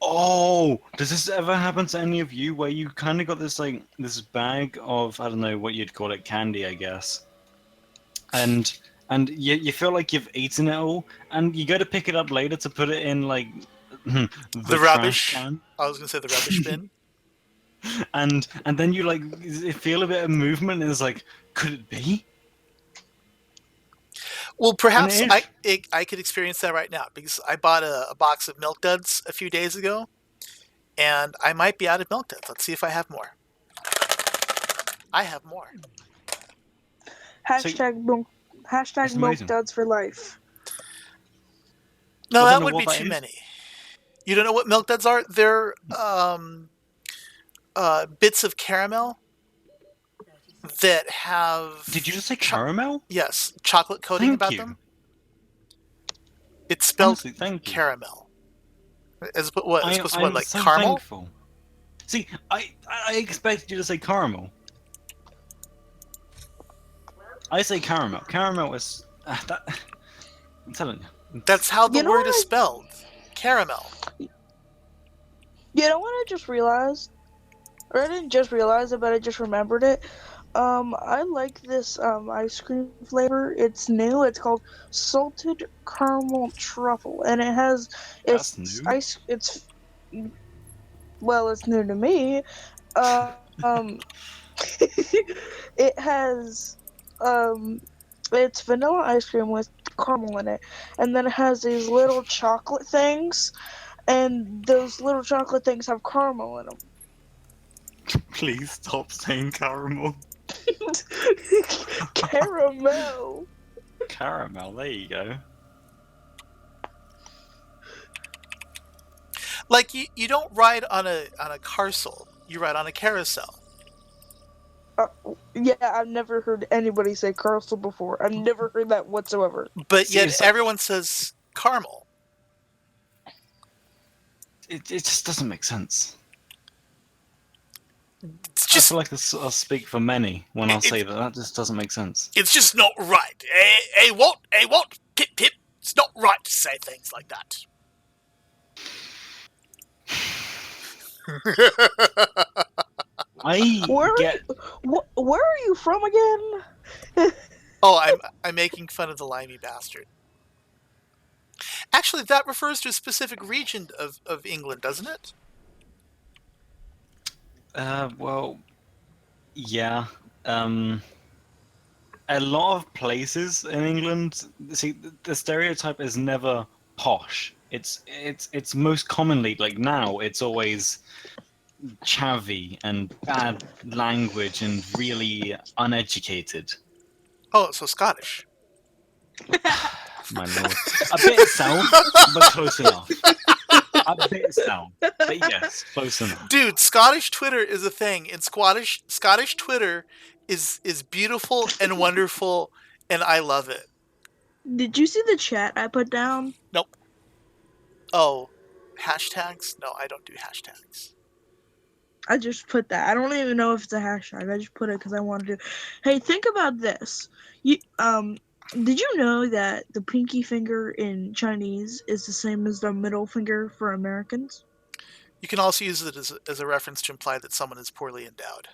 Oh, does this ever happen to any of you where you kind of got this like this bag of I don't know what you'd call it, candy, I guess, and you feel like you've eaten it all, and you go to pick it up later to put it in like the The trash rubbish. can, I was gonna say the rubbish bin. and then you like feel a bit of movement, and it's like, could it be? Well, And perhaps it is. I could experience that right now because I bought a box of Milk Duds a few days ago, and I might be out of Milk Duds. Let's see if I have more. I have more. So Hashtag milk, hashtag it's milk amazing. duds for life. No, I don't that know would what be that too is. many. You don't know what Milk Duds are? They're bits of caramel that Did you have just say caramel? yes, chocolate coating Thank about you. them. It's spelled Honestly, thank you. caramel. As opposed to what, I'm like so caramel? thankful. See, I expected you to say caramel. I say caramel. Caramel is that. I'm telling you. That's how the You know word is what spelled. Caramel. you know what I just realized? Or I didn't just realize it, but I just remembered it. I like this ice cream flavor. It's new. It's called salted caramel truffle, and it has That's it's new. ice. It's well, it's new to me. Um, it has it's vanilla ice cream with caramel in it, and then it has these little chocolate things, and those little chocolate things have caramel in Please stop saying caramel. them. Caramel. Caramel. There you go. Like you don't ride on a carousel. You ride on a carousel. Uh, yeah, I've never heard anybody say carousel before. I've never heard that whatsoever. But See, yet it's like everyone says caramel. it just doesn't make sense. It's I feel just like I'll speak for many when I'll say it's that that just doesn't make sense. it's just not right. What? What? Pip pip. It's not right to say things like that. I Where are get you? Where are you from again? Oh, I'm making fun of the limey bastard. Actually, that refers to a specific region of England, doesn't it? well, yeah. Um, a lot of places in England, see, the stereotype is never posh. It's most commonly like now. It's always chavvy and bad language and really uneducated. Oh, so Scottish. My lord, a bit south, but close enough. A bit south, but yes, close enough. Dude, Scottish Twitter is a thing, and Scottish Twitter is beautiful and wonderful, and I love it. Did you see the chat I put down? Nope. Oh, hashtags? No, I don't do hashtags. I just put that. I don't even know if it's a hashtag. I just put it because I wanted to. Hey, think about this. You did you know that the pinky finger in Chinese is the same as the middle finger for Americans? You can also use it as a reference to imply that someone is poorly endowed.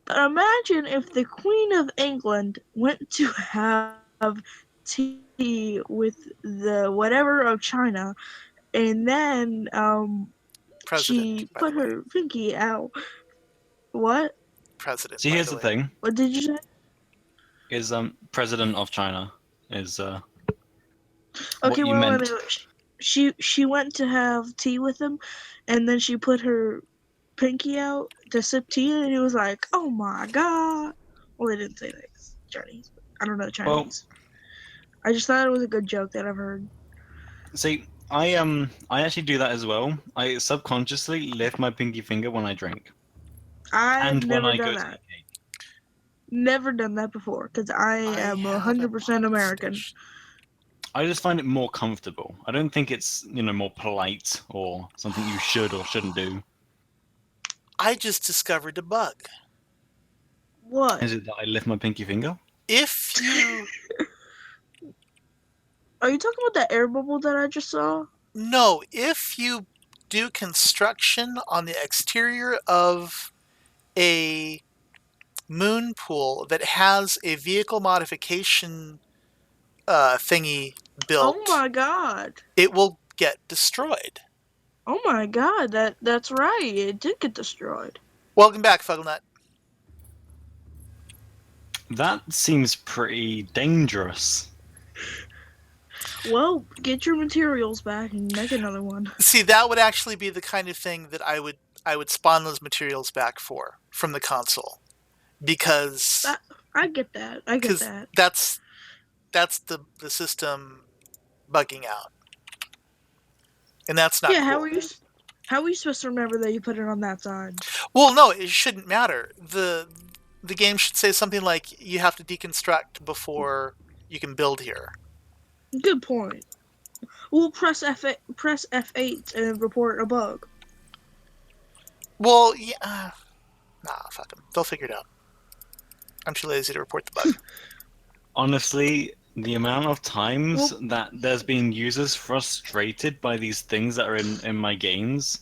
But imagine if the Queen of England went to have tea with the whatever of China, and then President, she by the put way. her pinky out. What? President, See, by here's the the way. thing: What did you say? is president of China is what Okay, you well, meant. anyway, she went to have tea with him, and then she put her pinky out to sip tea, and he was like, "Oh my god!" Well, they didn't say that 'cause Chinese, but I don't know Well, Chinese. I just thought it was a good joke that I've heard. see, I actually do that as well. I subconsciously lift my pinky finger when I drink I've and when never I done go to that. eat cake. Never done that before because I I am have a 100% monster. American. I just find it more comfortable. I don't think it's more polite or something you should or shouldn't do. I just discovered a bug. What? Is it that I lift my pinky finger? If you Are you talking about that air bubble that I just saw? no, if you do construction on the exterior of a moon pool that has a vehicle modification thingy Oh built, my god. it will get destroyed. Oh my god, that's right. It did get destroyed. Welcome back, Fugglenut. That seems pretty dangerous. Well, get your materials back and make another one. See, that would actually be the kind of thing that I would spawn those materials back for from the console, because That, I get that. I get because that. that's the system bugging out, and that's not Yeah, cool. how are you supposed to remember that you put it on that side? Well, no, it shouldn't matter. The game should say something like you have to deconstruct before you can build here. Good point. We'll press F8 and report a bug. Well, yeah, nah, fuck them. They'll figure it out. I'm too lazy to report the bug. Honestly, the amount of times Well, that there's been users frustrated by these things that are in my games,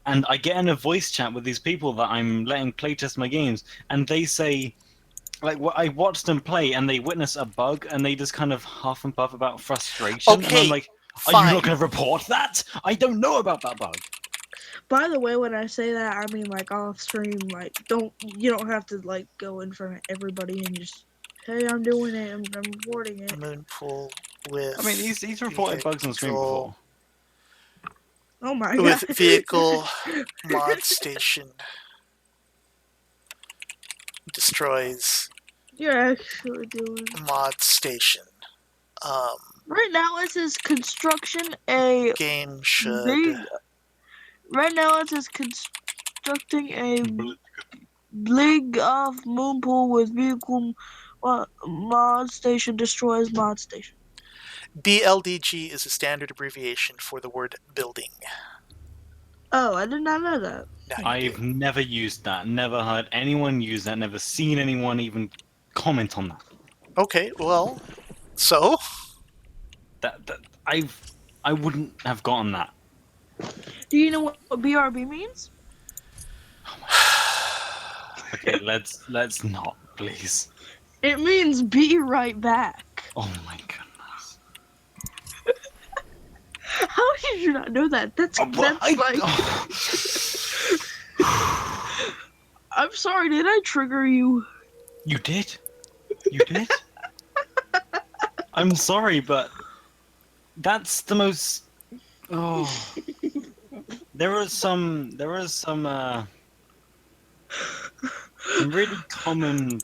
and I get in a voice chat with these people that I'm letting playtest my games, and they say, like, I watch them play, and they witness a bug, and they just kind of huff and puff about frustration, and I'm Okay, like, are you not fine. going to report that? I don't know about that bug. by the way, when I say that, I mean like off stream. Like, you don't have to like go in front of everybody and just, hey, I'm doing it. I'm reporting it. Moon pool with I mean, he's reported bugs on stream before. Oh my god. with vehicle mod station destroys You're actually doing. mod station. Right now it says construction a Game should big. Right now it says constructing a big off moon pool with vehicle mod station destroys mod station. BLDG is a standard abbreviation for the word building. Oh, I did not know that. Now you I've do. never used that, never heard anyone use that, never seen anyone even comment on that. Okay, well, so That I wouldn't have gotten that. Do you know what BRB means? Okay, let's not, please. It means be right back. Oh my goodness. How did you not know that? That's like. I'm sorry. Did I trigger you? You did? You did? I'm sorry, but that's the most. Oh, there are some really common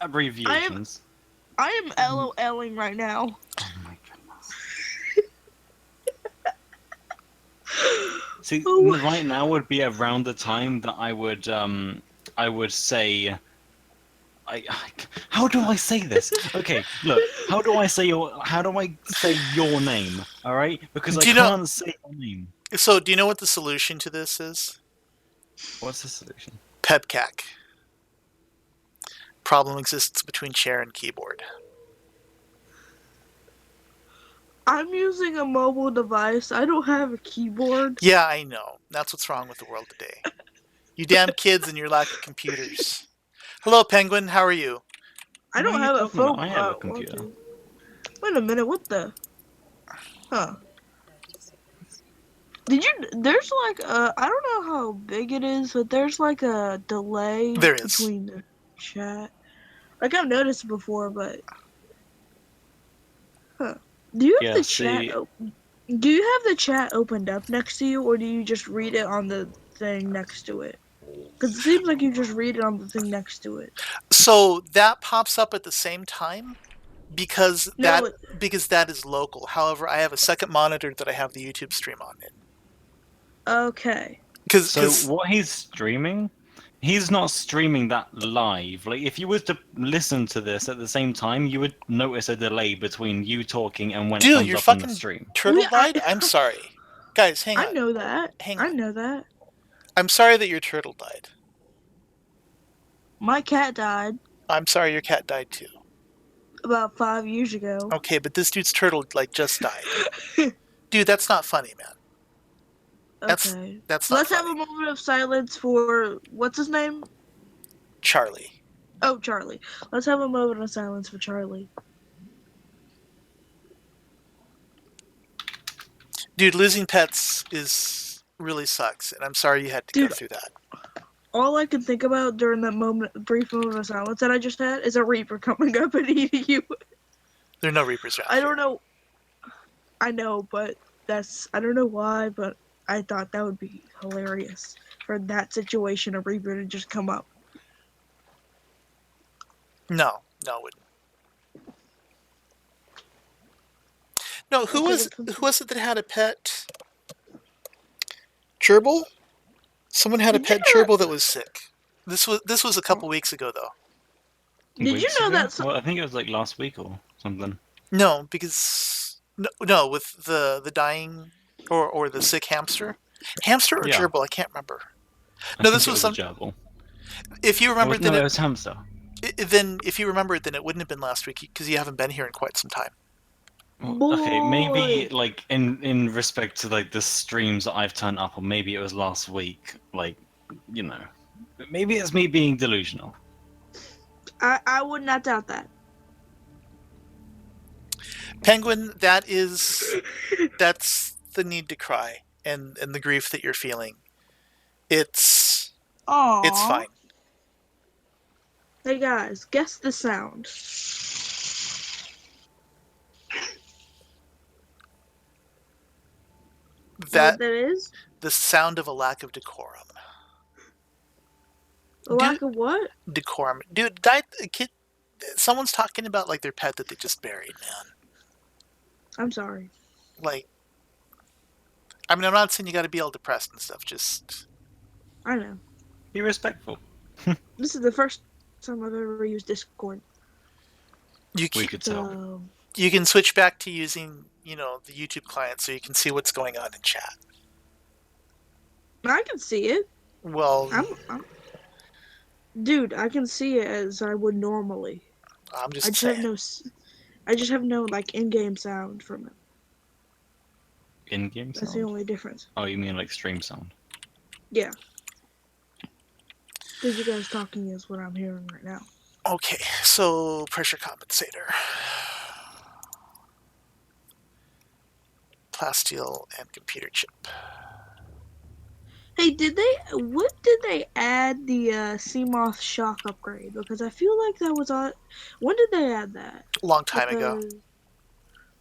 abbreviations. I am LOLing right now. Oh my goodness. See, Oh. right now would be around the time that I would say. How do I say this? Okay, look. How do I say your name? All right, because I Do you know- can't say your name. So, do you know what the solution to this is? What's the solution? PEBCAC. Problem exists between chair and keyboard. I'm using a mobile device. I don't have a keyboard. Yeah, I know. That's what's wrong with the world today. You damn kids and your lack of computers. Hello, Penguin. How are you? I don't What are you have a talking about? phone. I have a computer. Wait a minute. What the? Huh. Did you? There's like I don't know how big it is, but there's like a delay There is. between the chat. Like I've noticed before, but huh? Do you have Yeah, the see- chat open? Do you have the chat opened up next to you, or do you just read it on the thing next to it? Because it seems like you just read it on the thing next to it. So that pops up at the same time because No, that is local. However, I have a second monitor that I have the YouTube stream on it. okay. So what he's streaming, he's not streaming that live. Like if you were to listen to this at the same time, you would notice a delay between you talking and when it Dude, comes your up on the fucking stream. turtle Yeah, died? I'm sorry. Guys, hang on. I know that. Hang I on. know that. I'm sorry that your turtle died. My cat died. I'm sorry your cat died too. About 5 years ago. Okay, but this dude's turtle like just died. Dude, that's not funny, man. That's Okay. that's not Let's have funny. a moment of silence for what's his name? Charlie. Oh, Charlie. Let's have a moment of silence for Charlie. Dude, losing pets is really sucks, and I'm sorry you had to go Dude, through that. all I can think about during that brief moment of silence that I just had, is a Reaper coming up and eating you. There are no reapers around I here. don't know. I know, but I don't know why, but I thought that would be hilarious for that situation, a Reaper to just come up. No, it wouldn't. No, Okay, let's who was it that had a pet? Gerbil? Someone had a Did you pet know gerbil that was sick. This was a that? couple weeks ago though. Did you Weeks know ago? that? Well, I think it was like last week or something. No, because no, with the dying or the sick hamster, hamster or Yeah, gerbil, I can't remember. I No, this think it was was a some. gerbil. If you It remember, was no, it was hamster. then if you remember it, then it wouldn't have been last week because you haven't been here in quite some time. Well, okay, maybe Boy, like in respect to like the streams that I've turned up, or maybe it was last week. Like, you know, maybe it's me being delusional. I would not doubt that. Penguin, that's the need to cry and the grief that you're feeling. It's it's Aww. fine. Hey guys, guess the sound. You know what That that is? the sound of a lack of decorum. A Dude, lack of what? decorum. Dude, died a kid. Someone's talking about like their pet that they just buried, man. I'm sorry. Like, I mean, I'm not saying you got to be all depressed and stuff. Just I know. Be respectful. This is the first time I've ever used Discord. you We keep, could tell. So you can switch back to using the YouTube client so you can see what's going on in chat. I can see it. Well, I'm dude, I can see it as I would normally. I'm I just just have saying. no I just have no like in-game sound from it. In-game That's the sound? only difference. Oh, you mean like stream sound? Yeah. Because you guys talking is what I'm hearing right now. Okay, so pressure compensator, plasteel, and computer chip. Hey, what did they add the CMOS shock upgrade? Because I feel like that was on. When did they add that? Long time ago. Because,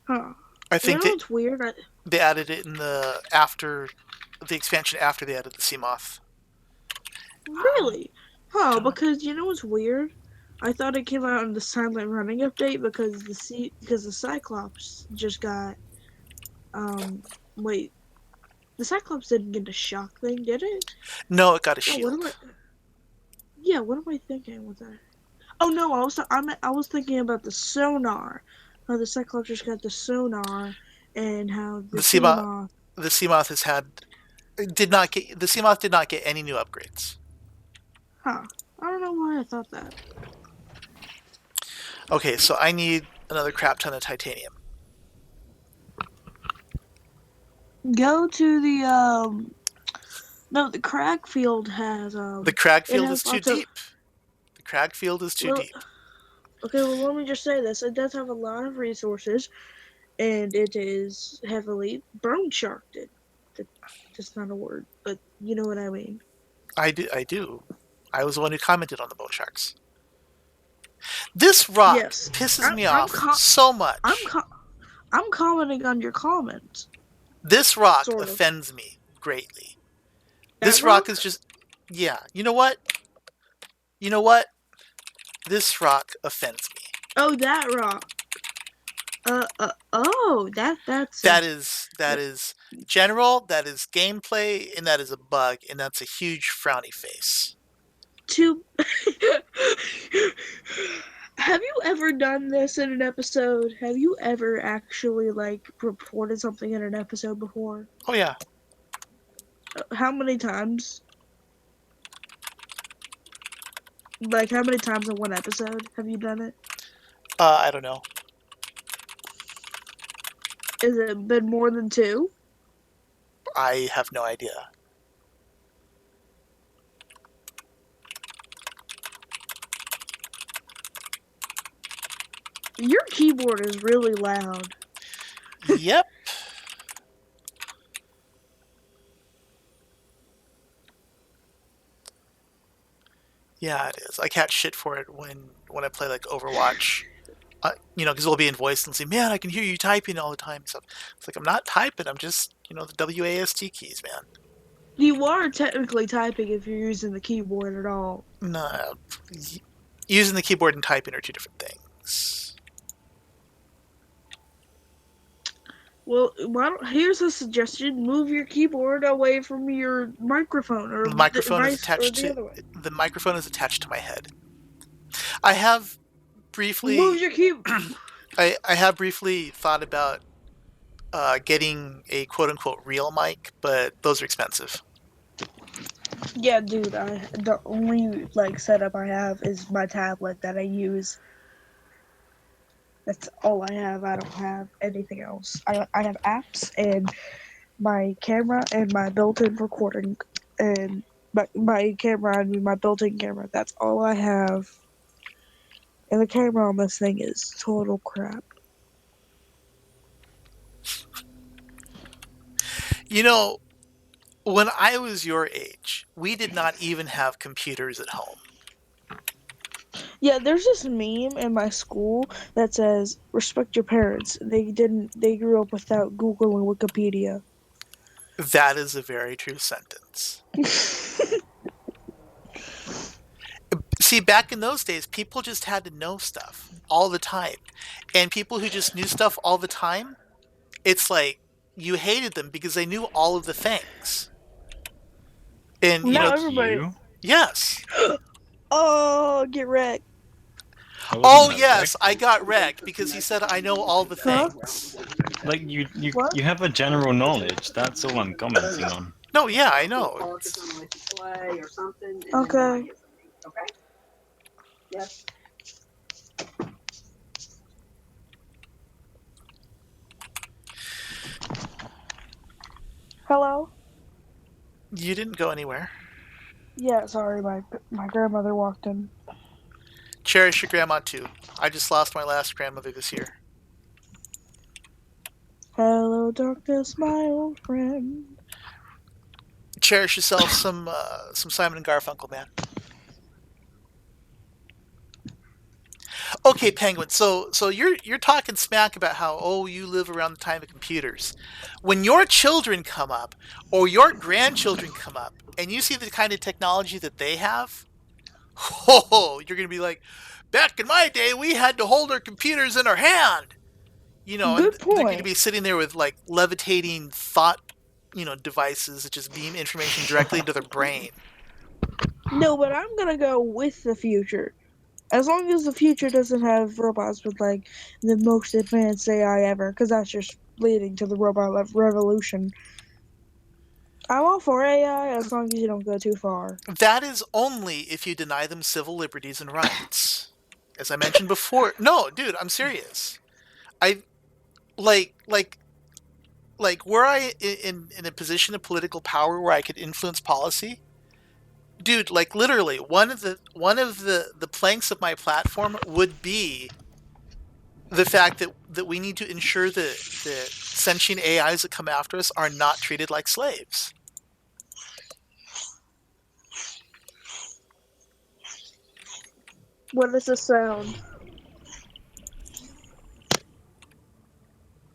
huh? I You think know what's weird? they added it in the expansion after they added the Seamoth. Really? Huh? Don't. Because you know what's weird? I thought it came out in the Silent Running update because the Cyclops just got wait, the Cyclops didn't get a shock thing, did it? No, it got a Oh, what am shield. I? Yeah, what am I thinking with that? Oh no, I was thinking about the sonar. How the Cyclops just got the sonar, and how the The Seamoth, Seamoth. the Seamoth has had did not get the Seamoth did not get any new upgrades. Huh? I don't know why I thought that. Okay, so I need another crap ton of titanium. Go to the No, the Crag field has The crag it field is has too lots of. deep. The crag field is too Well, deep. okay, well let me just say this: it does have a lot of resources, and it is heavily bone sharked. That's not a word, but you know what I mean. I do. I do. I was the one who commented on the bone sharks. This rock Yes, pisses I'm me I'm off com- so I'm much. com- I'm commenting on your comment, This rock sort of. offends me greatly. That This rock is rock? just, yeah. You know what? You know what? This rock offends me. Oh, that rock. Oh, that's a That is general. That is gameplay, and that is a bug, and that's a huge frowny face. two. Have you ever done this in an episode? Have you ever actually like reported something in an episode before? Oh yeah, How many times? Like, how many times in one episode have you done it? I don't know. Has it been more than two? I have no idea. Your keyboard is really loud. Yep. Yeah, it is. I catch shit for it when I play like Overwatch. Because we'll be in voice and say, "Man, I can hear you typing all the time." So it's like I'm not typing. I'm just, the WASD keys, man. You are technically typing if you're using the keyboard at all. No, using the keyboard and typing are two different things. Well, here's a suggestion: move your keyboard away from your microphone, or The microphone is vice, or attached the to other way. the microphone is attached to my head. I have Move briefly, your key. I have briefly thought about getting a quote unquote real mic, but those are expensive. Yeah, dude. The only like setup I have is my tablet that I use. That's all I have. I don't have anything else. I have apps and my camera and my built-in recording and my camera and my built-in camera. That's all I have. And the camera on this thing is total crap. You know, when I was your age, we did not even have computers at home. Yeah, there's this meme in my school that says respect your parents. They grew up without Google and Wikipedia. That is a very true sentence. See, back in those days, people just had to know stuff all the time. And people who just knew stuff all the time, it's like you hated them because they knew all of the things. And, Now Like everybody, you? yes. oh, get wrecked. I wasn't Oh, that yes, wrecked. I got wrecked because he said I know all the Huh? things. Like you What? you have a general knowledge. That's all I'm commenting on. No, yeah, I know. Okay. Hello? You didn't go anywhere. Yeah, sorry, my grandmother walked in. Cherish your grandma, too. I just lost my last grandmother this year. Hello, darkness, my old friend. Cherish yourself some Simon and Garfunkel, man. Okay, Penguin. So you're talking smack about how you live around the time of computers. When your children come up or your grandchildren come up and you see the kind of technology that they have, you're gonna be like, back in my day, we had to hold our computers in our hand. And Good they're gonna point. be sitting there with like levitating thought, devices that just beam information directly into their brain. No, but I'm gonna go with the future. As long as the future doesn't have robots with like the most advanced AI ever, because that's just leading to the robot revolution. I'm all for AI as long as you don't go too far. That is only if you deny them civil liberties and rights. As I mentioned before, no, dude, I'm serious. I like like were I in a position of political power where I could influence policy, dude, like literally one of the planks of my platform would be the fact that we need to ensure that sentient AIs that come after us are not treated like slaves. What is the sound?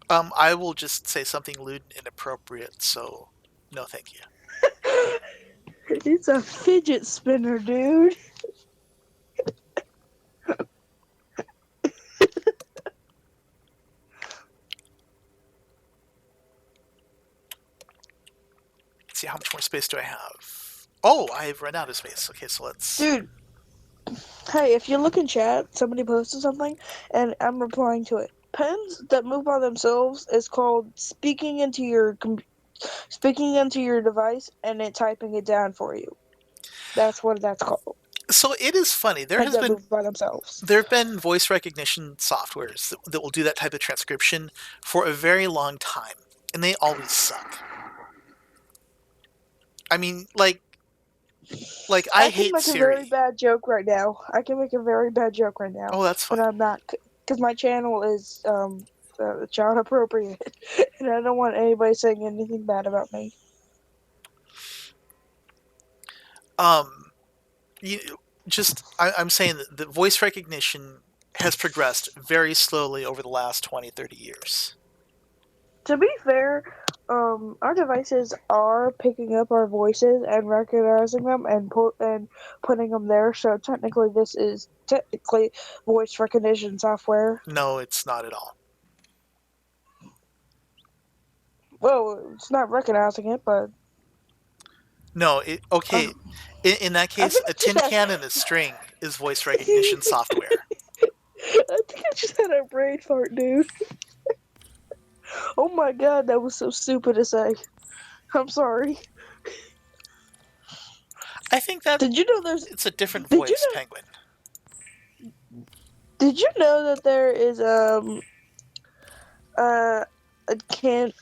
I will just say something lewd and inappropriate, so no, thank you. It's a fidget spinner, dude. Let's see, how much more space do I have? Oh, I've run out of space. Okay, so let's. Dude, hey, if you look in chat, somebody posted something, and I'm replying to it. Pens that move by themselves is called speaking into your device and it typing it down for you. That's what that's called. So it is funny. had that movie by themselves. There have been voice recognition softwares that will do that type of transcription for a very long time, and they always suck. I mean, like I I can hate make a very Siri. bad joke right now. I can make a very bad joke right now, Oh, that's but fine. I'm not, because my channel is child appropriate, and I don't want anybody saying anything bad about me. Um, you I'm saying that the voice recognition has progressed very slowly over the last 20, 30 years. To be fair, our devices are picking up our voices and recognizing them and putting them there. So technically, this is technically voice recognition software. No, it's not at all. Well, it's not recognizing it, but No, uh, okay. In that I case, think a I just tin had. can and a string is voice recognition software. I think I just had a brain fart, dude. Oh my god, that was so stupid to say. I'm sorry. I think that Did you know there's? it's a different Did you voice, know? Penguin. Did you know that there is uh a can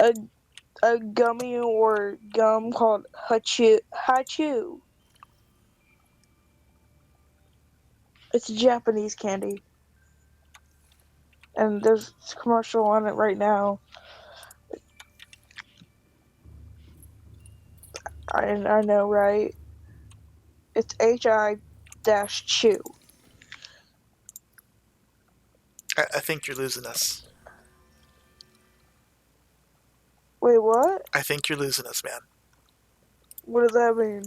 a gummy or gum called Hachu? It's a Japanese candy, and there's a commercial on it right now. I know, right? It's HI-chew. I think you're losing us. Wait, what? I think you're losing us, man. What does that mean?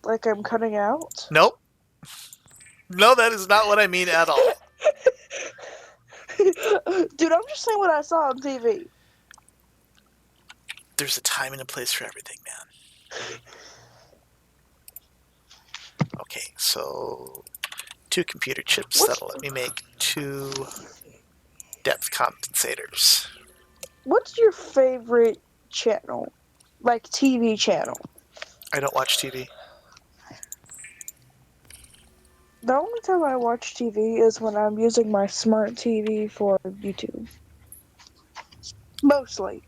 Like I'm cutting out? Nope. No, that is not what I mean at all. Dude, I'm just saying what I saw on TV. There's a time and a place for everything, man. Okay, so 2 computer chips. What's That'll let me make 2 depth compensators. what's your favorite channel? Like TV channel? I don't watch TV. The only time I watch TV is when I'm using my smart TV for YouTube. Mostly.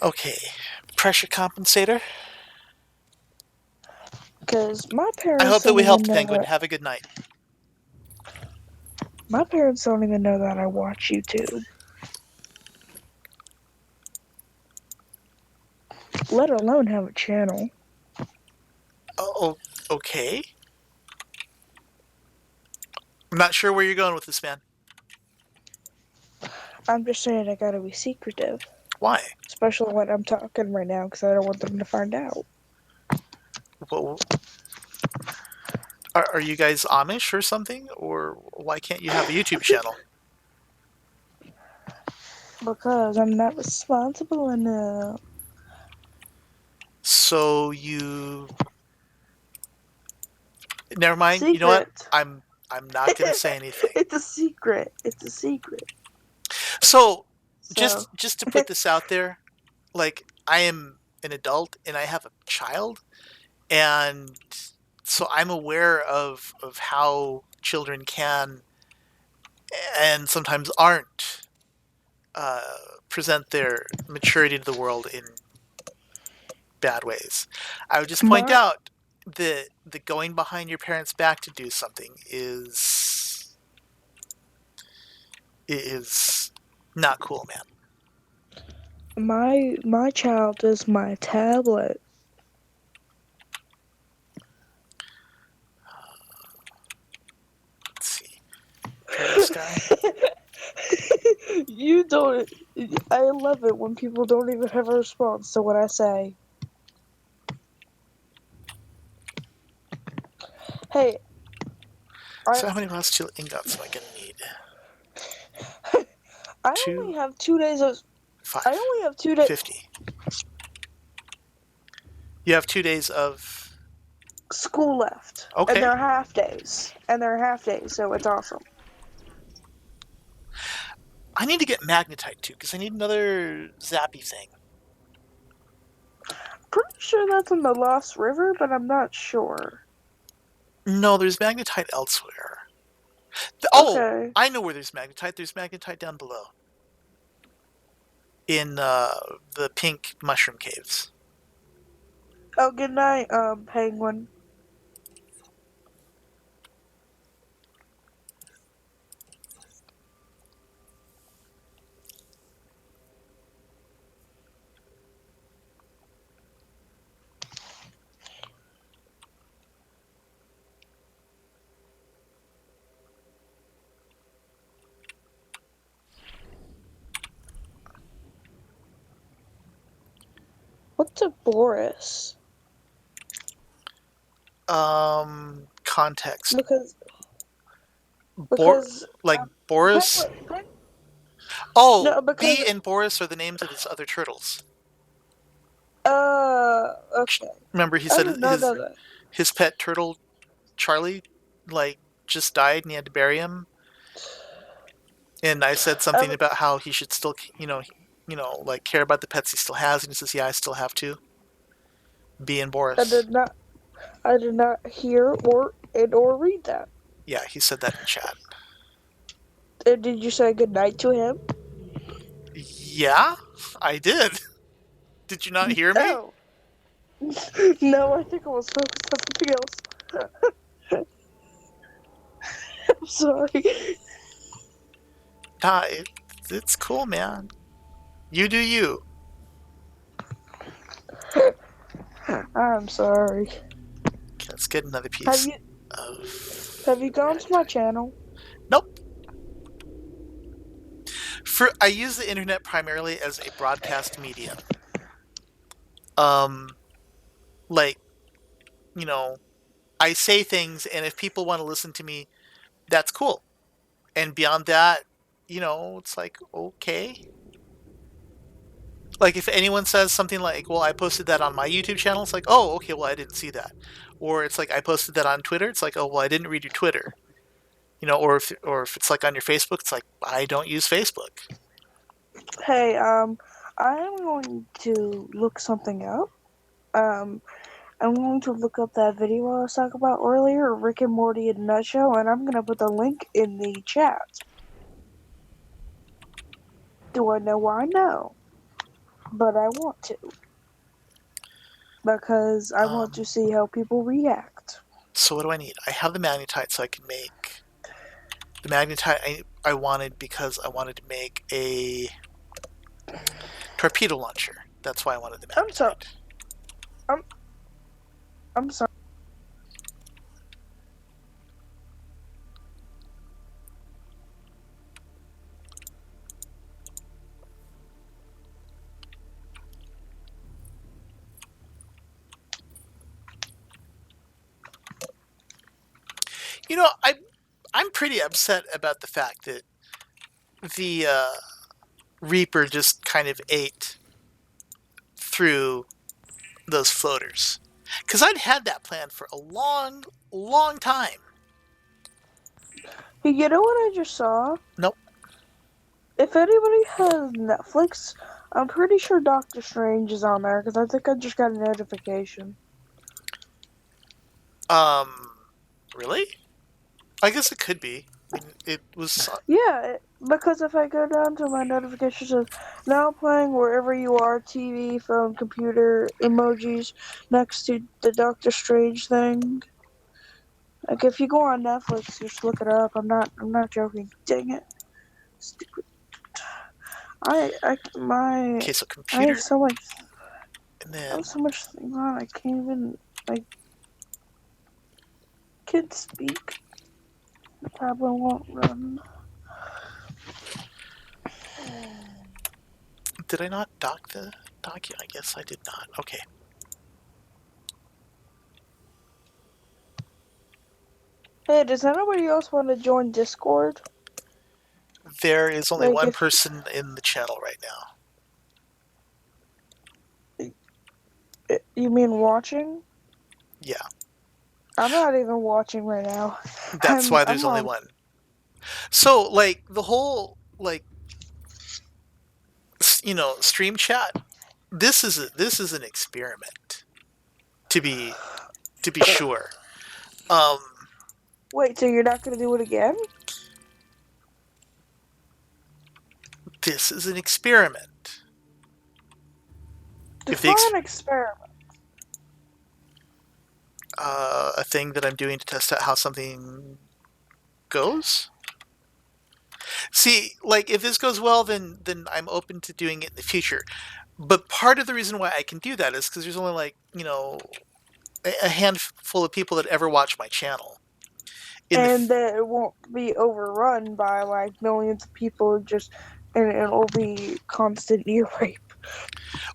Okay, pressure compensator. Because my I parents hope that don't we even helped, know Penguin. that. Have a good night. My parents don't even know that I watch YouTube. Let alone have a channel. Oh, okay. I'm not sure where you're going with this, man. I'm just saying I gotta be secretive. Why? Especially when I'm talking right now, because I don't want them to find out. Well, are you guys Amish or something? Or why can't you have a YouTube channel? Because I'm not responsible enough. So you never mind. You know what? Secret. I'm not gonna say anything. It's a secret. It's a secret. So So, just to put this out there, like I am an adult and I have a child, and so I'm aware of how children can and sometimes aren't uh, present their maturity to the world in bad ways. I would just point my out that the going behind your parents' back to do something is not cool, man. my child is my tablet. Let's see. Perisky. You don't. I love it when people don't even have a response to what I say. Hey, I So how many glass steel ingots am I gonna need? I only 2, have 2 days of. I 5, only have 2 days 50. You have 2 days of. school left, and Okay. they're half days, so it's awesome. I need to get magnetite too, because I need another zappy thing. Pretty sure that's in the Lost River, but I'm not sure. No, there's magnetite elsewhere. Oh, Okay. I know where there's magnetite. There's magnetite down below in the pink mushroom caves. Oh, good night, Penguin. What's a Boris? Context. Because Bor because like Boris. Penguin, Oh, no, because Bee and Boris are the names of his other turtles. okay. Remember, he I said did not know that. his pet turtle Charlie like just died and he had to bury him. And I said something I, about how he should still, like care about the pets he still has. And he says, "Yeah, I still have to." Bee and I Boris. did not I did not hear or read that. Yeah, he said that in chat. Did you say good night to him? Yeah, I did. Did you not hear me? Oh. No, I think I was focused on something else. I'm sorry. Nah, it's cool, man. You do you. I'm sorry. Okay, let's get another Have piece you have of you gone to my magnetite. channel? Nope. I use the internet primarily as a broadcast medium. Um, like you know, I say things, and if people want to listen to me, that's cool. And beyond that, it's like okay. Like if anyone says something like, "Well, I posted that on my YouTube channel," it's like, "Oh, okay. Well, I didn't see that." Or it's like I posted that on Twitter. It's like, "Oh, well, I didn't read your Twitter." Or if it's like on your Facebook, it's like I don't use Facebook. Hey, I am going to look something up. Um, I'm going to look up that video I was talking about earlier, Rick and Morty in a nutshell, and I'm gonna put the link in the chat. Do I know why? No, but I want to because I want to Um, see how people react. so what do I need? I have the magnetite, so I can make the magnetite I wanted because I wanted to make a torpedo launcher. That's why I wanted the I'm sorry. magnetite. I'm I'm sorry. I'm pretty upset about the fact that the Reaper just kind of ate through those floaters. Because I'd had that plan for a long, long time. You know what I just saw? Nope. If anybody has Netflix, I'm pretty sure Doctor Strange is on there because I think I just got a notification. Um, really? I guess it could be. I mean, it was. Yeah, because if I go down to my notifications, it says now playing wherever you are, TV, phone, computer, emojis next to the Doctor Strange thing. Like if you go on Netflix, just look it up. I'm not joking. Dang it, stupid. My Okay, so I have computer, so much and I then have so much things on. I can't even I can't speak. The tablet won't run. did I not dock the dock? Yeah, I guess I did not. Okay. Hey, does anybody else want to join Discord? There is only Like one if person in the channel right now. you mean watching? Yeah, I'm not even watching right now. that's why there's I'm only on. one. So, like, the whole, like, stream chat, this is an experiment to be sure. Um, Wait, so you're not gonna do it again? this is an experiment. If the Define experiment. a thing that I'm doing to test out how something goes. See, like if this goes well, then I'm open to doing it in the future. But part of the reason why I can do that is because there's only like a handful of people that ever watch my channel. And that it won't be overrun by like millions of people just and it'll be constant ear rape.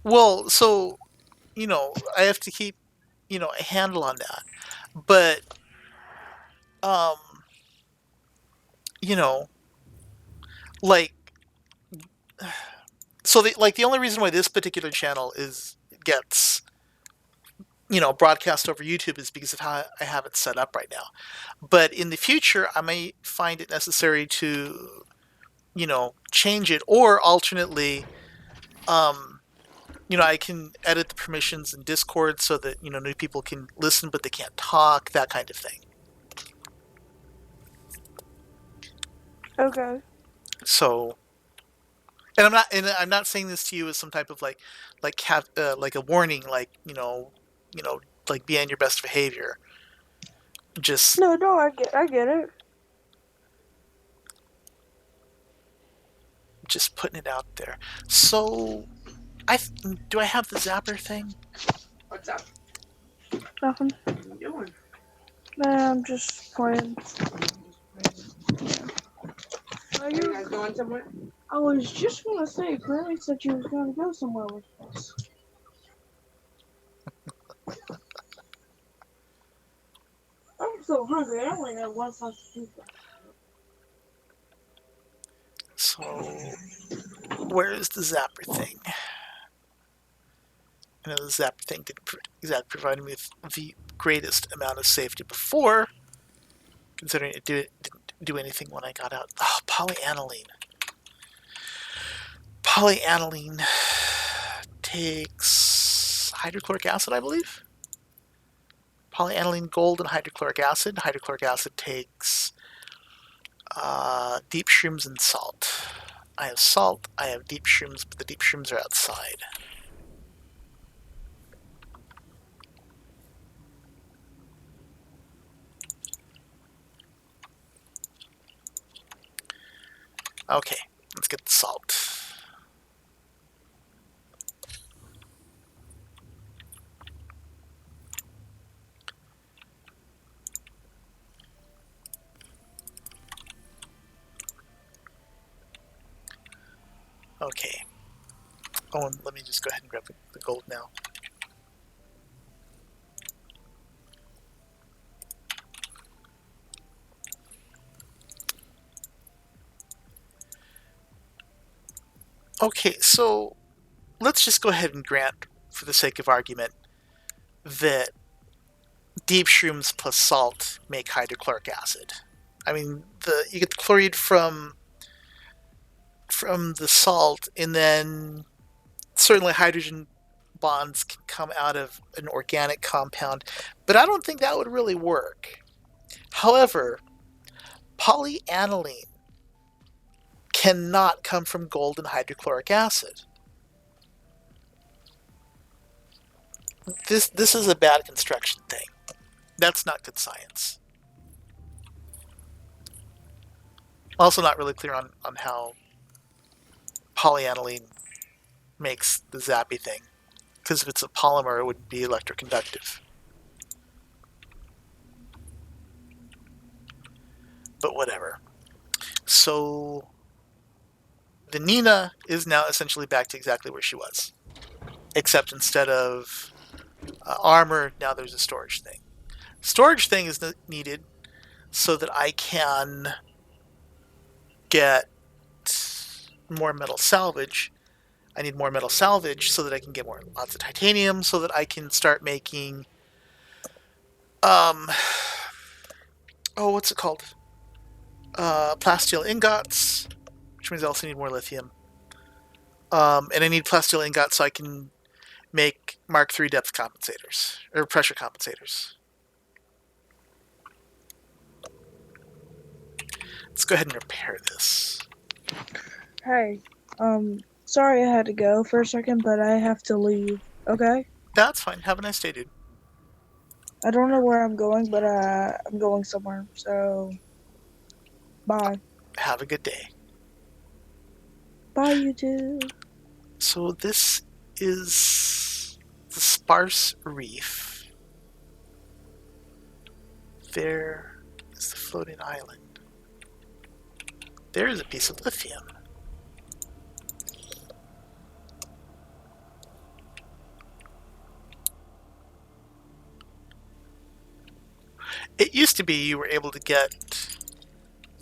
Well, so I have to keep a handle on that. But um, you know, like so the only reason why this particular channel is gets broadcast over YouTube is because of how I have it set up right now. But in the future, I may find it necessary to change it, or alternately, um, I can edit the permissions in Discord so that new people can listen but they can't talk, that kind of thing. Okay. So, and I'm not saying this to you as some type of like a warning, like like be on your best behavior. Just No, no, I get it. just putting it out there. So, I do I have the zapper thing? What's up? Nothing. What are you doing? Nah, I'm just playing. Are you guys going somewhere? I was just gonna say, Granny said you was gonna go somewhere with us. I'm so hungry. I only had one slice of pizza. So, where is the zapper thing? I know the zapper thing didn't exactly provide me with the greatest amount of safety before, considering it didn't do anything when I got out. Oh, polyaniline. Polyaniline takes hydrochloric acid, I believe. Polyaniline, gold, and hydrochloric acid. Hydrochloric acid takes deep shrooms and salt. I have salt, I have deep shrooms, but the deep shrooms are outside. Okay, let's get the salt. Okay. Oh, and let me just go ahead and grab the gold now. Okay, so let's just go ahead and grant, for the sake of argument, that deep shrooms plus salt make hydrochloric acid. I mean, you get the chloride from the salt, and then certainly hydrogen bonds can come out of an organic compound, but I don't think that would really work. However, polyaniline cannot come from gold and hydrochloric acid. This is a bad construction thing. That's not good science. Also not really clear on how polyaniline makes the zappy thing. Because if it's a polymer, it wouldn't be electroconductive. But whatever. So the Nina is now essentially back to exactly where she was. Except instead of armor, now there's a storage thing. Storage thing is needed so that I can get more metal salvage. I need more metal salvage so that I can get lots of titanium, so that I can start making what's it called? Plasteel ingots, which means I also need more lithium. And I need plasteel ingots so I can make Mark III depth compensators or pressure compensators. Let's go ahead and repair this. Hey, sorry I had to go for a second, but I have to leave. Okay? That's fine. Have a nice day, dude. I don't know where I'm going, but I'm going somewhere. So, bye. Have a good day. Bye, you too. So this is the sparse reef. There is the floating island. There is a piece of lithium. It used to be you were able to get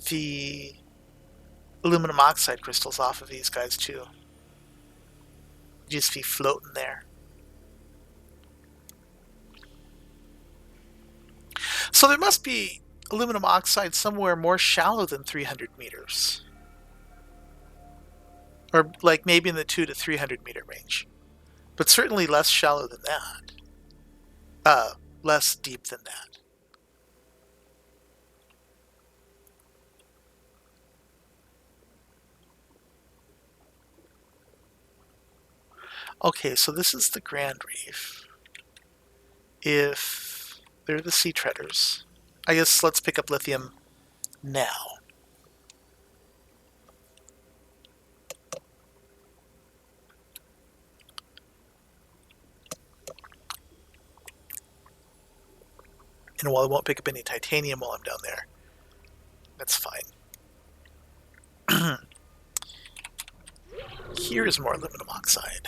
the aluminum oxide crystals off of these guys too. Just be floating there. So there must be aluminum oxide somewhere more shallow than 300 meters. Or like maybe in the 200 to 300 meter range. But certainly less shallow than that. Less deep than that. Okay, so this is the Grand Reef. If they're the sea treaders, I guess let's pick up lithium now. And while I won't pick up any titanium while I'm down there, that's fine. Here's more aluminum oxide.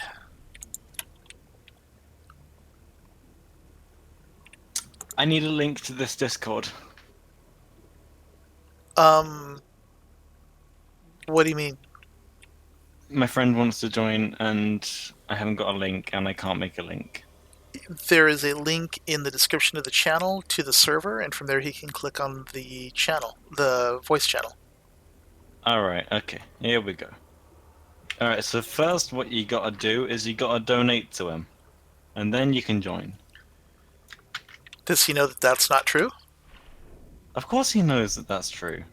I need a link to this Discord. What do you mean? My friend wants to join, and I haven't got a link, and I can't make a link. There is a link in the description of the channel to the server, and from there he can click on the channel, the voice channel. Alright, okay, here we go. Alright, so first what you gotta do is you gotta donate to him, and then you can join. Does he know that that's not true? Of course he knows that that's true.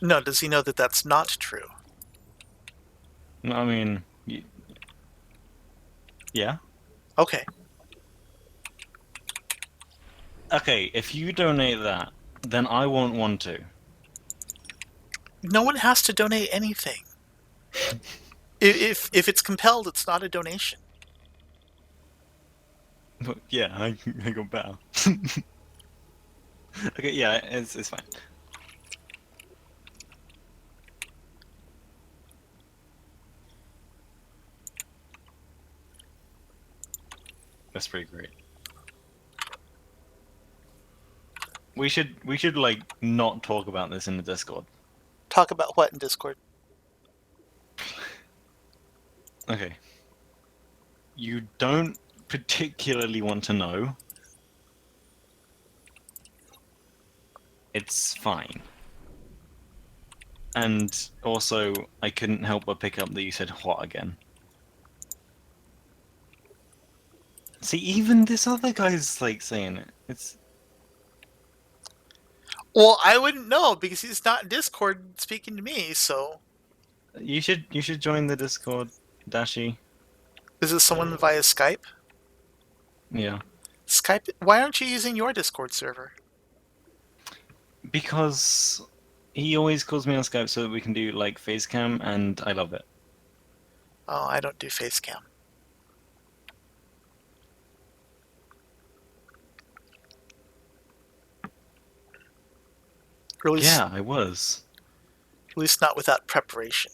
No, does he know that that's not true? No, I mean, yeah. Okay. Okay, if you donate that, then I won't want to. No one has to donate anything. If it's compelled, it's not a donation. But yeah, I got better. Okay, yeah, it's fine. That's pretty great. We should like not talk about this in the Discord. Talk about what in Discord? Okay. You don't particularly want to know. It's fine. And also, I couldn't help but pick up that you said what again. See, even this other guy's like saying it. It's Well, I wouldn't know because he's not in Discord speaking to me, so... you should join the Discord, Dashi. Is it someone via Skype? Yeah. Skype? Why aren't you using your Discord server? Because he always calls me on Skype so that we can do like face cam, and I love it. Oh, I don't do Facecam. Or at least, Yeah, I was. at least not without preparation.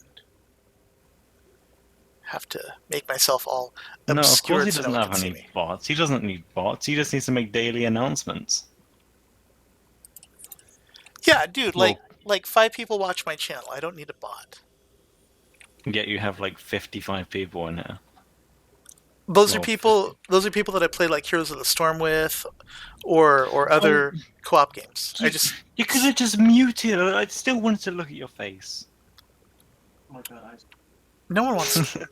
Have to make myself all No, of obscure course he so no doesn't one have can see any me. bots. He doesn't need bots. He just needs to make daily announcements. Yeah, dude, Well, like 5 people watch my channel. I don't need a bot. yet you have like 55 people in here. Those are Well, people. 50. Those are people that I play like Heroes of the Storm with, or other co-op games. I just You could have just muted. I still wanted to look at your face. no one wants to.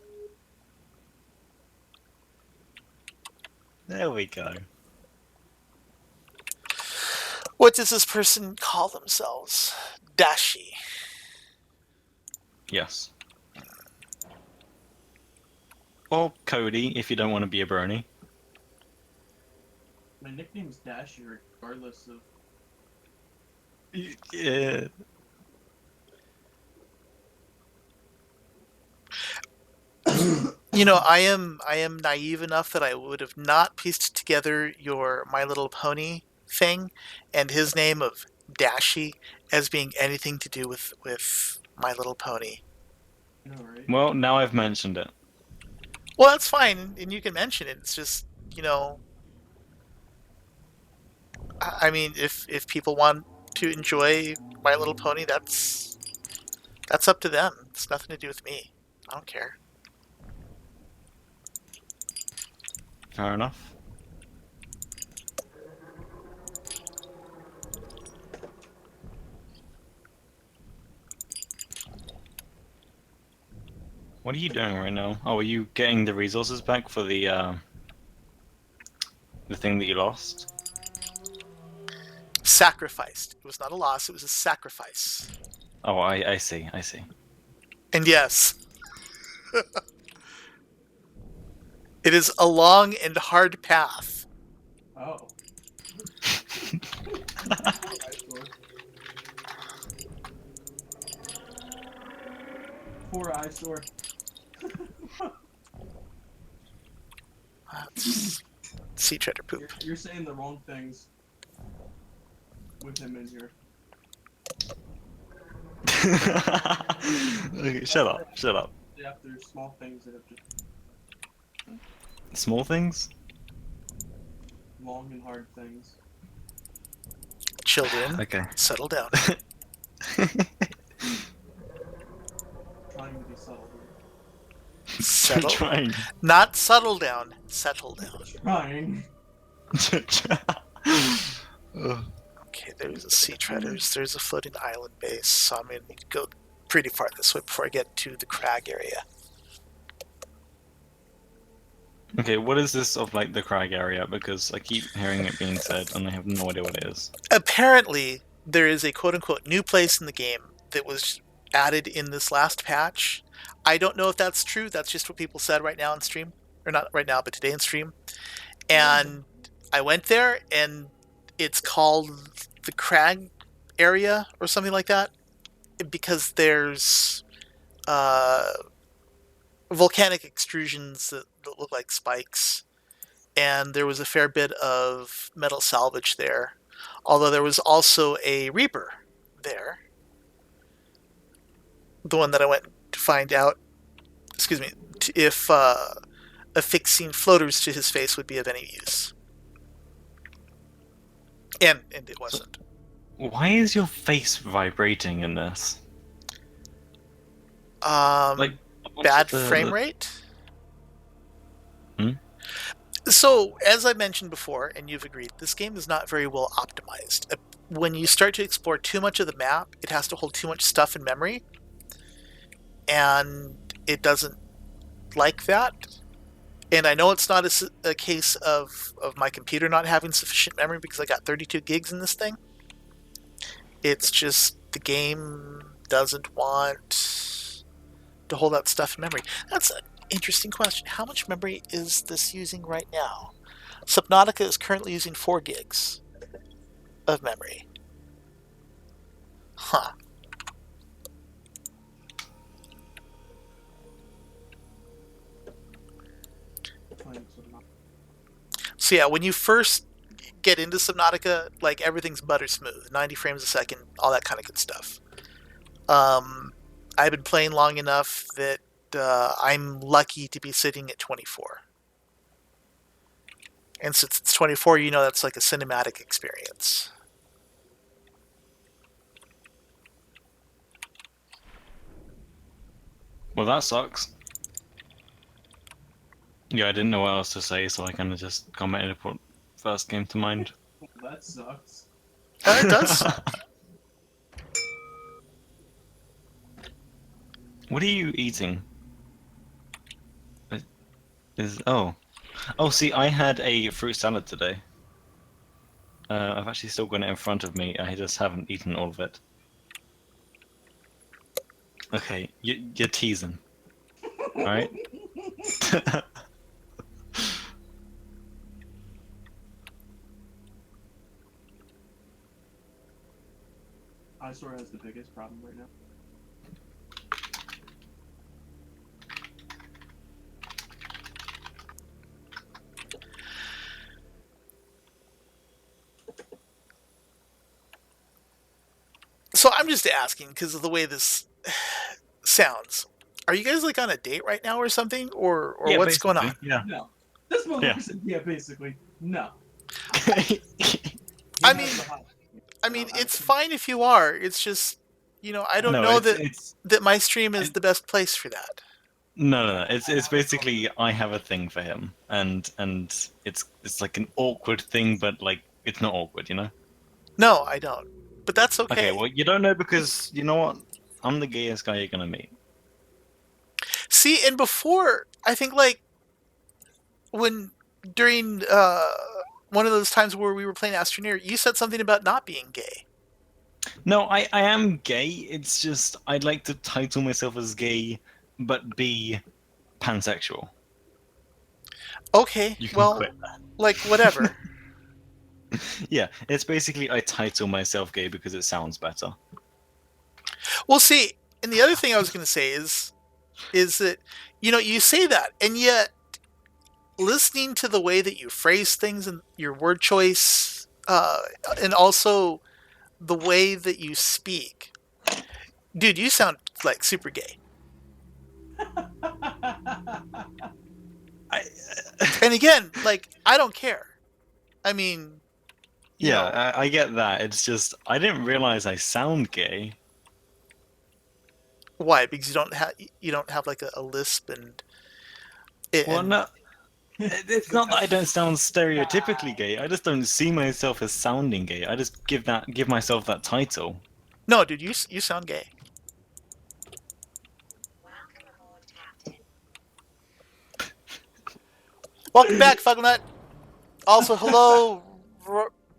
There we go. What does this person call themselves? Dashi. Yes. Or Cody, if you don't want to be a brony. My nickname's Dashy, regardless of. Yeah. I am naive enough that I would have not pieced together your My Little Pony thing and his name of Dashi as being anything to do with My Little Pony. You know, right? Well, now I've mentioned it. Well, that's fine, and you can mention it. It's just, I mean, if people want to enjoy My Little Pony, that's up to them. It's nothing to do with me. I don't care. Fair enough. What are you doing right now? Oh, are you getting the resources back for the thing that you lost? Sacrificed. It was not a loss. It was a sacrifice. Oh, I see. I see. And yes, it is a long and hard path. Oh. Poor eyesore. That's sea treader poop. You're saying the wrong things with him in here. Okay, shut up. Shut up. Yeah, there's small things that have just Small things? long and hard things. Children, Okay. settle down. Trying to be subtle here. Settle. Trying. Not subtle down. Settle down. Trying. Ugh. Okay, there's a sea treaders. There's a floating island base, so I'm gonna need to go pretty far this way before I get to the crag area. Okay, what is this of like the crag area? Because I keep hearing it being said and I have no idea what it is. Apparently, there is a quote-unquote new place in the game that was added in this last patch. I don't know if that's true. That's just what people said right now in stream. Or not right now, but today in stream. And I went there, and it's called the crag area or something like that because there's volcanic extrusions that look like spikes, and there was a fair bit of metal salvage there. Although there was also a Reaper there, the one that I went to find out, excuse me, if affixing floaters to his face would be of any use. And it wasn't. Why is your face vibrating in this? Like Bad the- frame rate? Hmm? So, as I mentioned before, and you've agreed, this game is not very well optimized. When you start to explore too much of the map, it has to hold too much stuff in memory, and it doesn't like that. And I know it's not a case of my computer not having sufficient memory because I got 32 gigs in this thing. It's just the game doesn't want to hold that stuff in memory. That's an interesting question. How much memory is this using right now? Subnautica is currently using 4 gigs of memory. Huh. So yeah, when you first get into Subnautica, like everything's butter smooth, 90 frames a second, all that kind of good stuff. I've been playing long enough that I'm lucky to be sitting at 24. And since it's 24, you know that's like a cinematic experience. Well, that sucks. Yeah, I didn't know what else to say, so I kind of just commented what first came to mind. Well, that sucks. It does. What are you eating? Oh, Oh, see, I had a fruit salad today. I've actually still got it in front of me. I just haven't eaten all of it. Okay, you're teasing, all right? Eyesore has the biggest problem right now. So I'm just asking because of the way this sounds. Are you guys like on a date right now or something, or Yeah, what's going on? basically, yeah. No. This Yeah. motherfucker said, yeah, basically. No. I He mean, has the hot- it's fine if you are. It's just, I don't No, know it's that my stream is I- the best place for that. no. It's basically I have a thing for him, and it's like an awkward thing, but like it's not awkward, you know? No, I don't. But that's Okay, okay. well you don't know because you know what? I'm the gayest guy you're gonna meet. See, and before, I think like when during one of those times where we were playing Astroneer, you said something about not being gay. No, I am gay. It's just I'd like to title myself as gay, but be pansexual. Okay, You can well, quit. like whatever. Yeah, it's basically I title myself gay because it sounds better. Well, see, and the other thing I was going to say is that you say that, and yet listening to the way that you phrase things and your word choice, and also the way that you speak, dude, you sound like super gay. I, And again, like I don't care. I mean, you yeah, know, I get that. It's just I didn't realize I sound gay. why? Because you don't have like a lisp and Well, and no, it's not that I don't sound stereotypically gay. I just don't see myself as sounding gay. I just give myself that title. no, dude, you sound gay. Welcome back, Fugglenut. Also, hello,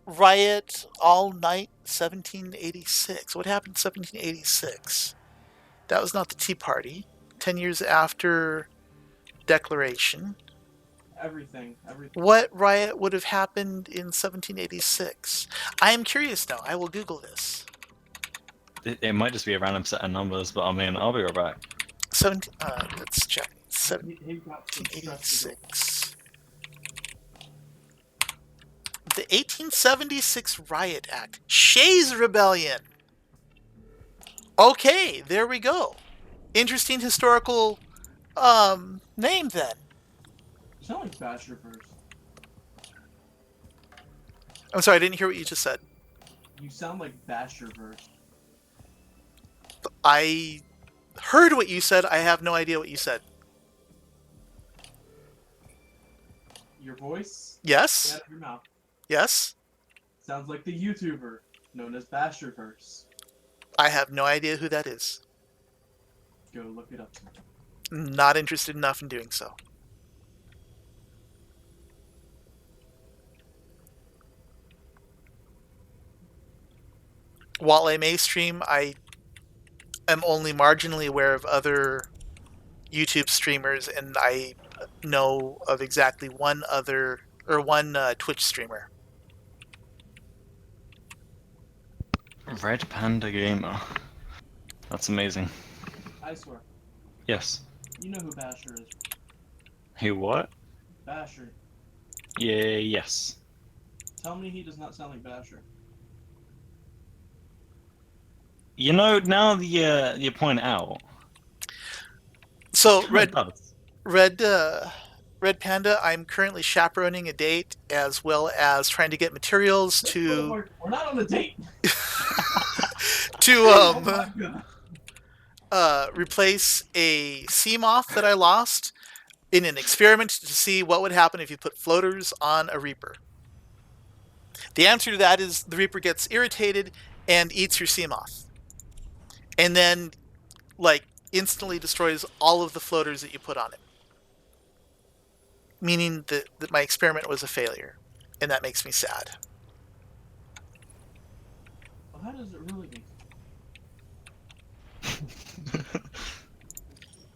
Riot All Night 1786. What happened in 1786? That was not the Tea Party. 10 years after Declaration. everything. What riot would have happened in 1786? I am curious now. I will Google this. It might just be a random set of numbers, but I mean, I'll be right back. 17. Let's check. He got some stress to go. 1786. The 1876 Riot Act. Shays Rebellion. Okay, there we go. Interesting historical name then. You sound like Basherverse. I'm sorry, I didn't hear what you just said. You sound like Basherverse. I heard what you said. I have no idea what you said. Your voice? Yes? Out of your mouth. Yes? Sounds like the YouTuber known as Basherverse. I have no idea who that is. Go look it up. Not interested enough in doing so. While I may stream, I am only marginally aware of other YouTube streamers, and I know of exactly one Twitch streamer. Red Panda Gamer. That's amazing. I swear. Yes. You know who Basher is. Who what? Basher. Yeah, yes. Tell me he does not sound like Basher. You know, now that you point out. So it kinda does. Red Panda, I'm currently chaperoning a date as well as trying to get materials to We're not on a date. to Oh my God. replace a sea moth that I lost in an experiment to see what would happen if you put floaters on a Reaper. The answer to that is the Reaper gets irritated and eats your sea moth. And then, like, instantly destroys all of the floaters that you put on it. meaning that my experiment was a failure, and that makes me sad. Well, how does it really make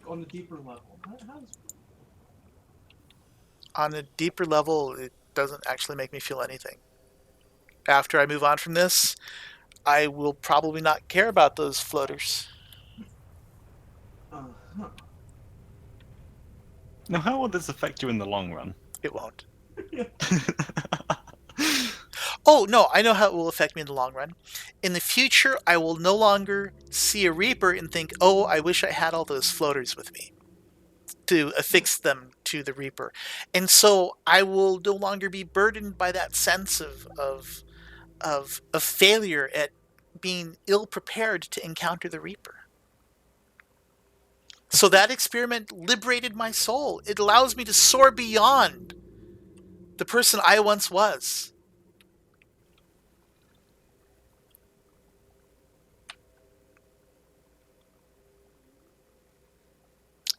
on the deeper level? How does On a deeper level, it doesn't actually make me feel anything. After I move on from this, I will probably not care about those floaters. uh-huh. Now, how will this affect you in the long run? It won't. Oh, no, I know how it will affect me in the long run. In the future, I will no longer see a Reaper and think, oh, I wish I had all those floaters with me to affix them to the Reaper. And so I will no longer be burdened by that sense of failure at being ill prepared to encounter the Reaper. So that experiment liberated my soul. It allows me to soar beyond the person I once was.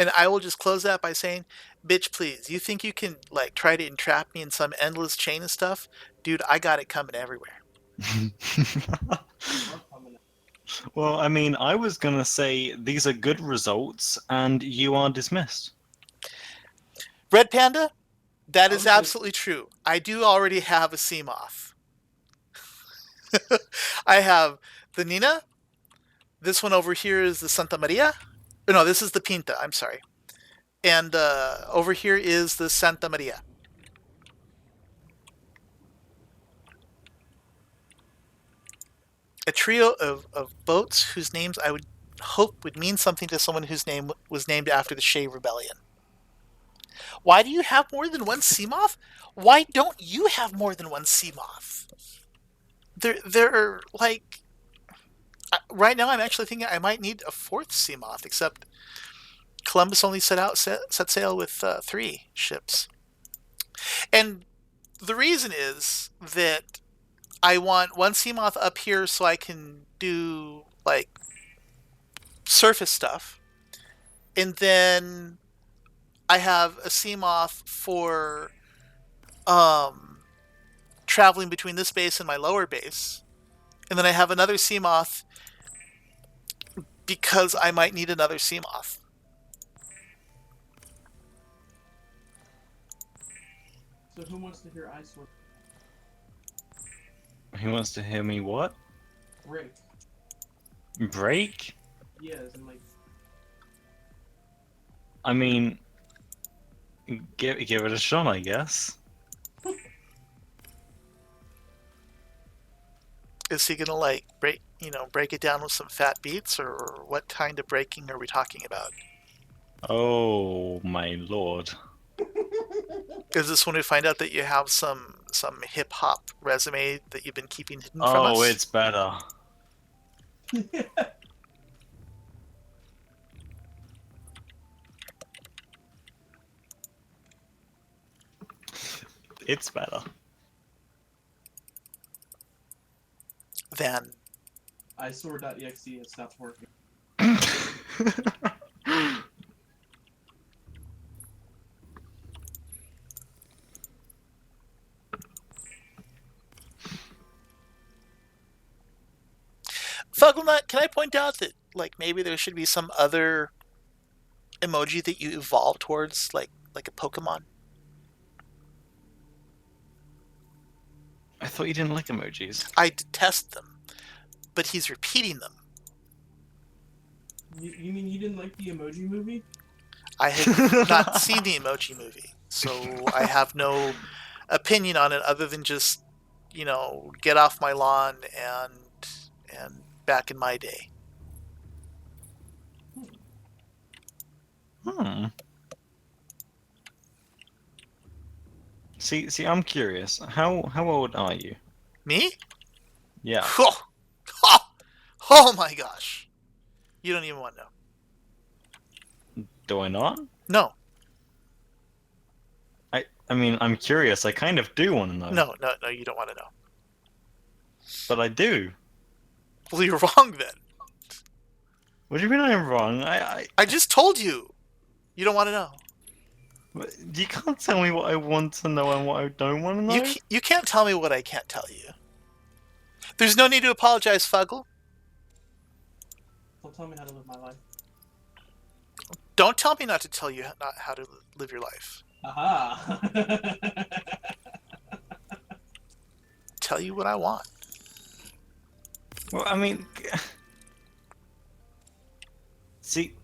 And I will just close that by saying, bitch, please, you think you can like try to entrap me in some endless chain of stuff? Dude, I got it coming everywhere. Well, I mean, I was gonna say these are good results, and you are dismissed. Red Panda, that I is was gonna- absolutely true. I do already have a Seamoth. I have the Nina. This one over here is the Santa Maria. No, this is the Pinta. I'm sorry. And over here is the Santa Maria. A trio of boats whose names I would hope would mean something to someone whose name was named after the Shea Rebellion. Why do you have more than one Seamoth? Why don't you have more than one Seamoth? They're like... Right now I'm actually thinking I might need a fourth Seamoth, except Columbus only set sail with 3 ships. And the reason is that I want one Seamoth up here so I can do like surface stuff, and then I have a Seamoth for traveling between this base and my lower base, and then I have another Seamoth because I might need another Seamoth. So who wants to hear I sort He wants to hear me what? break? Break? Yes, and like I mean, give it a shot, I guess. Is he gonna like break it down with some fat beats, or what kind of breaking are we talking about? Oh my lord. Is this when we find out that you have some hip hop resume that you've been keeping hidden from us? Oh, it's better. It's better. Then iSword.exe has stopped working. Fugglenut, can I point out that like maybe there should be some other emoji that you evolve towards, like a Pokemon? I thought you didn't like emojis. I detest them, but he's repeating them. You mean you didn't like the Emoji Movie? I have not seen the Emoji Movie, so I have no opinion on it other than just, get off my lawn and back in my day. Hmm. See, I'm curious. How old are you? Me? Yeah. Oh, oh, oh my gosh. You don't even want to know. Do I not? No, I mean, I'm curious. I kind of do want to know. no, you don't want to know. But I do. Well, you're wrong then. What do you mean I'm wrong? I just told you. You don't want to know. You can't tell me what I want to know and what I don't want to know. You can't tell me what I can't tell you. There's no need to apologize, Fuggle. Don't tell me how to live my life. Don't tell me not to tell you not how to live your life. Aha! Tell you what I want. Well, I mean, see,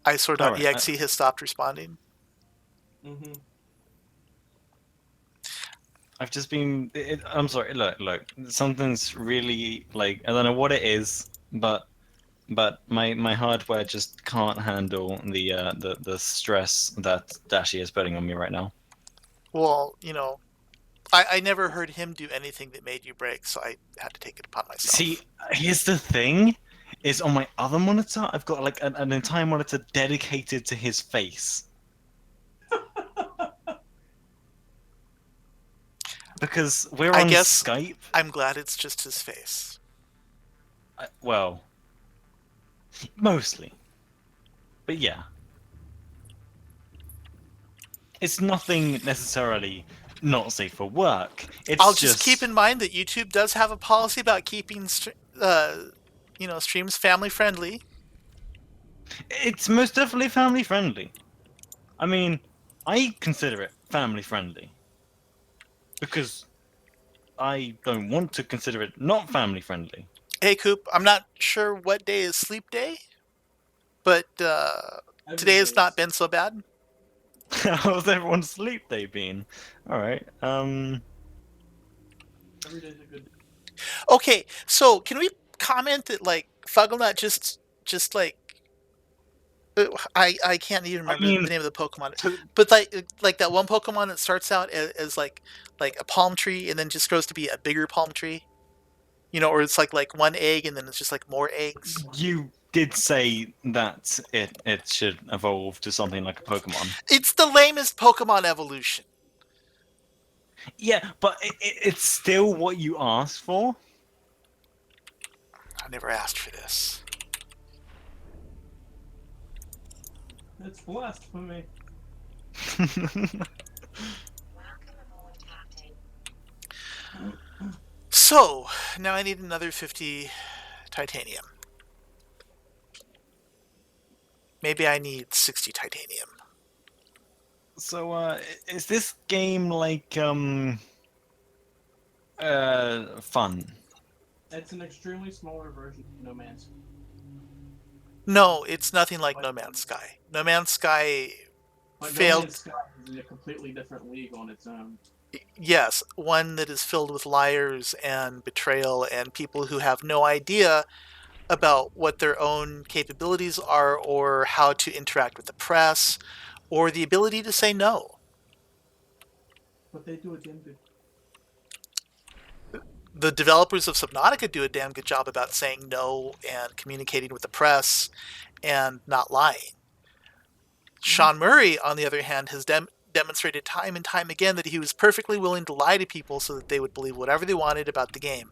ISOR.exe has stopped responding. Mm-hmm. I've just been. I'm sorry. Look. Something's really like I don't know what it is, but my hardware just can't handle the stress that Dashi is putting on me right now. Well, I never heard him do anything that made you break, so I had to take it upon myself. See, here's the thing: is on my other monitor, I've got like an entire monitor dedicated to his face. Because we're I on guess Skype. I'm glad it's just his face. Well, mostly. But yeah. It's nothing necessarily not safe for work. It's I'll just keep in mind that YouTube does have a policy about keeping streams family friendly. It's most definitely family friendly. I mean, I consider it family friendly. Because I don't want to consider it not family friendly. Hey Coop, I'm not sure what day is sleep day, but today has not been so bad. How's everyone's sleep day been? Alright, Every day's a good day. Okay, so can we comment that like Fugglenut just like I can't even remember the name of the Pokemon, but like that one Pokemon that starts out as like a palm tree and then just grows to be a bigger palm tree, or it's like one egg and then it's just like more eggs. You did say that it should evolve to something like a Pokemon. It's the lamest Pokemon evolution. Yeah, but it's still what you asked for. I never asked for this. It's blasphemy. So now I need another 50 titanium. Maybe I need 60 titanium. So, is this game like fun? It's an extremely smaller version of No Man's. No, it's nothing like No Man's Sky. No Man's Sky But No failed. Man's Sky is in a completely different league on its own. Yes, one that is filled with liars and betrayal and people who have no idea about what their own capabilities are or how to interact with the press or the ability to say no. But they do a damn good. The developers of Subnautica do a damn good job about saying no and communicating with the press and not lying. Sean Murray, on the other hand, has demonstrated time and time again that he was perfectly willing to lie to people so that they would believe whatever they wanted about the game.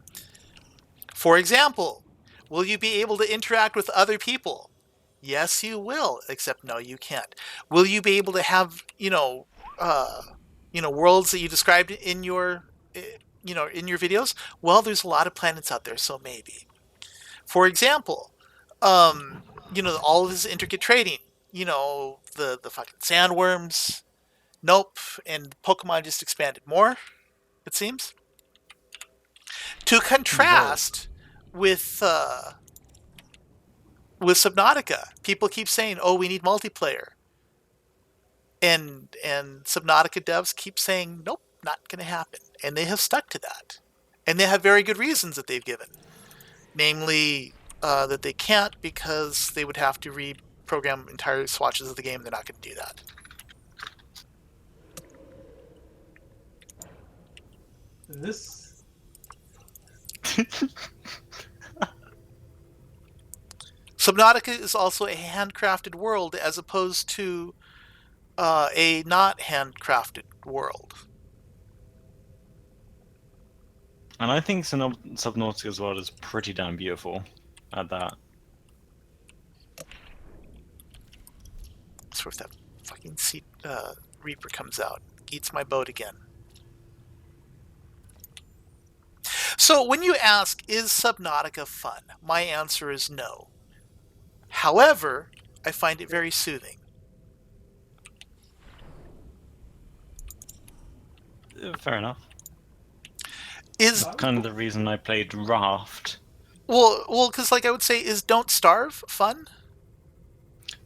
For example, will you be able to interact with other people? Yes, you will, except no, you can't. Will you be able to have, worlds that you described in your, in your videos? Well, there's a lot of planets out there, so maybe. For example, all of this intricate trading, the fucking sandworms. Nope, and Pokemon just expanded more, it seems. To contrast with Subnautica, people keep saying, "Oh, we need multiplayer," and Subnautica devs keep saying, "Nope, not going to happen," and they have stuck to that, and they have very good reasons that they've given, namely that they can't because they would have to reprogram entire swatches of the game. They're not going to do that. This. Subnautica is also a handcrafted world as opposed to a not handcrafted world. And I think Subnautica's world is pretty damn beautiful at that. swear if that fucking Reaper comes out, eats my boat again. So when you ask, is Subnautica fun? My answer is no. However, I find it very soothing. Fair enough. Is Kind of the reason I played Raft. well, because like I would say, is Don't Starve fun?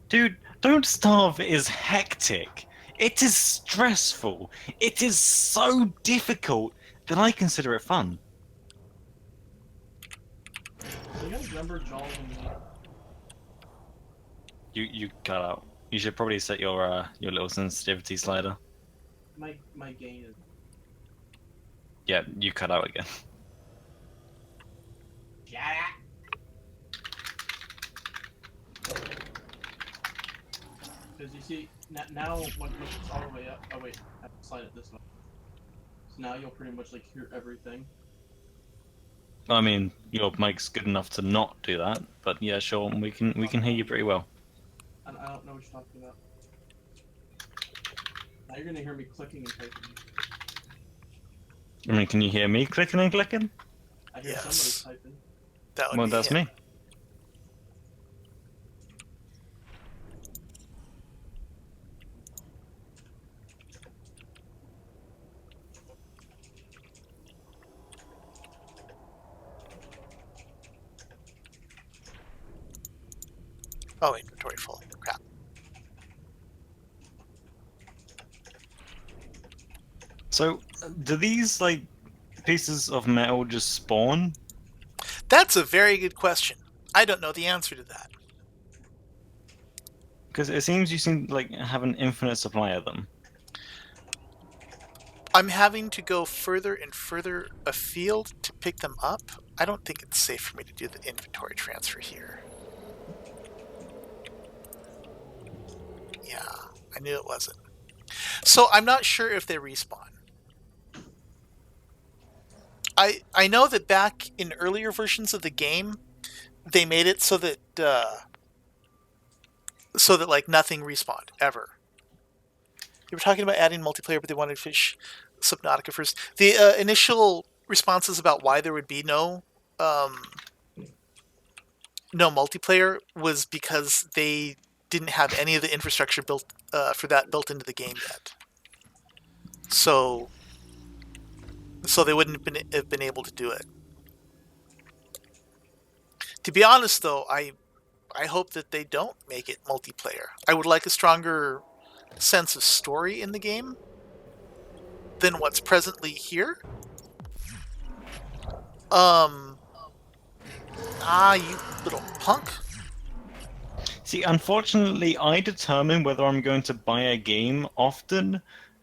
Dude, Don't Starve is hectic. It is stressful. It is so difficult that I consider it fun. You guys remember Jolly and me? You cut out. You should probably set your little sensitivity slider. My gain is. Yeah, you cut out again. Shut up! Because you see, now when it's all the way up. Oh wait, I have to slide it this way. So now you'll pretty much like hear everything. I mean, your mic's good enough to not do that, but yeah, sure, we can hear you pretty well. And I don't know what you're talking about. Now you're gonna hear me clicking and typing. I mean, can you hear me clicking and clicking? I hear Yes. somebody typing. That would Well, be that's him. me. Oh, inventory full. Crap. So, do these like pieces of metal just spawn? That's a very good question. I don't know the answer to that. Because it seems you seem like have an infinite supply of them. I'm having to go further and further afield to pick them up. I don't think it's safe for me to do the inventory transfer here. Yeah, I knew it wasn't. So I'm not sure if they respawn. I know that back in earlier versions of the game, they made it so that like nothing respawned ever. You were talking about adding multiplayer, but they wanted to fish Subnautica first. The initial responses about why there would be no multiplayer was because they didn't have any of the infrastructure built for that built into the game yet. So they wouldn't have been able to do it. To be honest, though, I hope that they don't make it multiplayer. I would like a stronger sense of story in the game than what's presently here. You little punk. See, unfortunately, I determine whether I'm going to buy a game often.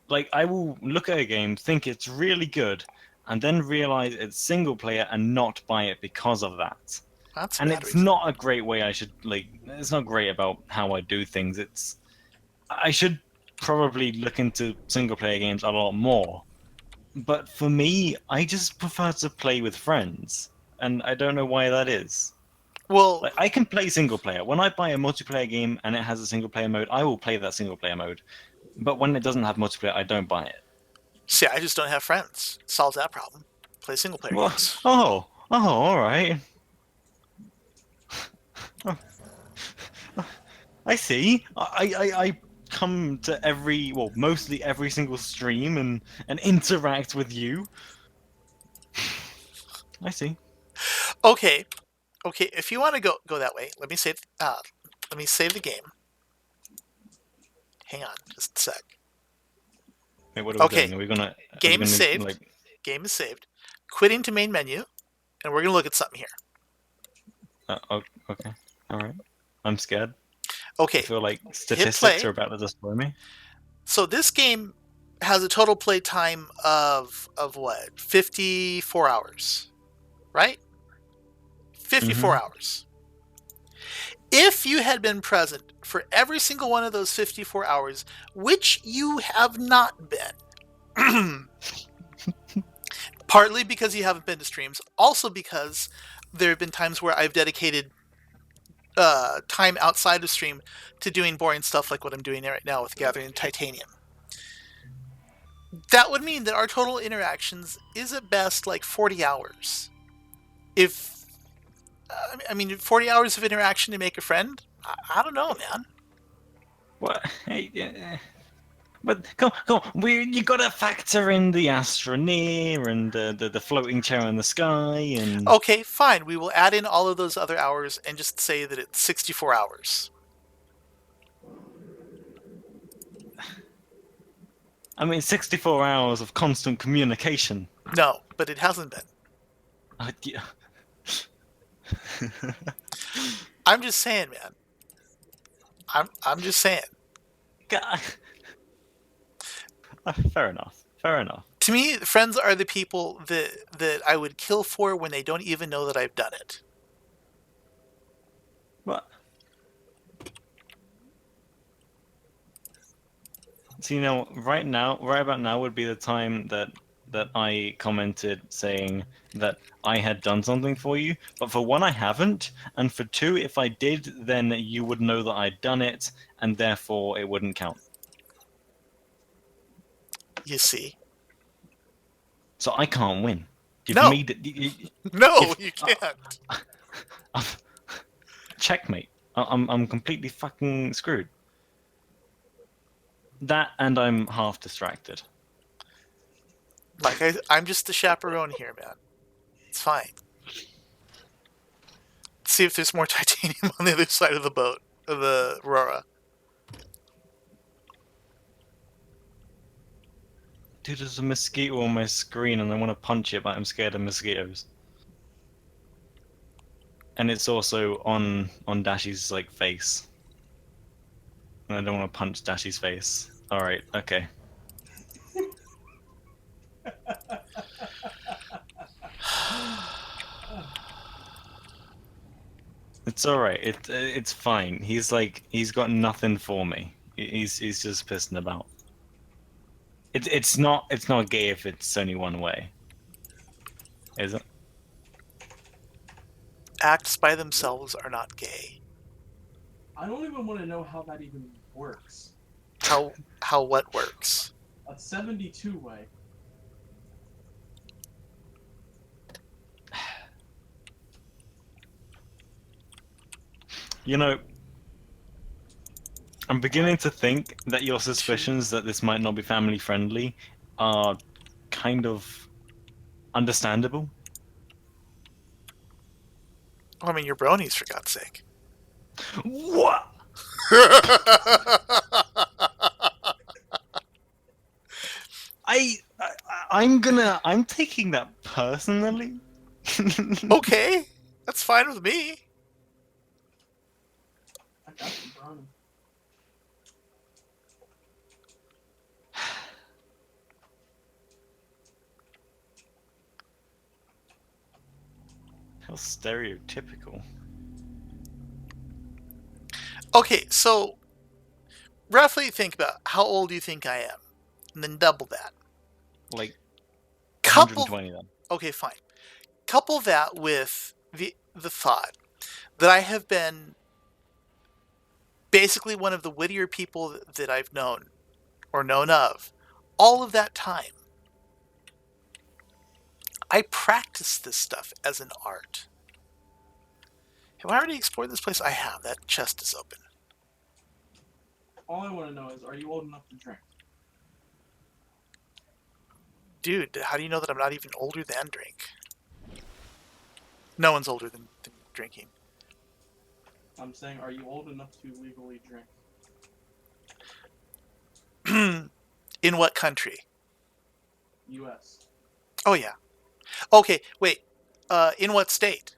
Like, I will look at a game, think it's really good, and then realize it's single player and not buy it because of that. That's a And bad it's reason. not a great way it's not great about how I do things. I should probably look into single player games a lot more. But for me, I just prefer to play with friends. And I don't know why that is. Well, Like, I can play single player. When I buy a multiplayer game and it has a single player mode, I will play that single player mode. But when it doesn't have multiplayer, I don't buy it. see, I just don't have friends. Solves that problem. Play single player Well, games. all right. I see. I come to mostly every single stream and interact with you. I see. Okay. If you want to go that way, let me save the game. Hang on, just a sec. Wait, what are we Okay. doing? Are we gonna Game is saved. like? Game is saved. Quitting to main menu, and we're gonna look at something here. Okay. All right. I'm scared. Okay. I feel like play. statistics are about to destroy me. So this game has a total play time of what? 54 hours. Right? 54 hours. If you had been present for every single one of those 54 hours, which you have not been, partly because you haven't been to streams, also because there have been times where I've dedicated time outside of stream to doing boring stuff like what I'm doing right now with gathering titanium. That would mean that our total interactions is at best like 40 hours. If I mean 40 hours of interaction to make a friend, I don't know, man. What? Hey, but come on, you got to factor in the astroneer and the floating chair in the sky and. Okay, fine. We will add in all of those other hours and just say that it's 64 hours. I mean, 64 hours of constant communication. No, but it hasn't been. Yeah. I'm just saying, man. I'm just saying. God. Fair enough. Fair enough. To me, friends are the people that I would kill for when they don't even know that I've done it. What? So right about now would be the time that I commented saying that I had done something for you, but for one I haven't, and for two, if I did, then you would know that I'd done it, and therefore it wouldn't count. You see? So I can't win. You've No. made it. No, you can't. Checkmate. I'm completely fucking screwed. That and I'm half distracted. Like I'm just the chaperone here, man. It's fine. Let's see if there's more titanium on the other side of the boat, of the Aurora. Dude, there's a mosquito on my screen and I want to punch it, but I'm scared of mosquitoes. And it's also on Dashi's like face. And I don't want to punch Dashi's face. Alright, okay. It's alright. It's fine. He's got nothing for me. He's just pissing about. It's not gay if it's only one way. Is it? Acts by themselves are not gay. I don't even want to know how that even works. How what works? A 72 way. You know, I'm beginning to think that your suspicions that this might not be family friendly are kind of understandable. Well, I mean, you're bronies, for God's sake. What? I'm taking that personally. Okay, that's fine with me. I got you, Bronny. How stereotypical. Okay, so roughly think about how old you think I am, and then double that. Like Couple. 120 then. Okay, fine. Couple that with the thought that I have been basically one of the wittier people that I've known or known of all of that time. I practice this stuff as an art. Have I already explored this place? I have. That chest is open. All I want to know is, are you old enough to drink? Dude, how do you know that I'm not even older than drink? No one's older than drinking. I'm saying, are you old enough to legally drink? In what country? U.S. Oh, yeah. Okay, wait. In what state?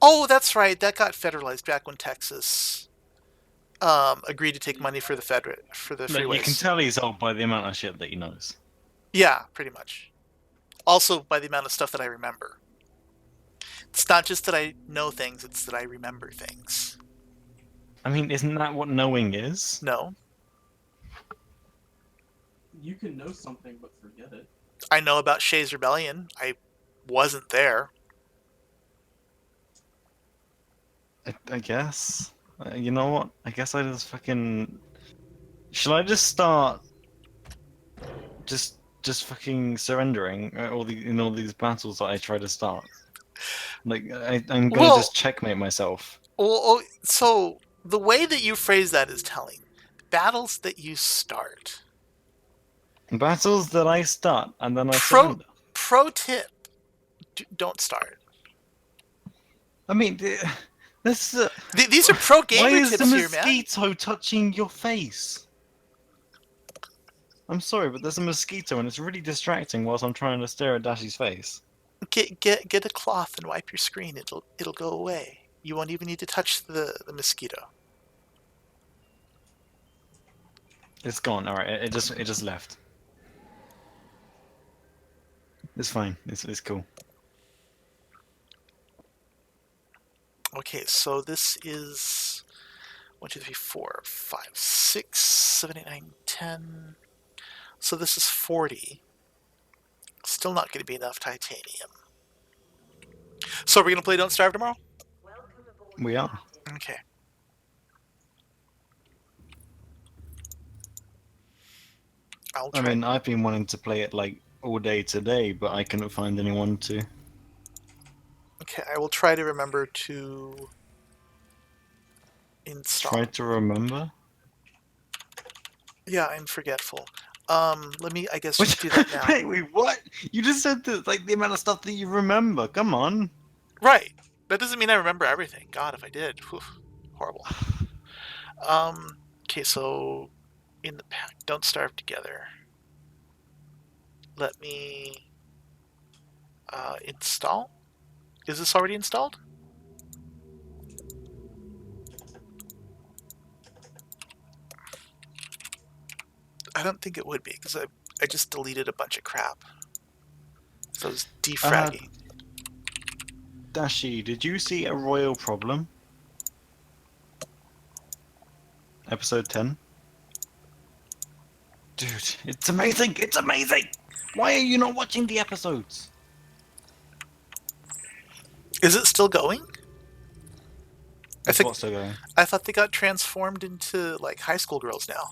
Oh, that's right. That got federalized back when Texas agreed to take money for the freeways. Look, you can tell he's old by the amount of shit that he knows. Yeah, pretty much. Also by the amount of stuff that I remember. It's not just that I know things, it's that I remember things. I mean, isn't that what knowing is? No. You can know something but forget it. I know about Shay's Rebellion. I wasn't there. I guess. You know what? I guess I just fucking. Shall I just start just fucking surrendering in all these battles that I try to start? Like I'm gonna Well, just checkmate myself. so the way that you phrase that is telling. Battles that you start. Battles that I start and then I Pro surrender. pro tip: don't start. I mean, this. These are pro Why gamer is the tips here, man. mosquito touching your face? I'm sorry, but there's a mosquito and it's really distracting whilst I'm trying to stare at Dashi's face. Get a cloth and wipe your screen. It'll go away. You won't even need to touch the mosquito. It's gone. All right, it just left. It's fine. It's cool. Okay, so this is 1, 2, 3, 4, 5, 6, 7, 8, 9, 10. So this is 40. Still not going to be enough titanium. So we're going to play Don't Starve tomorrow? We are. Okay. I'll I try. mean, I've been wanting to play it like all day today, but I couldn't find anyone to. Okay, I will try to remember to install. Try to remember. Yeah, I'm forgetful. Let me, I guess, just do that now. Wait, what? You just said that, like the amount of stuff that you remember. Come on. Right. That doesn't mean I remember everything. God, if I did. Whew, horrible. Okay, so in the pack, Don't Starve Together. Let me install. Is this already installed? I don't think it would be, because I just deleted a bunch of crap. So I was defragging. Dashi, did you see a royal problem? Episode 10? Dude, it's amazing! It's amazing! Why are you not watching the episodes? Is it still going? It's what's still going. I thought they got transformed into like high school girls now.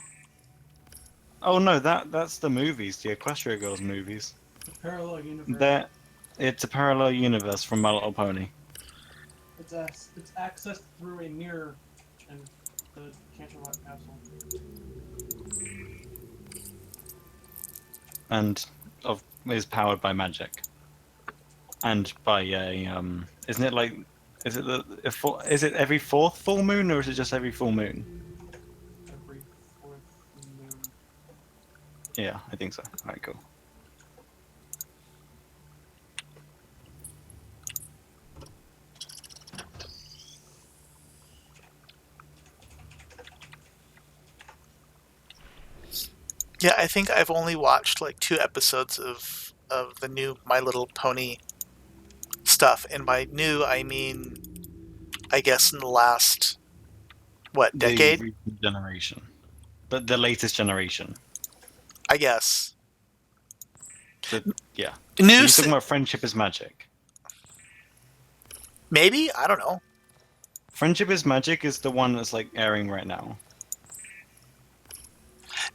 Oh no, that's the movies, the Equestria Girls movies. Parallel universe. It's a parallel universe from My Little Pony. It's accessed through a mirror and the Canterlot capsule. And is powered by magic. And by a isn't it like is it every fourth full moon or is it just every full moon? Every fourth moon. Yeah, I think so. Alright, cool. Yeah, I think I've only watched like 2 episodes of the new My Little Pony stuff, and by new I mean, I guess in the last decade? The generation, but the latest generation. I guess. Yeah. New. You're talking about Friendship is Magic. Maybe, I don't know. Friendship is Magic is the one that's like airing right now.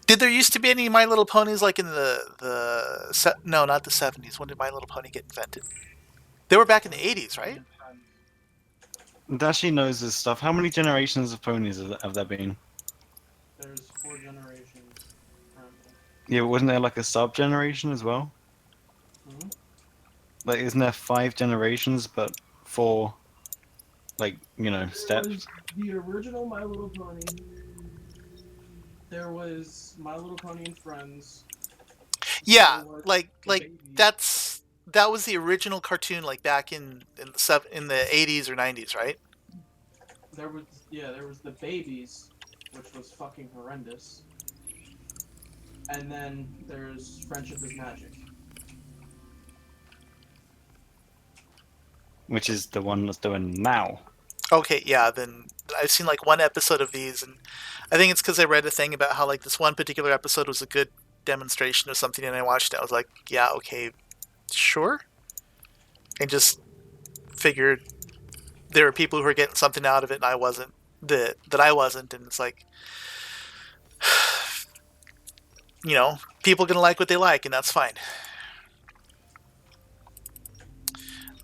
Did there used to be any My Little Ponies like in no, not the 70s? When did My Little Pony get invented? They were back in the 80s, right? Dashi knows this stuff. How many generations of ponies have there been? There's 4 generations currently. Yeah, wasn't there like a sub generation as well? Mm-hmm. Like, isn't there 5 generations, but 4, like, steps? Was the original My Little Pony. There was My Little Pony and Friends. Yeah, like that was the original cartoon, like back in the 80s or 90s, right? There was the Babies, which was fucking horrendous. And then there's Friendship is Magic. Which is the one that's doing now. Okay, yeah, then I've seen like 1 episode of these, and I think it's because I read a thing about how like this one particular episode was a good demonstration of something, and I watched it. I was like, yeah, okay, sure. And just figured there were people who were getting something out of it, and I wasn't. That I wasn't, and it's like, people gonna like what they like, and that's fine.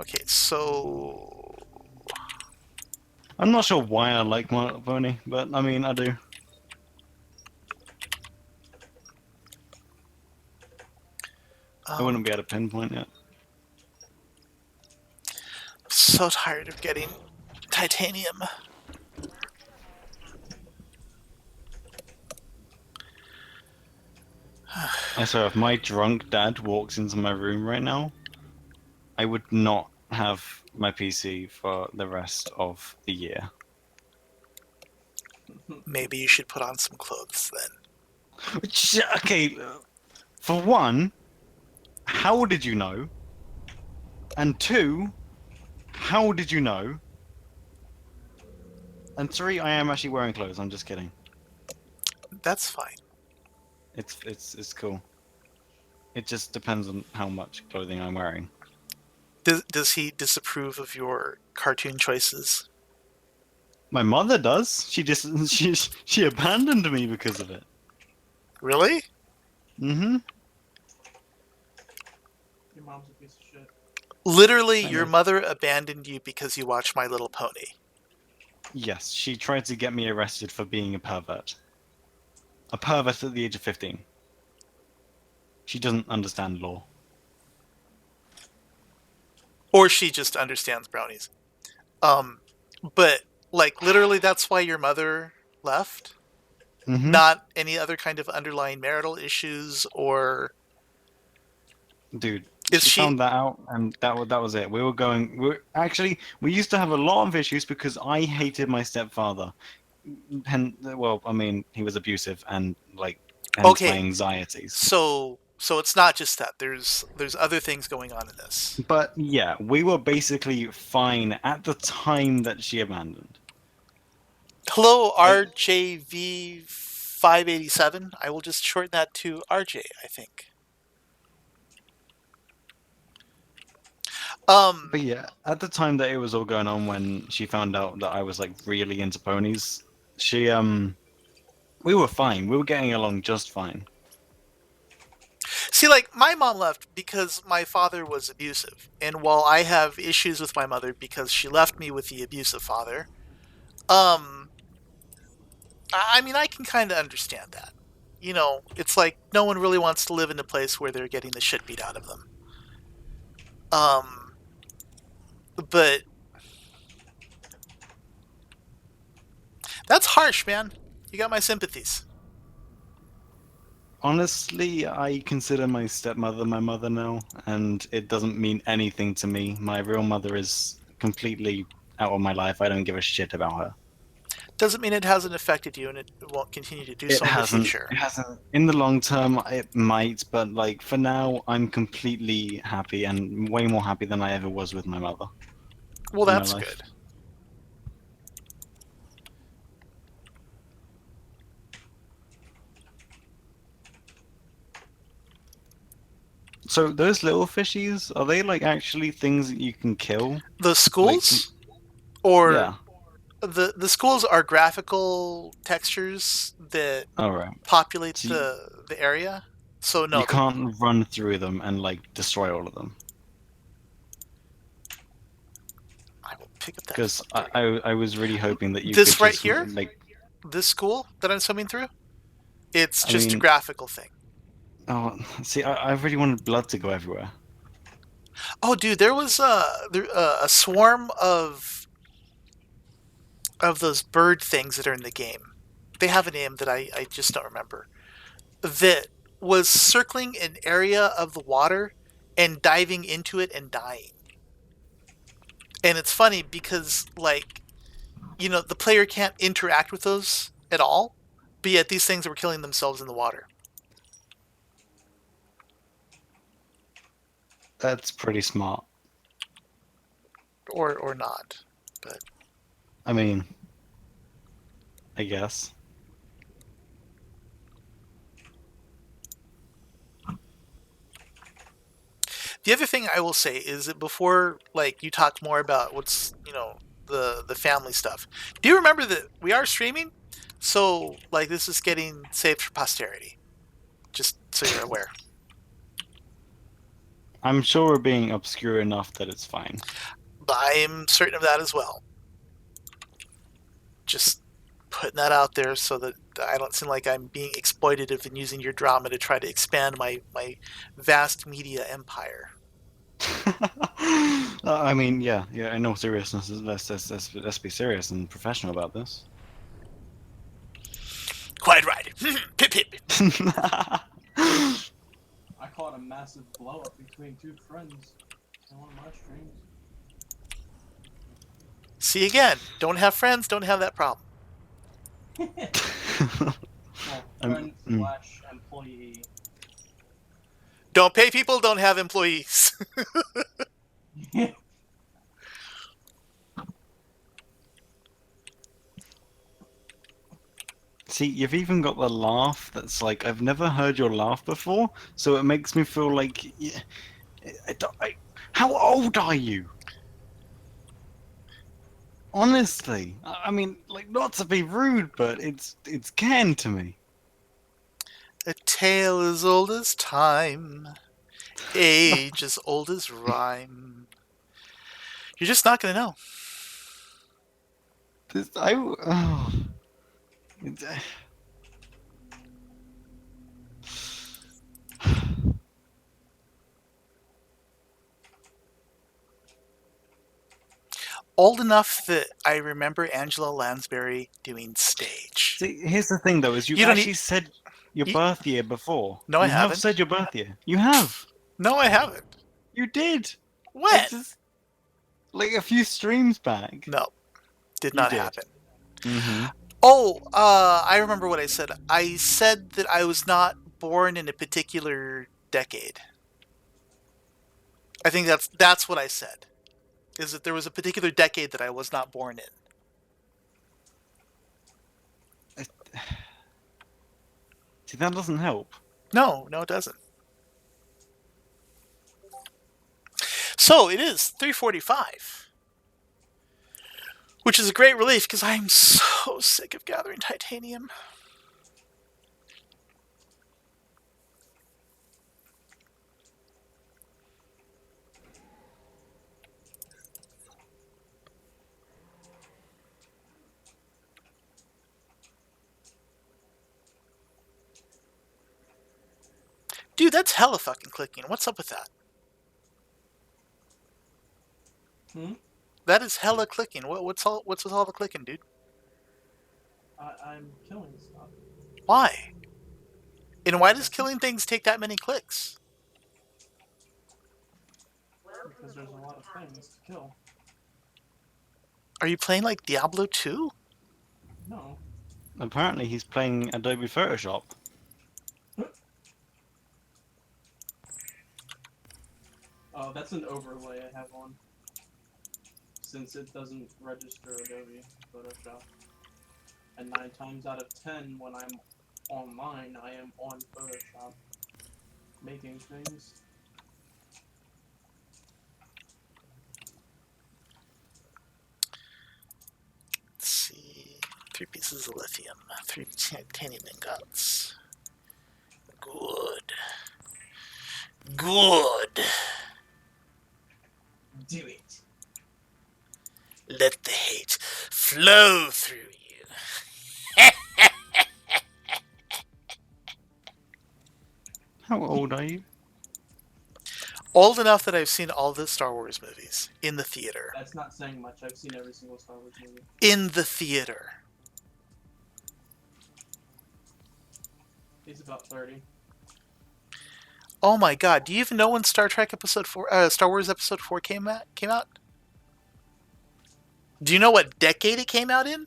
Okay, so I'm not sure why I like My Little Pony, but I mean, I do. I wouldn't be able to pinpoint it. so tired of getting titanium. I swear, if my drunk dad walks into my room right now, I would not have my PC for the rest of the year. Maybe you should put on some clothes then. Okay, for one, how did you know? And two, how did you know? And three, I am actually wearing clothes. I'm just kidding. That's fine. It's cool. It just depends on how much clothing I'm wearing. Does he disapprove of your cartoon choices? My mother does. She abandoned me because of it. Really? Mm-hmm. Your mom's a piece of shit. Literally, I your know. mother abandoned you because you watched My Little Pony. Yes, she tried to get me arrested for being a pervert. A pervert at the age of 15. She doesn't understand law. Or she just understands brownies. But, like, literally, that's why your mother left? Mm-hmm. Not any other kind of underlying marital issues, or Dude, is she she... found that out, and that was it. We used to have a lot of issues because I hated my stepfather. And well, I mean, he was abusive, and like, hence my Okay, anxieties. so it's not just that. There's other things going on in this. But yeah, we were basically fine at the time that she abandoned. Hello, Like, RJV587. I will just shorten that to RJ, I think. but yeah, at the time that it was all going on, when she found out that I was like really into ponies, we were fine. We were getting along just fine. See, like, my mom left because my father was abusive. And while I have issues with my mother because she left me with the abusive father, I mean, I can kind of understand that. It's like no one really wants to live in a place where they're getting the shit beat out of them. But that's harsh, man. You got my sympathies. Honestly, I consider my stepmother my mother now, and it doesn't mean anything to me. My real mother is completely out of my life. I don't give a shit about her. Doesn't mean it hasn't affected you, and it won't continue to do It so in the hasn't. future. It hasn't. In the long term, it might, but like for now, I'm completely happy and way more happy than I ever was with my mother Well, in my that's life. good. So those little fishies, are they like actually things that you can kill? The Like, schools, or yeah. the schools are graphical textures that All right. populate So the area. So you no, can't run through them and like destroy all of them. I will pick up that Because fucker. I was really hoping that you could This right just here, like, this school that I'm swimming through, it's I just a mean, graphical thing. oh, see, I really wanted blood to go everywhere. Oh, dude, there was a swarm of those bird things that are in the game. They have a name that I just don't remember. That was circling an area of the water and diving into it and dying. And it's funny because, like, the player can't interact with those at all, but yet these things were killing themselves in the water. That's pretty smart. Or not. But I mean, I guess. the other thing I will say is that before, like, you talk more about what's, the family stuff. Do you remember that we are streaming? So like this is getting saved for posterity. Just so you're aware. I'm sure we're being obscure enough that it's fine. But I'm certain of that as well. Just putting that out there so that I don't seem like I'm being exploitative and using your drama to try to expand my vast media empire. I mean, yeah. In all seriousness, let's be serious and professional about this. Quite right. Pip pip. I caught a massive blow up between two friends on one of my streams. See again, don't have friends, don't have that problem. Well, friend slash employee. Don't pay people, don't have employees. See, you've even got the laugh that's like, I've never heard your laugh before, so it makes me feel like, how old are you? Honestly, I mean, like, not to be rude, but it's canned to me. A tale as old as time, age as old as rhyme. You're just not going to know. Old enough that I remember Angela Lansbury doing stage. See, here's the thing, though, is you don't actually said your birth year before. No, I you have haven't. said your birth year. You have. No, I haven't. You did. When? Like a few streams back. No, did not happen. Mm-hmm. Oh, I remember what I said. I said that I was not born in a particular decade. I think that's what I said. Is that there was a particular decade that I was not born in. See, that doesn't help. No, it doesn't. So it is 3:45, which is a great relief because I'm so sick of gathering titanium. Dude, that's hella fucking clicking. What's up with that? That is hella clicking. What's with all the clicking, dude? I'm killing stuff. Why? And why does killing things take that many clicks? Because there's a lot of things to kill. Are you playing like Diablo 2? No. Apparently, he's playing Adobe Photoshop. Oh, that's an overlay I have on. Since it doesn't register Adobe Photoshop. And 9 times out of 10, when I'm online, I am on Photoshop. Making things. Let's see. 3 pieces of lithium. 3 titanium ingots. Good. Do it. Let the hate flow through you. How old are you? Old enough that I've seen all the Star Wars movies in the theater. That's not saying much. I've seen every single Star Wars movie. In the theater. He's about 30. Oh my god, do you even know when Star Wars Episode 4 came out? Do you know what decade it came out in?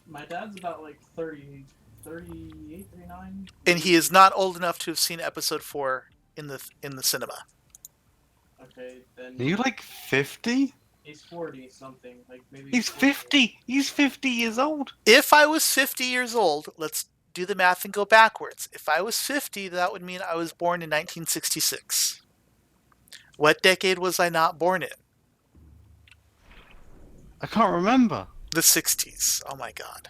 My dad's about like 30, 38, 39. And he is not old enough to have seen Episode 4 in the cinema. Okay, then. Are you like 50? He's 40 something. Like maybe. He's 50! He's 50 years old! If I was 50 years old, let's do the math and go backwards. If I was 50, that would mean I was born in 1966. What decade was I not born in? I can't remember. The 60s. Oh my god.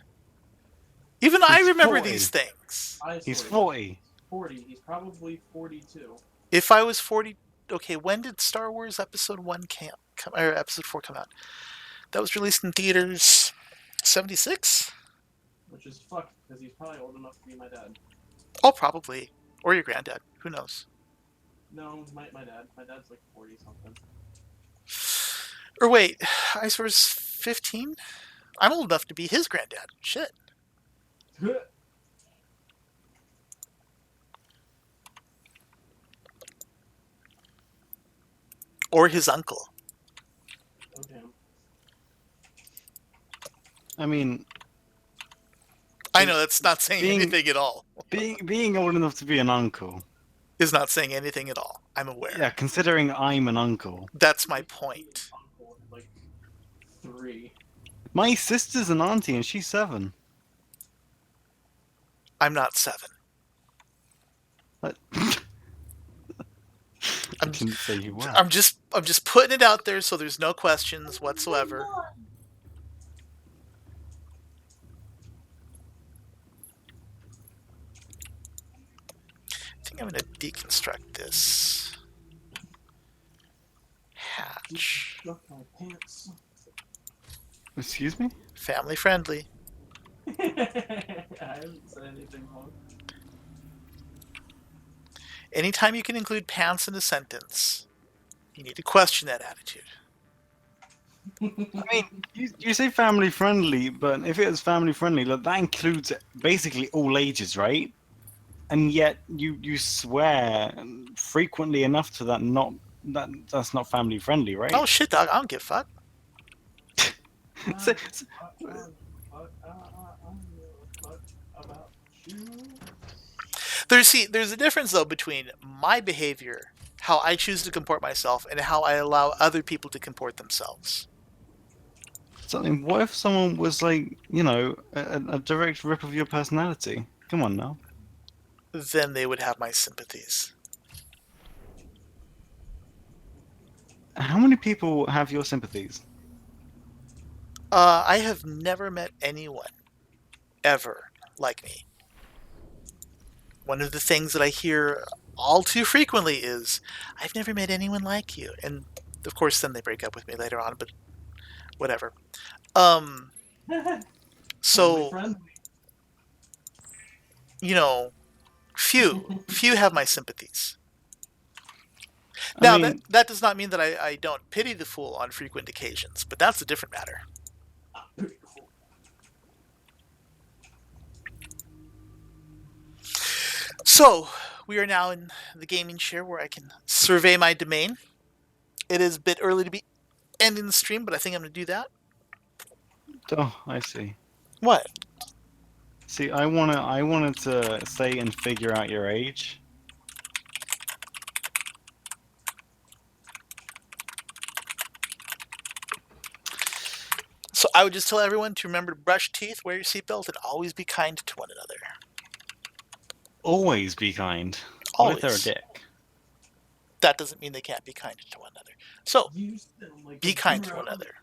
Even I He's remember 40. these things. He's 40. 40. He's probably 42. If I was 40, okay, when did Star Wars Episode 1 come or Episode 4 come out? That was released in theaters 76? Which is fucked, because he's probably old enough to be my dad. Oh, probably. Or your granddad. Who knows? No, my dad. My dad's like 40 something. Or wait, I was 15? I'm old enough to be his granddad. Shit. Or his uncle. Oh damn. I mean, I know that's not saying Being- anything at all. being old enough to be an uncle. Is not saying anything at all. I'm aware. Yeah, considering I'm an uncle. That's my point. Uncle, like 3. My sister's an auntie and she's 7. I'm not 7. I didn't say you were. I'm just putting it out there so there's no questions whatsoever. I think I'm going to deconstruct this hatch. Look my pants. Excuse me? Family friendly. I haven't said anything wrong. Anytime you can include pants in a sentence, you need to question that attitude. I mean, you say family friendly, but if it was family friendly, look, that includes basically all ages, right? And yet you swear frequently enough to that's not family friendly, right? Oh shit, dog! I don't give a fuck. So- About you. There's a difference though between my behavior, how I choose to comport myself, and how I allow other people to comport themselves. something. What if someone was like, a direct rip of your personality? Come on now. Then they would have my sympathies. How many people have your sympathies? I have never met anyone ever like me. One of the things that I hear all too frequently is, I've never met anyone like you. And of course, then they break up with me later on, but whatever. So, Friendly. few have my sympathies. I Now, mean, that does not mean that I don't pity the fool on frequent occasions, but that's a different matter. Pretty cool. So, we are now in the gaming chair where I can survey my domain. It is a bit early to be ending the stream, but I think I'm going to do that. oh, I see. What? See, I wanted to say and figure out your age. So I would just tell everyone to remember to brush teeth, wear your seatbelt, and always be kind to one another. Always be kind. Always. What if they're a dick? That doesn't mean they can't be kind to one another. So, You sound like be a kind to hero. one another.